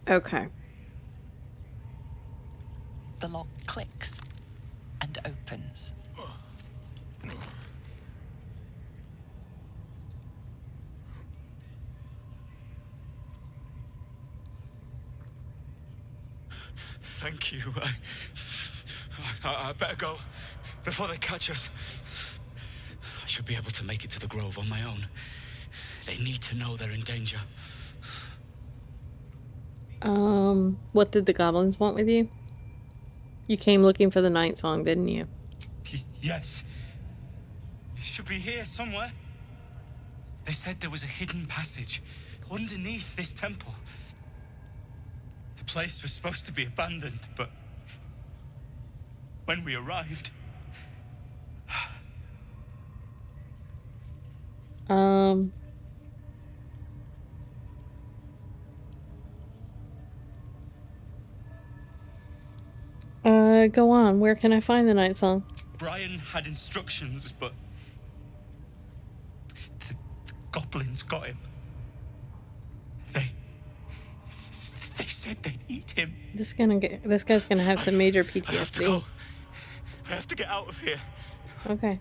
Okay. The lock clicks and opens. Thank you. I better go before they catch us. I should be able to make it to the grove on my own. They need to know they're in danger. What did the goblins want with you? You came looking for the night song, didn't you? Yes. It should be here somewhere. They said there was a hidden passage underneath this temple. The place was supposed to be abandoned, but when we arrived... Go on. Where can I find the night song? Brian had instructions, but the goblins got him. They said they'd eat him. This guy's gonna have some major PTSD. I have to get out of here. Okay.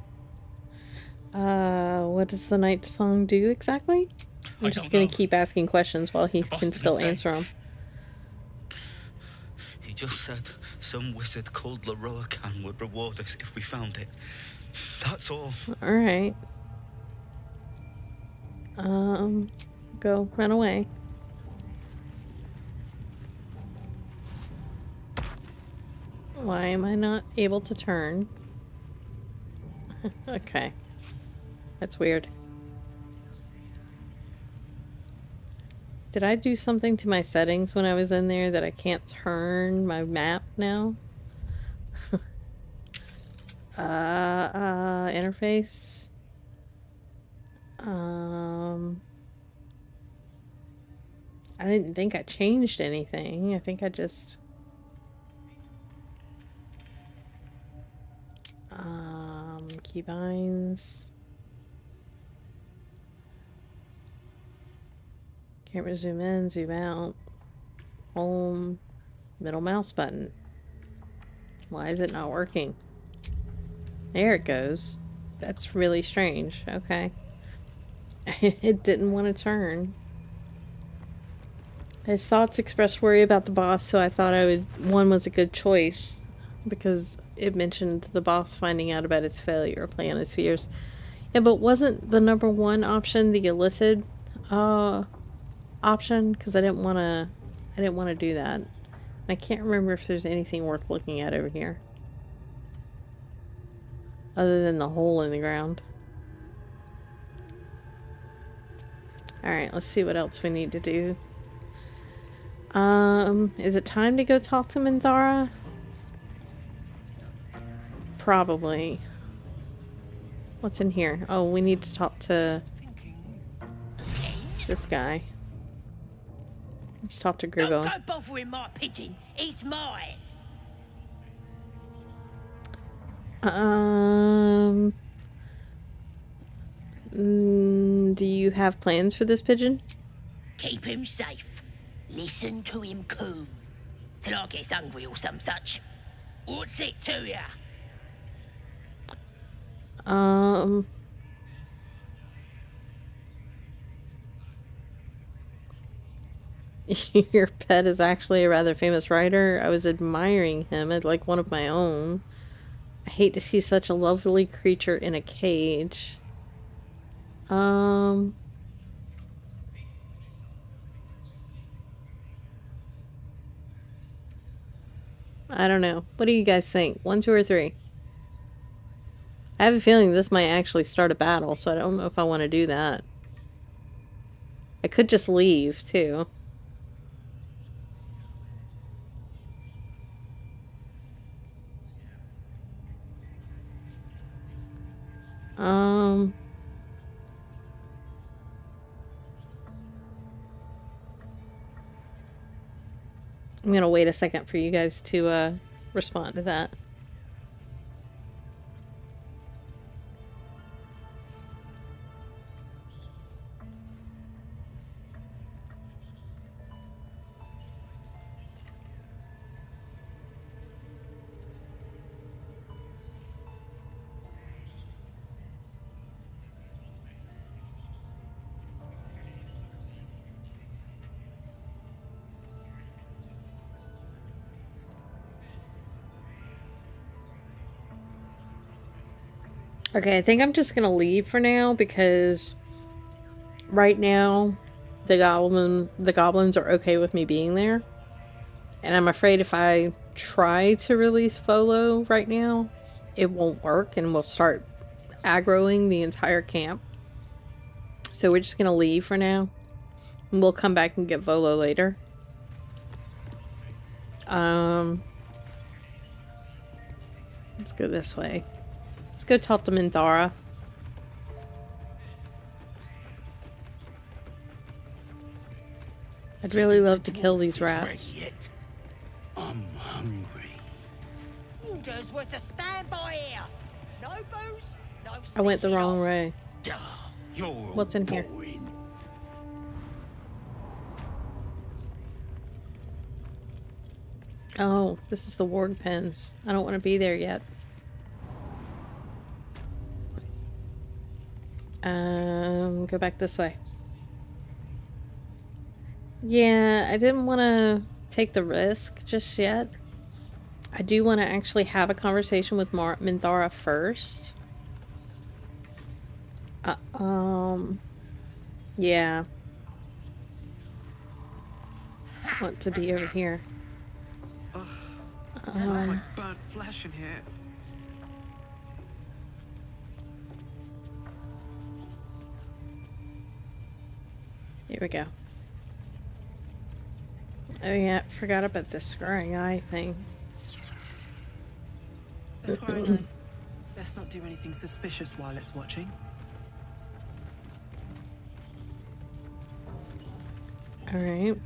What does the night song do exactly? I'm just gonna keep asking questions while he can still answer them. He just said some wizard called Laroakan would reward us if we found it. That's all. Alright. Go run away. Why am I not able to turn? Okay. That's weird. Did I do something to my settings when I was in there that I can't turn my map now? Interface. I didn't think I changed anything. I think I just... keybinds. Camera zoom in, zoom out. Home. Middle mouse button. Why is it not working? There it goes. That's really strange. Okay. It didn't want to turn. His thoughts expressed worry about the boss, so I thought one was a good choice. Because it mentioned the boss finding out about his failure, playing on his fears. Yeah, but wasn't the number one option the illicit option? Because I didn't want to do that. I can't remember if there's anything worth looking at over here. Other than the hole in the ground. Alright, let's see what else we need to do. Is it time to go talk to Minthara? Probably. What's in here? Oh, we need to talk to this guy. Let's talk to Gribbo. Don't go bothering my pigeon. It's mine. Do you have plans for this pigeon? Keep him safe. Listen to him coo. Till I gets hungry or some such. What's it to ya? Your pet is actually a rather famous writer. I was admiring him as like one of my own. I hate to see such a lovely creature in a cage. I don't know. What do you guys think? 1, 2, or 3? I have a feeling this might actually start a battle, so I don't know if I want to do that. I could just leave, too. I'm gonna wait a second for you guys to respond to that. Okay, I think I'm just gonna leave for now because right now the goblins are okay with me being there. And I'm afraid if I try to release Folo right now, it won't work and we'll start aggroing the entire camp. So we're just gonna leave for now. And we'll come back and get Volo later. Let's go this way. Let's go talk to Minthara. I'd really love to kill these rats. I'm hungry. You just were to stand by here. No booze, no. I went the wrong way. You're What's in here? Oh, this is the ward pens. I don't want to be there yet. Go back this way. Yeah, I didn't want to take the risk just yet. I do want to actually have a conversation with Minthara first. Yeah. I want to be over here. It's like burnt flesh in here. Here we go. Oh yeah, forgot about the scrying eye thing. The scrying eye. Let's not do anything suspicious while it's watching. Alright.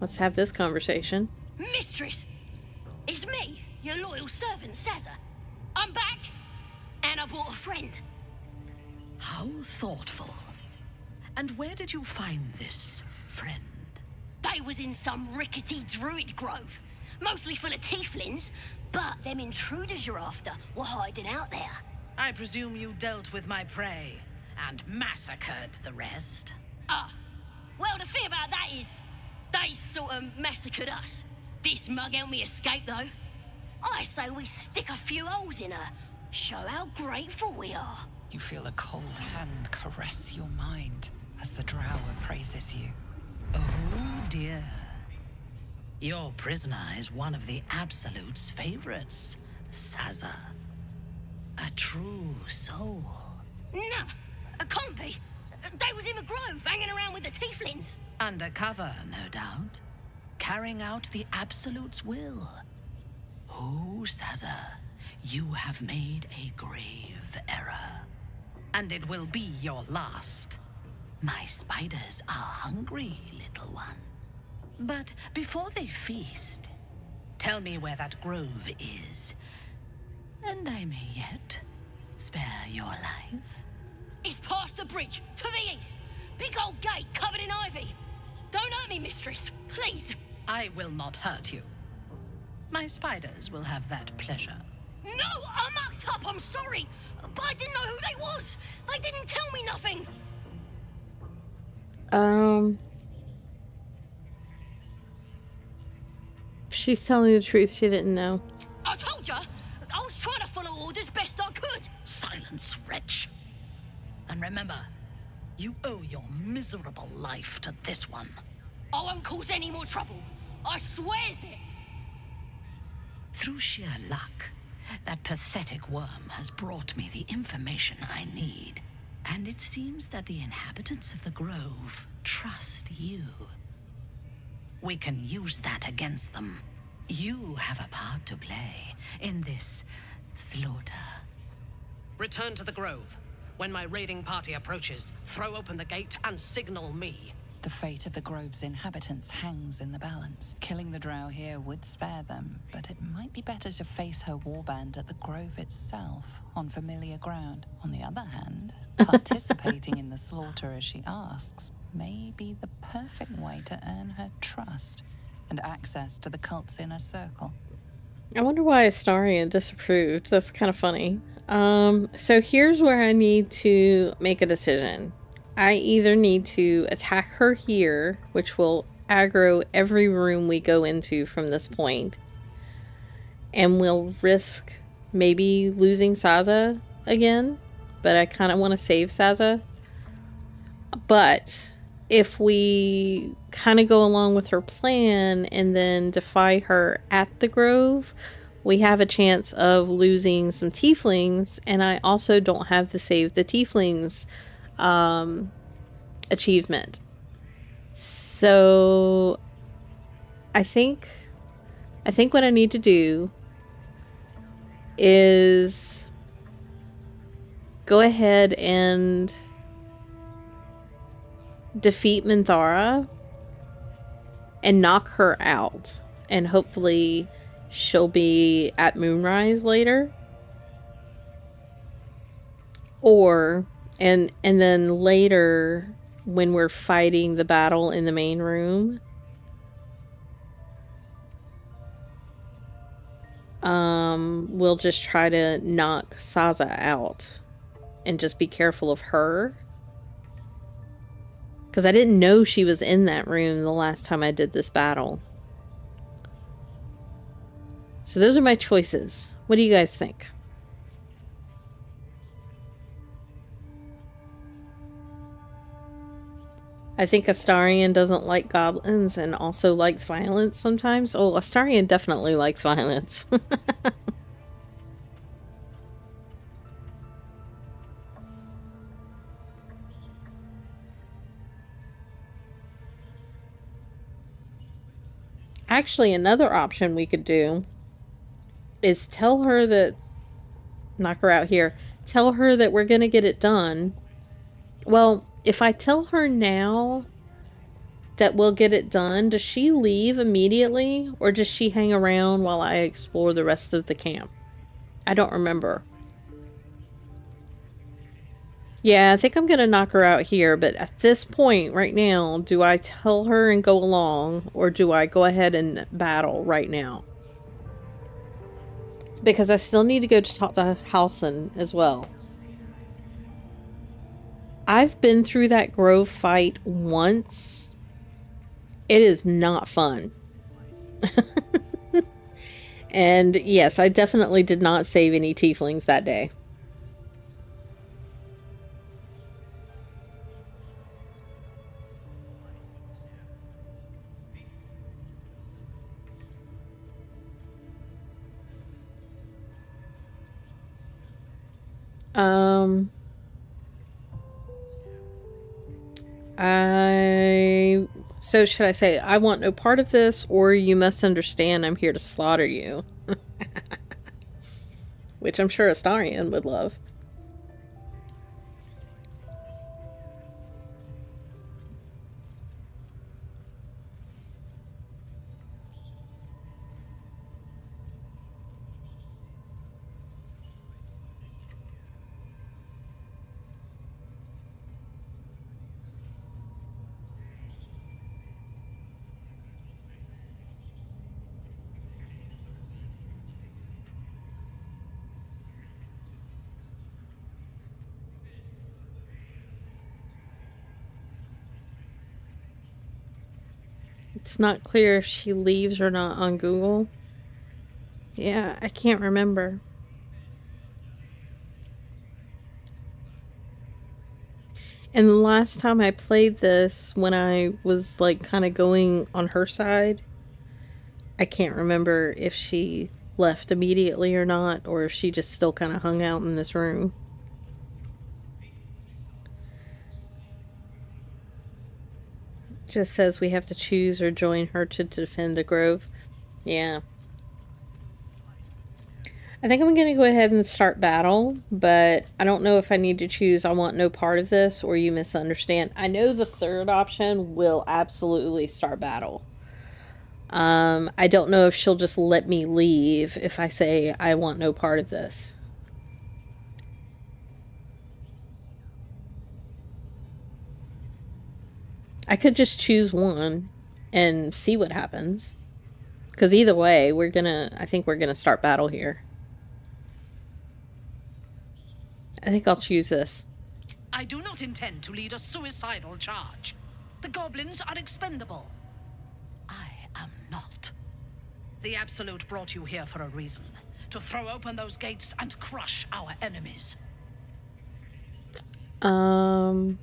Let's have this conversation. Mistress! It's me, your loyal servant, Sazza. I'm back, and I brought a friend. How thoughtful. And where did you find this friend? They was in some rickety druid grove, mostly full of tieflings, but them intruders you're after were hiding out there. I presume you dealt with my prey and massacred the rest? Well, the thing about that is, they sort of massacred us. This mug helped me escape, though. I say we stick a few holes in her, show how grateful we are. You feel a cold hand caress your mind as the drow appraises you. Oh dear. Your prisoner is one of the Absolute's favorites, Sazza. A true soul. Nah, it can't be. They was in the grove, hanging around with the tieflings. Undercover, no doubt. Carrying out the Absolute's will. Oh, Sazza, you have made a grave error. And it will be your last. My spiders are hungry, little one. But before they feast, tell me where that grove is. And I may yet spare your life. It's past the bridge, to the east. Big old gate covered in ivy. Don't hurt me, mistress, please. I will not hurt you. My spiders will have that pleasure. No, I mucked up, I'm sorry. But I didn't know who they was. They didn't tell me nothing. She's telling the truth, she didn't know. I told ya, I was trying to follow orders best I could. Silence, wretch. And remember, you owe your miserable life to this one. I won't cause any more trouble. I swears it. Through sheer luck, that pathetic worm has brought me the information I need. And it seems that the inhabitants of the grove trust you. We can use that against them. You have a part to play in this slaughter. Return to the grove. When my raiding party approaches, throw open the gate and signal me. The fate of the grove's inhabitants hangs in the balance. Killing the drow here would spare them, but it might be better to face her warband at the grove itself, on familiar ground. On the other hand, participating in the slaughter as she asks may be the perfect way to earn her trust and access to the cult's inner circle. I wonder why Astarion disapproved. That's kind of funny. So here's where I need to make a decision. I either need to attack her here, which will aggro every room we go into from this point, and we'll risk maybe losing Sazza again, but I kind of want to save Saza. But if we kind of go along with her plan and then defy her at the Grove, we have a chance of losing some tieflings, and I also don't have the Save the Tieflings achievement. So I think what I need to do is go ahead and defeat Minthara and knock her out, and hopefully she'll be at Moonrise later. Or and then later when we're fighting the battle in the main room, we'll just try to knock Saza out and just be careful of her. Because I didn't know she was in that room the last time I did this battle. So those are my choices. What do you guys think? I think Astarion doesn't like goblins and also likes violence sometimes. Oh, Astarion definitely likes violence. Actually, another option we could do is tell her that... Knock her out here. Tell her that we're going to get it done. Well, if I tell her now that we'll get it done, does she leave immediately? Or does she hang around while I explore the rest of the camp? I don't remember. Yeah, I think I'm going to knock her out here, but at this point, right now, do I tell her and go along, or do I go ahead and battle right now? Because I still need to go to talk to Halsin as well. I've been through that Grove fight once. It is not fun. And yes, I definitely did not save any tieflings that day. So should I say, I want no part of this, or you must understand I'm here to slaughter you? Which I'm sure Astarion would love. It's not clear if she leaves or not on Google. Yeah, I can't remember. And the last time I played this, when I was like kind of going on her side, I can't remember if she left immediately or not, or if she just still kind of hung out in this room. Just says we have to choose or join her to defend the Grove. Yeah. I think I'm going to go ahead and start battle, but I don't know if I need to choose I want no part of this or you misunderstand. I know the third option will absolutely start battle. I don't know if she'll just let me leave if I say I want no part of this. I could just choose one and see what happens. Because either way, I think we're gonna start battle here. I think I'll choose this. I do not intend to lead a suicidal charge. The goblins are expendable. I am not. The Absolute brought you here for a reason. To throw open those gates and crush our enemies. Well,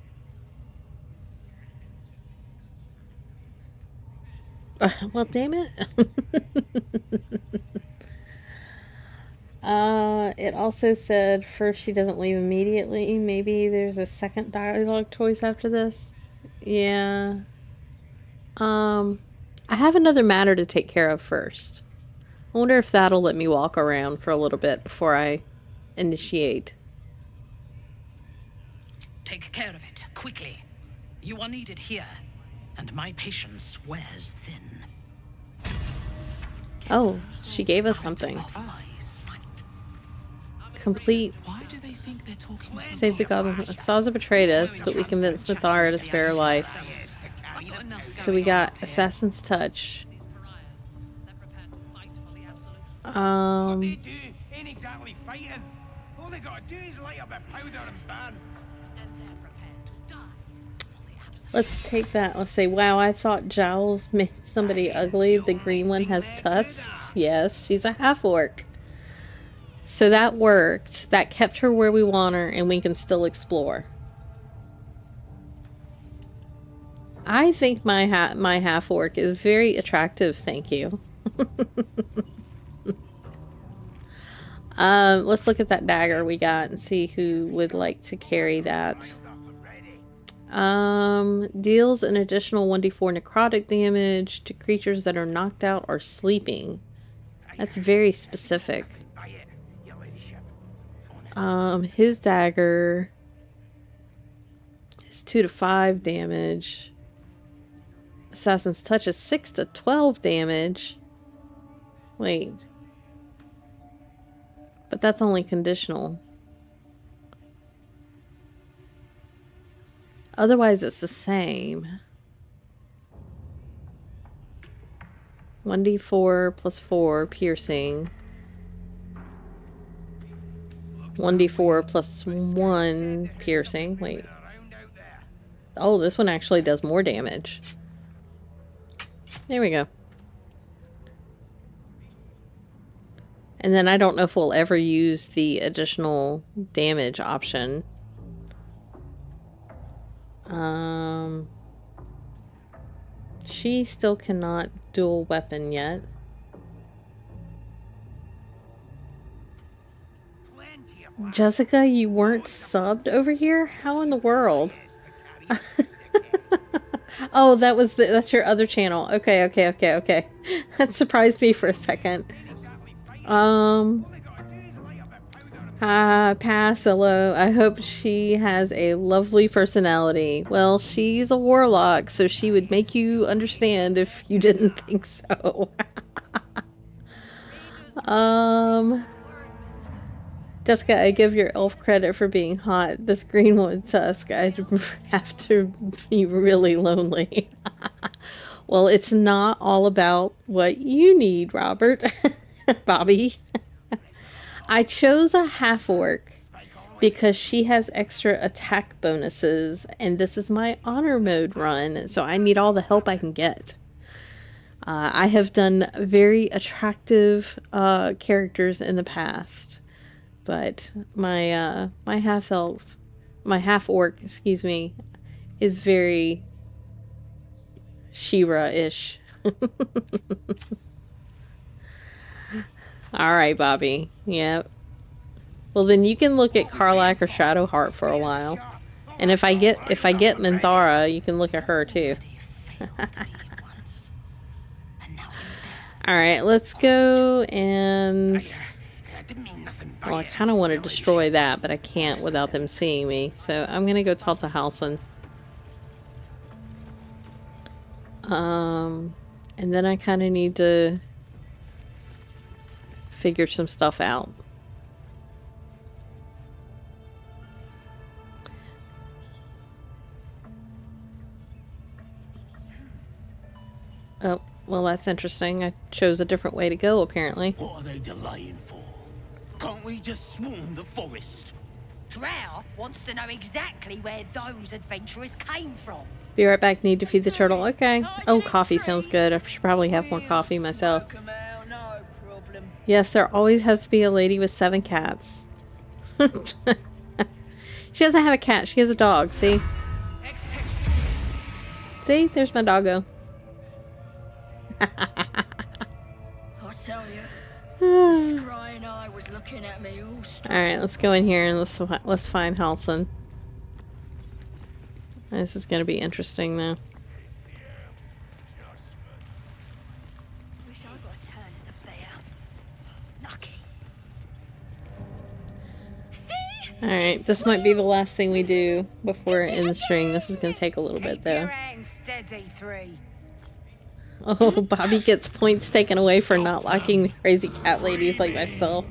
damn it. It also said first she doesn't leave immediately. Maybe there's a second dialogue choice after this. Yeah. I have another matter to take care of first. I wonder if that'll let me walk around for a little bit before I initiate. Take care of it, quickly. You are needed here, and my patience wears thin. Oh, she gave us something. Complete. Save the goblin. Salza betrayed us, but we convinced Mithara to spare her life. So we got Assassin's Touch. What they do ain't exactly fighting. All they gotta do is light up a powder and burn. Let's take that. Let's say, wow, I thought Giles made somebody ugly. The green one has tusks. Yes, she's a half-orc. So that worked. That kept her where we want her, and we can still explore. I think my half-orc is very attractive, thank you. Let's look at that dagger we got and see who would like to carry that. Deals an additional 1d4 necrotic damage to creatures that are knocked out or sleeping. That's very specific. His dagger is 2 to 5 damage. Assassin's Touch is 6 to 12 damage. Wait. But that's only conditional. Otherwise, it's the same. 1d4 plus 4 piercing. 1d4 plus 1 piercing. Wait. Oh, this one actually does more damage. There we go. And then I don't know if we'll ever use the additional damage option. She still cannot dual weapon yet. Jessica, you weren't subbed over here? How in the world? Oh, that's your other channel. Okay. That surprised me for a second. Pass, hello. I hope she has a lovely personality. Well, she's a warlock, so she would make you understand if you didn't think so. Jessica, I give your elf credit for being hot. This greenwood tusk, I'd have to be really lonely. Well, it's not all about what you need, Robert. Bobby. I chose a half-orc because she has extra attack bonuses, and this is my honor mode run, so I need all the help I can get. I have done very attractive characters in the past, but my half-orc, excuse me, is very She-Ra-ish. Alright, Bobby. Yep. Well, then you can look at Karlach or Shadowheart for a while. And if I get Minthara, you can look at her too. Alright, let's go and... Well, I kind of want to destroy that, but I can't without them seeing me. So I'm going to go talk to Halsin. And then I kind of need to figure some stuff out. Oh, well, that's interesting. I chose a different way to go, apparently. What are they delaying for? Can't we just swarm the forest? Drow wants to know exactly where those adventurers came from. Be right back. Need to feed the turtle. Okay. Oh, coffee sounds good. I should probably have more coffee myself. Yes, there always has to be a lady with 7 cats. She doesn't have a cat. She has a dog. See? See? There's my doggo. I tell you, the scrying eye was looking at me all straight. Alright, let's go in here and let's find Halsin. This is going to be interesting now. Wish I got a turn in the bear. Lucky. Alright, this might be the last thing we do before in the string. This is going to take a little bit though. Steady, 3. Oh, Bobby gets points taken away for not liking the crazy cat ladies like myself.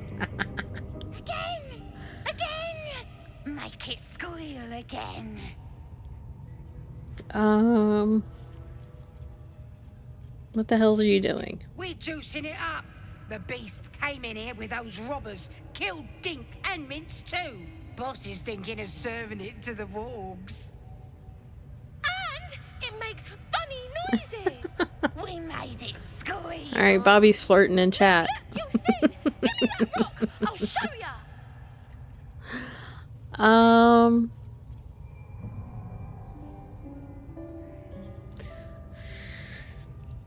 Make it squeal again. What the hells are you doing? We're juicing it up. The beast came in here with those robbers, killed Dink and Mince too. Boss is thinking of serving it to the wargs. And it makes funny noises. We made it squeal. Alright, Bobby's flirting in chat. You'll see. Give me that rock. I'll show ya.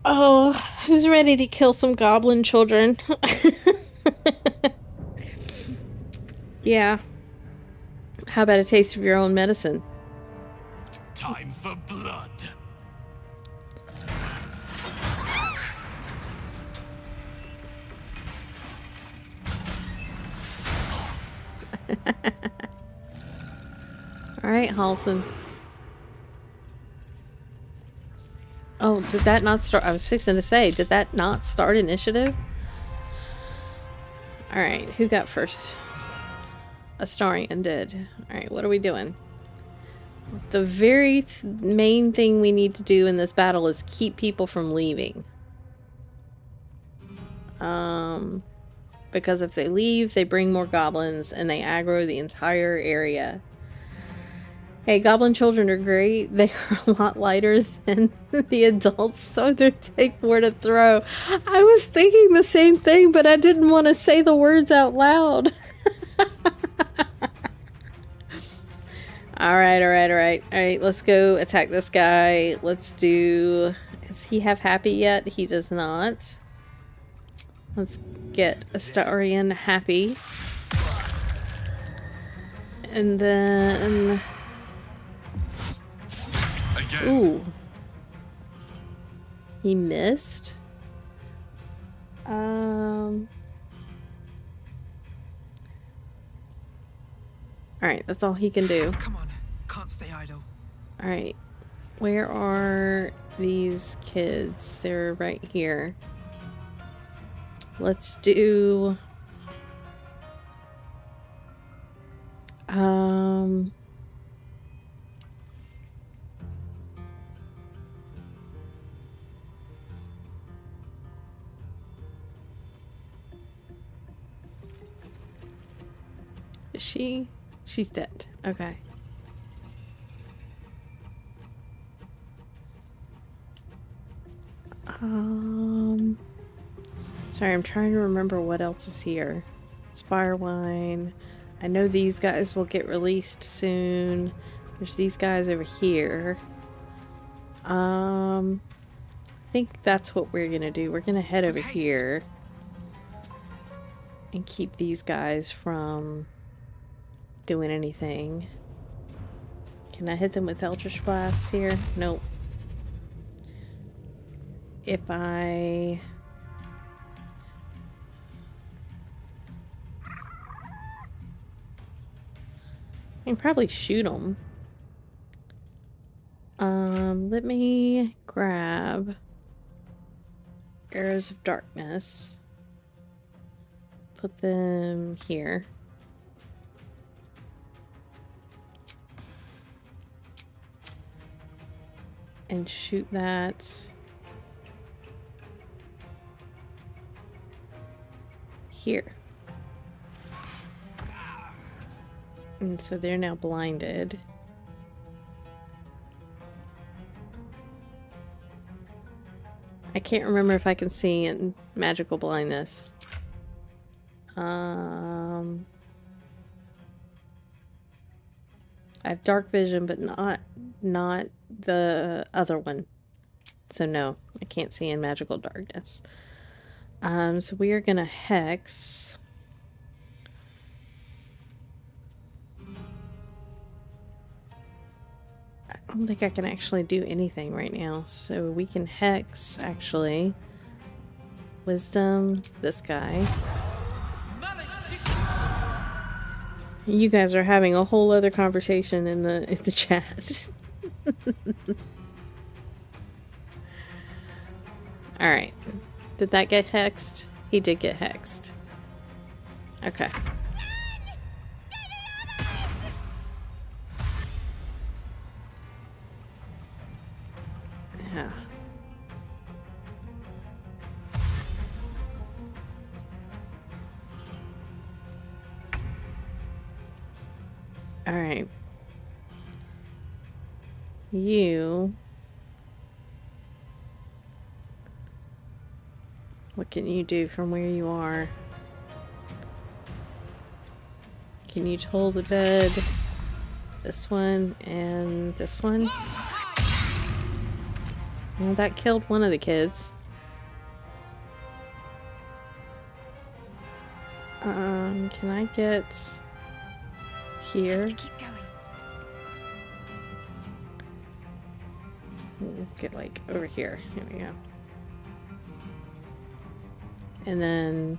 Oh, who's ready to kill some goblin children? Yeah. How about a taste of your own medicine? Time for blood. Alright, Halsin. Oh, did that not start? I was fixing to say, did that not start initiative? Alright, who got first? Astarion did. Alright, what are we doing? The very main thing we need to do in this battle is keep people from leaving. Because if they leave, they bring more goblins and they aggro the entire area. Hey, goblin children are great. They are a lot lighter than the adults, so they take more to throw. I was thinking the same thing, but I didn't want to say the words out loud. Alright, let's go attack this guy. Let's do... Does he have happy yet? He does not. Let's get Astarion happy. And then... Ooh. He missed. Alright, that's all he can do. Come on, can't stay idle. Alright. Where are these kids? They're right here. Let's do... Is she? She's dead. Okay. Sorry, I'm trying to remember what else is here. It's fire wine. I know these guys will get released soon. There's these guys over here. I think that's what we're gonna do. We're gonna head over here and keep these guys from doing anything. Can I hit them with Eldritch Blasts here? Nope. If I can probably shoot them. Let me grab Arrows of Darkness. Put them here. And shoot that here. And so they're now blinded. I can't remember if I can see in magical blindness. I have dark vision, but not the other one. So no, I can't see in magical darkness. So we are gonna hex. I don't think I can actually do anything right now. So we can hex, actually. Wisdom, this guy. You guys are having a whole other conversation in the chat. Alright. Did that get hexed? He did get hexed. Okay. Yeah. Alright. You... What can you do from where you are? Can you toll the bed? This one and this one? Well, that killed one of the kids. Can I get here? Keep going. We'll get like over here. Here we go. And then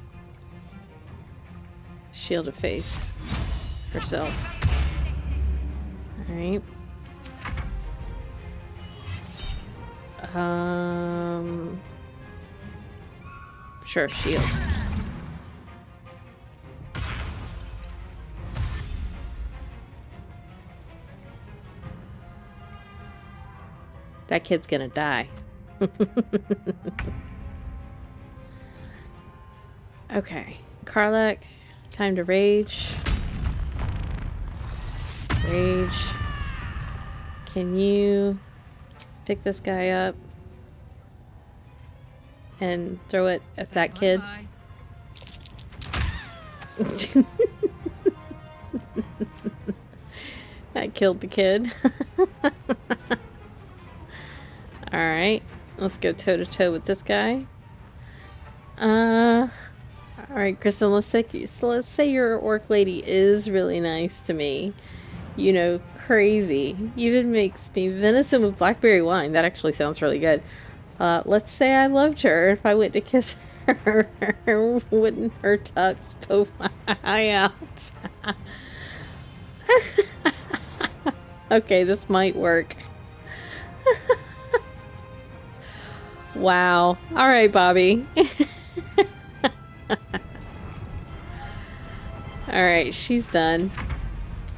shield of faith herself. Alright. Sure, shield. That kid's gonna die. Okay, Karlach, time to rage. Rage. Can you pick this guy up and throw it at that kid? That killed the kid. Alright, let's go toe to toe with this guy. Alright, Kristen, let's say your orc lady is really nice to me. You know, crazy. Even makes me venison with blackberry wine. That actually sounds really good. Let's say I loved her. If I went to kiss her, wouldn't her tux poke my eye out? Okay, this might work. Wow. Alright, Bobby. Alright, she's done.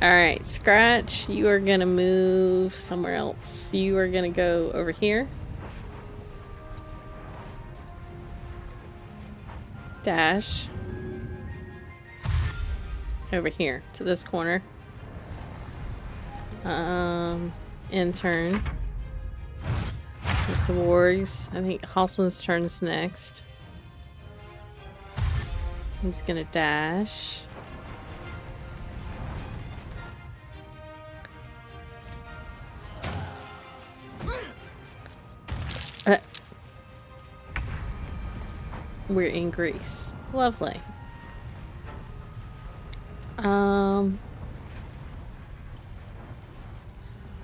Alright, Scratch, you are gonna move somewhere else. You are gonna go over here. Dash. Over here, to this corner. Intern. There's the wargs. I think Halsin's turn's next. He's gonna dash. We're in Greece. Lovely.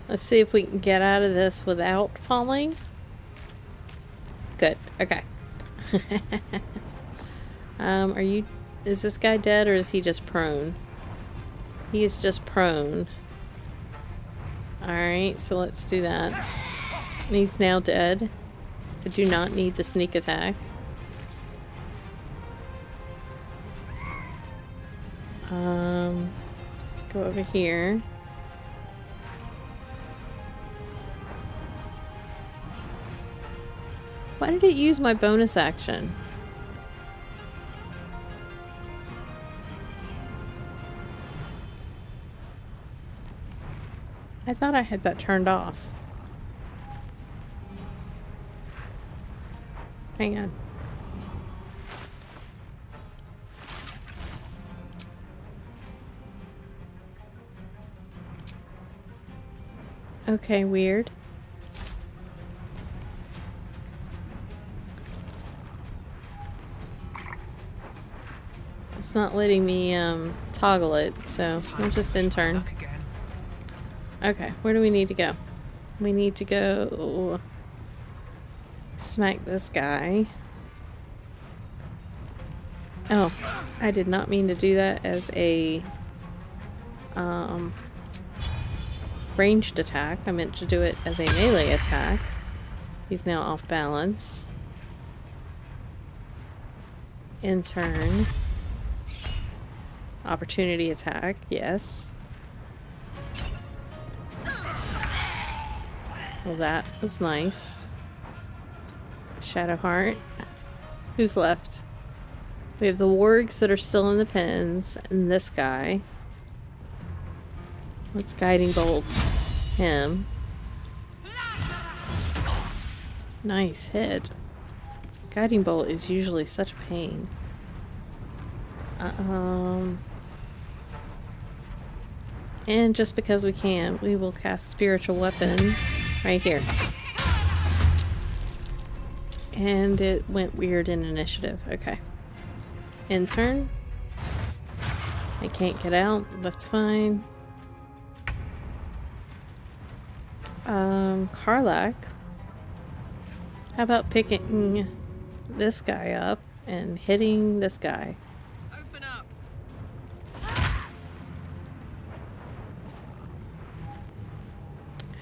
Let's see if we can get out of this without falling. Good. Okay. Is this guy dead or is he just prone? He is just prone. Alright, so let's do that. He's now dead. I do not need the sneak attack. Let's go over here. Why did it use my bonus action? I thought I had that turned off. Hang on. Okay, weird. It's not letting me toggle it, so we'll just intern. Okay, where do we need to go? We need to go smack this guy. Oh, I did not mean to do that as a ranged attack. I meant to do it as a melee attack. He's now off balance. In turn. Opportunity attack, yes. Well, that was nice. Shadowheart. Who's left? We have the wargs that are still in the pens, and this guy. Let's guiding bolt him. Nice hit. Guiding bolt is usually such a pain. And just because we can, we will cast Spiritual Weapon right here. And it went weird in initiative. Okay. In turn. I can't get out. That's fine. Karlach. How about picking this guy up and hitting this guy? Open up.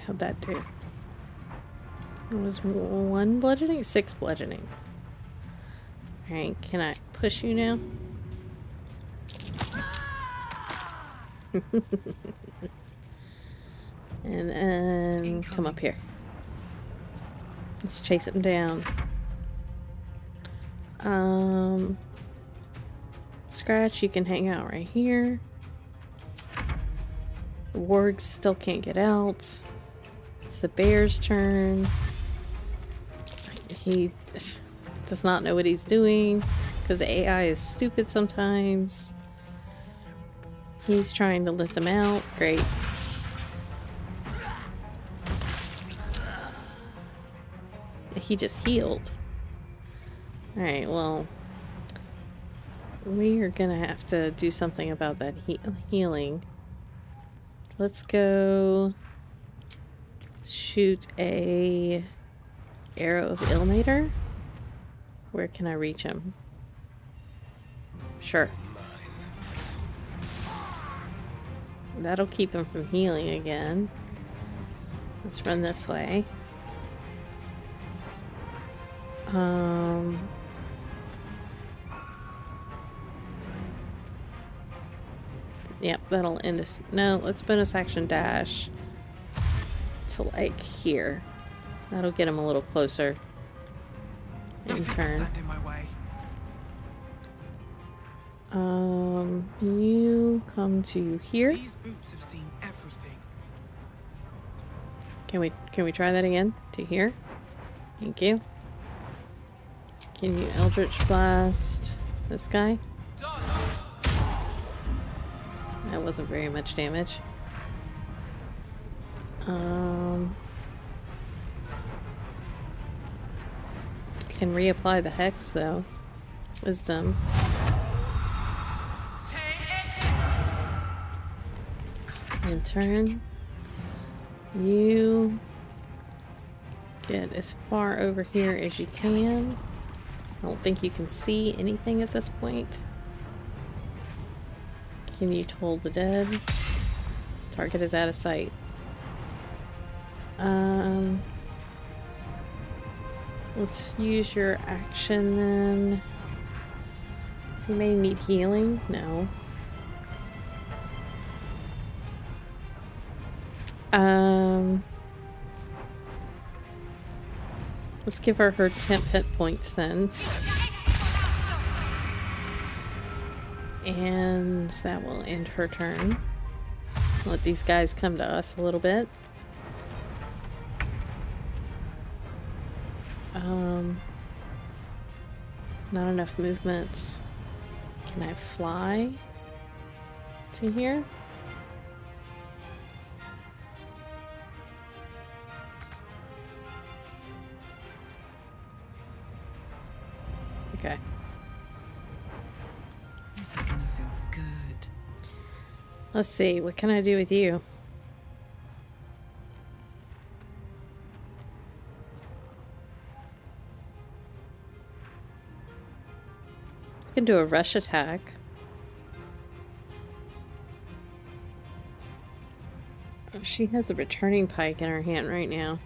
How'd that do? It was 1 bludgeoning? 6 bludgeoning. Alright, can I push you now? And then come up here. Let's chase him down. Scratch, you can hang out right here. The wargs still can't get out. It's the bear's turn. He does not know what he's doing because the AI is stupid sometimes. He's trying to let them out. Great. He just healed. Alright, well, we are gonna have to do something about that healing. Let's go shoot a arrow of Ilmater. Where can I reach him? Sure. That'll keep him from healing again. Let's run this way. Yep, that'll end us. No, let's bonus action dash to like here. That'll get him a little closer. In turn. You come to here. These boots have seen everything. Can we try that again? To here? Thank you. Can you Eldritch Blast this guy? That wasn't very much damage. I can reapply the hex though. Wisdom. In turn, you get as far over here as you can. I don't think you can see anything at this point. Can you toll the dead? Target is out of sight. Let's use your action then. Does he may need healing? No. Let's give her 10 hit points then. And that will end her turn. Let these guys come to us a little bit. Not enough movement. Can I fly to here? Okay. This is gonna feel good. Let's see. What can I do with you? I can do a rush attack. Oh, she has a returning pike in her hand right now.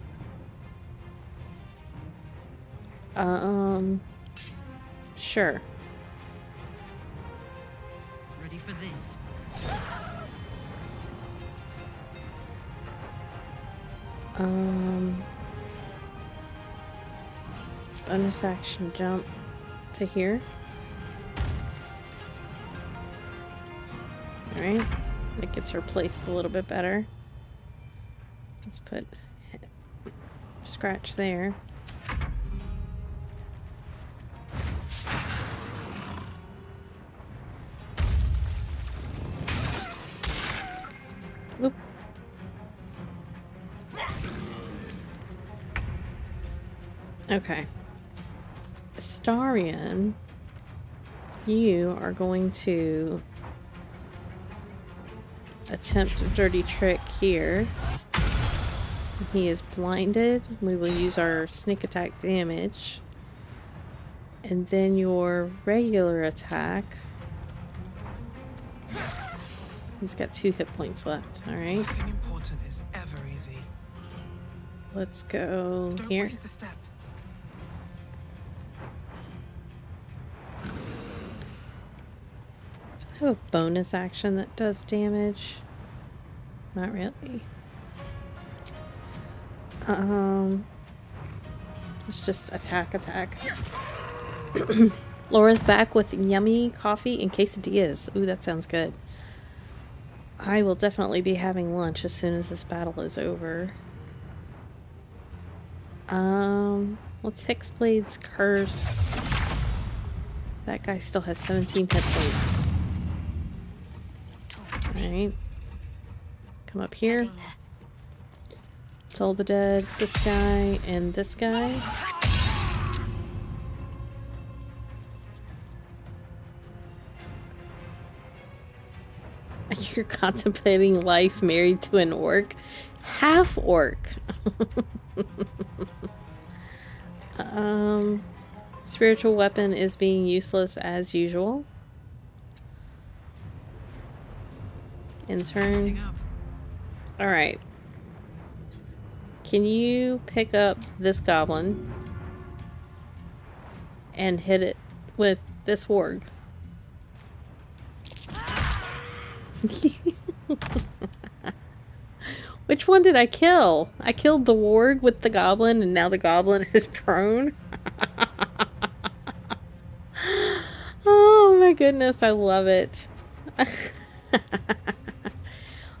Sure. Ready for this? Bonus action jump to here. Alright. That gets her placed a little bit better. Let's put scratch there. Oop. Okay. Starian, you are going to attempt a dirty trick here. He is blinded. We will use our sneak attack damage. And then your regular attack. He's got 2 hit points left. Alright. Nothing important is ever easy. Let's go Don't here. waste a step. Do I have a bonus action that does damage? Not really. Let's just attack. Laura's back with yummy coffee and quesadillas. Ooh, that sounds good. I will definitely be having lunch as soon as this battle is over. Let's Hexblade's curse. That guy still has 17 hit points. Alright. Come up here. Toll the dead, this guy, and this guy. You're contemplating life married to an orc? Half orc. Spiritual weapon is being useless as usual. In turn. Alright. Can you pick up this goblin and hit it with this warg? Which one did I kill? I killed the warg with the goblin and now the goblin is prone. Oh my goodness, I love it.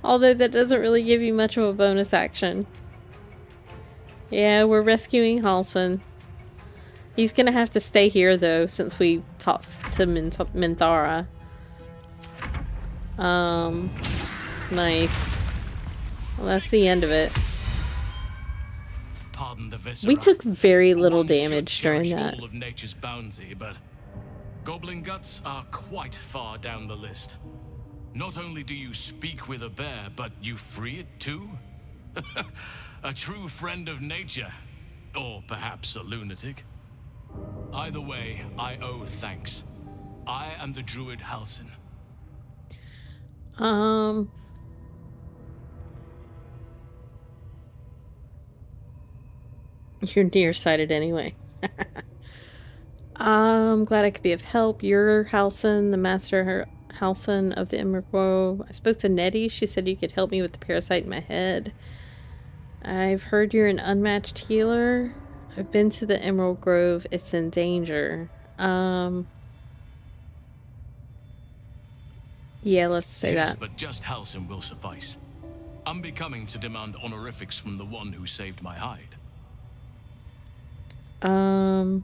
Although that doesn't really give you much of a bonus action. Yeah, we're rescuing Halsin. He's gonna have to stay here though, since we talked to Minthara. Nice. Well, that's the end of it. Pardon the viscera. We took very little damage during that. All of nature's bounty, but goblin guts are quite far down the list. Not only do you speak with a bear, but you free it too? A true friend of nature. Or perhaps a lunatic. Either way, I owe thanks. I am the Druid Halsin. You're nearsighted anyway. I'm glad I could be of help. You're Halsin, the master Halsin of the Emerald Grove. I spoke to Nettie. She said you could help me with the parasite in my head. I've heard you're an unmatched healer. I've been to the Emerald Grove. It's in danger. Yeah, let's say yes, that. But just Halsin will suffice. Unbecoming to demand honorifics from the one who saved my hide. I've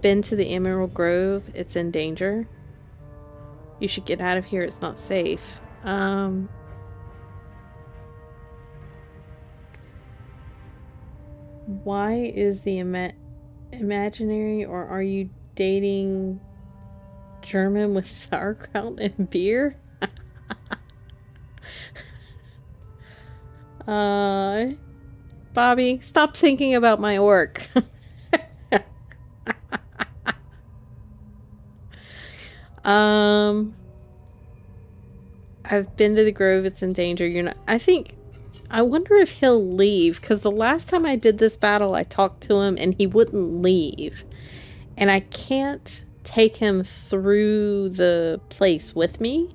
been to the Emerald Grove. It's in danger. You should get out of here. It's not safe. Why is the imaginary, or are you dating German with sauerkraut and beer? Bobby, stop thinking about my orc. I've been to the grove. It's in danger. You're not. I wonder if he'll leave, because the last time I did this battle, I talked to him and he wouldn't leave. And I can't take him through the place with me.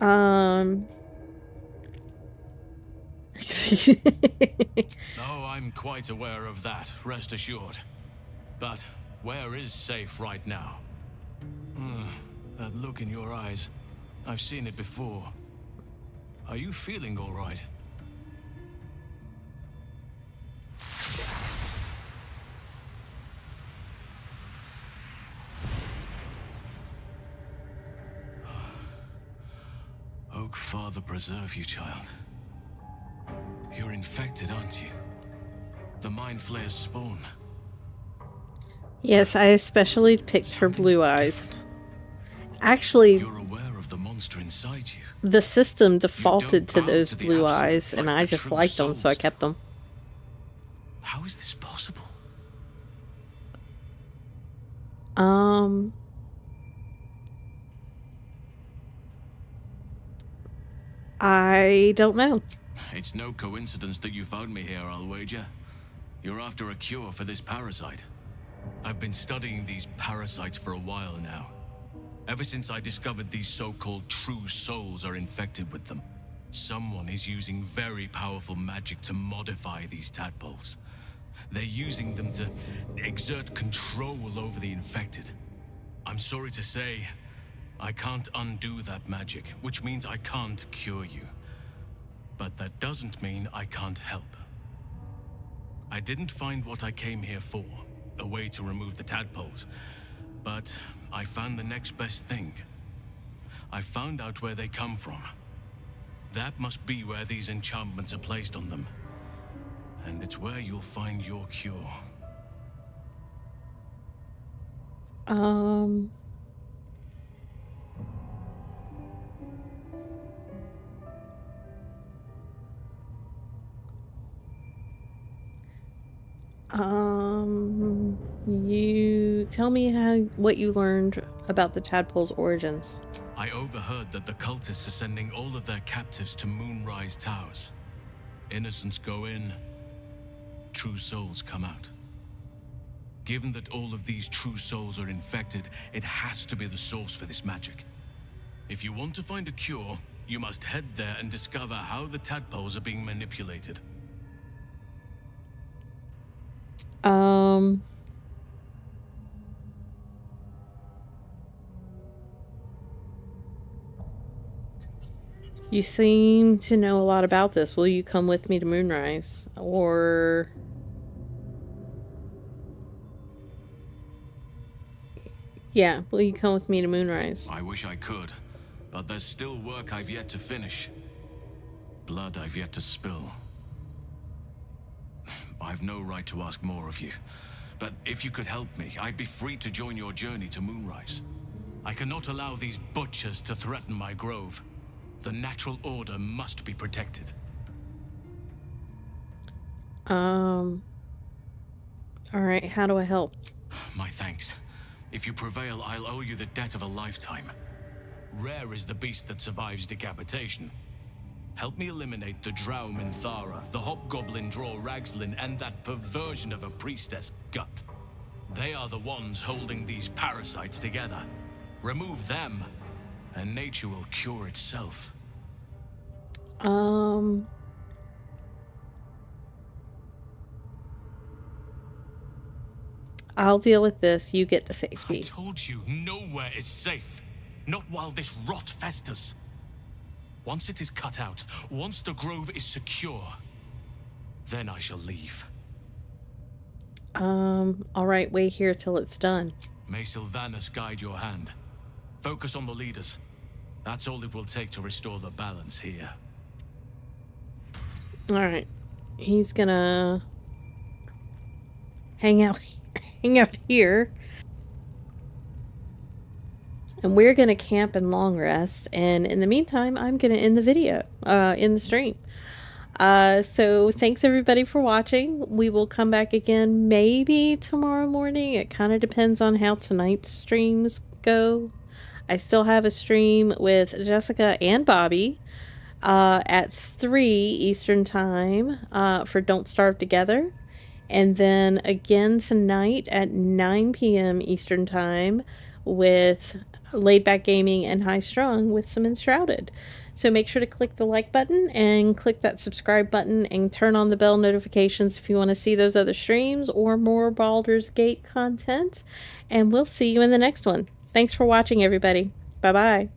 No, I'm quite aware of that, rest assured. But where is safe right now? That look in your eyes. I've seen it before. Are you feeling all right? Oak Father preserve you, child. You're infected, aren't you? The Mind Flayer's spawn. Yes, I especially picked her blue eyes. Actually, You're aware of the monster inside you. the system defaulted to those blue eyes, and I just liked them, so I kept them. How is this possible? I don't know. It's no coincidence that you found me here, I'll wager. You're after a cure for this parasite. I've been studying these parasites for a while now. Ever since I discovered these so-called true souls are infected with them. Someone is using very powerful magic to modify these tadpoles. They're using them to exert control over the infected. I'm sorry to say, I can't undo that magic, which means I can't cure you. But that doesn't mean I can't help. I didn't find what I came here for, a way to remove the tadpoles, but I found the next best thing. I found out where they come from. That must be where these enchantments are placed on them. And it's where you'll find your cure. You tell me what you learned about the tadpole's origins. I overheard that the cultists are sending all of their captives to Moonrise Towers. Innocents go in, true souls come out. Given that all of these true souls are infected, it has to be the source for this magic. If you want to find a cure, you must head there and discover how the tadpoles are being manipulated. You seem to know a lot about this. Will you come with me to Moonrise? Or... yeah, will you come with me to Moonrise? I wish I could, but there's still work I've yet to finish. Blood I've yet to spill. I've no right to ask more of you, but if you could help me, I'd be free to join your journey to Moonrise. I cannot allow these butchers to threaten my grove. The natural order must be protected. Alright, how do I help? My thanks. If you prevail, I'll owe you the debt of a lifetime. Rare is the beast that survives decapitation. Help me eliminate the Drow Minthara, the Hobgoblin Draw Ragslin, and that perversion of a priestess, Gut. They are the ones holding these parasites together. Remove them, and nature will cure itself. I'll deal with this. You get to safety. I told you, nowhere is safe. Not while this rot festers. Once it is cut out, once the grove is secure, then I shall leave. Alright, wait here till it's done. May Sylvanus guide your hand. Focus on the leaders. That's all it will take to restore the balance here. Alright. He's gonna... hang out here. And we're going to camp and long rest. And in the meantime, I'm going to end the video, in the stream. So thanks everybody for watching. We will come back again maybe tomorrow morning. It kind of depends on how tonight's streams go. I still have a stream with Jessica and Bobby at 3 Eastern Time for Don't Starve Together. And then again tonight at 9 p.m. Eastern Time with Laid Back Gaming and High Strung with some Enshrouded. So make sure to click the like button and click that subscribe button and turn on the bell notifications if you want to see those other streams or more Baldur's Gate content. And we'll see you in the next one. Thanks for watching, everybody. Bye-bye.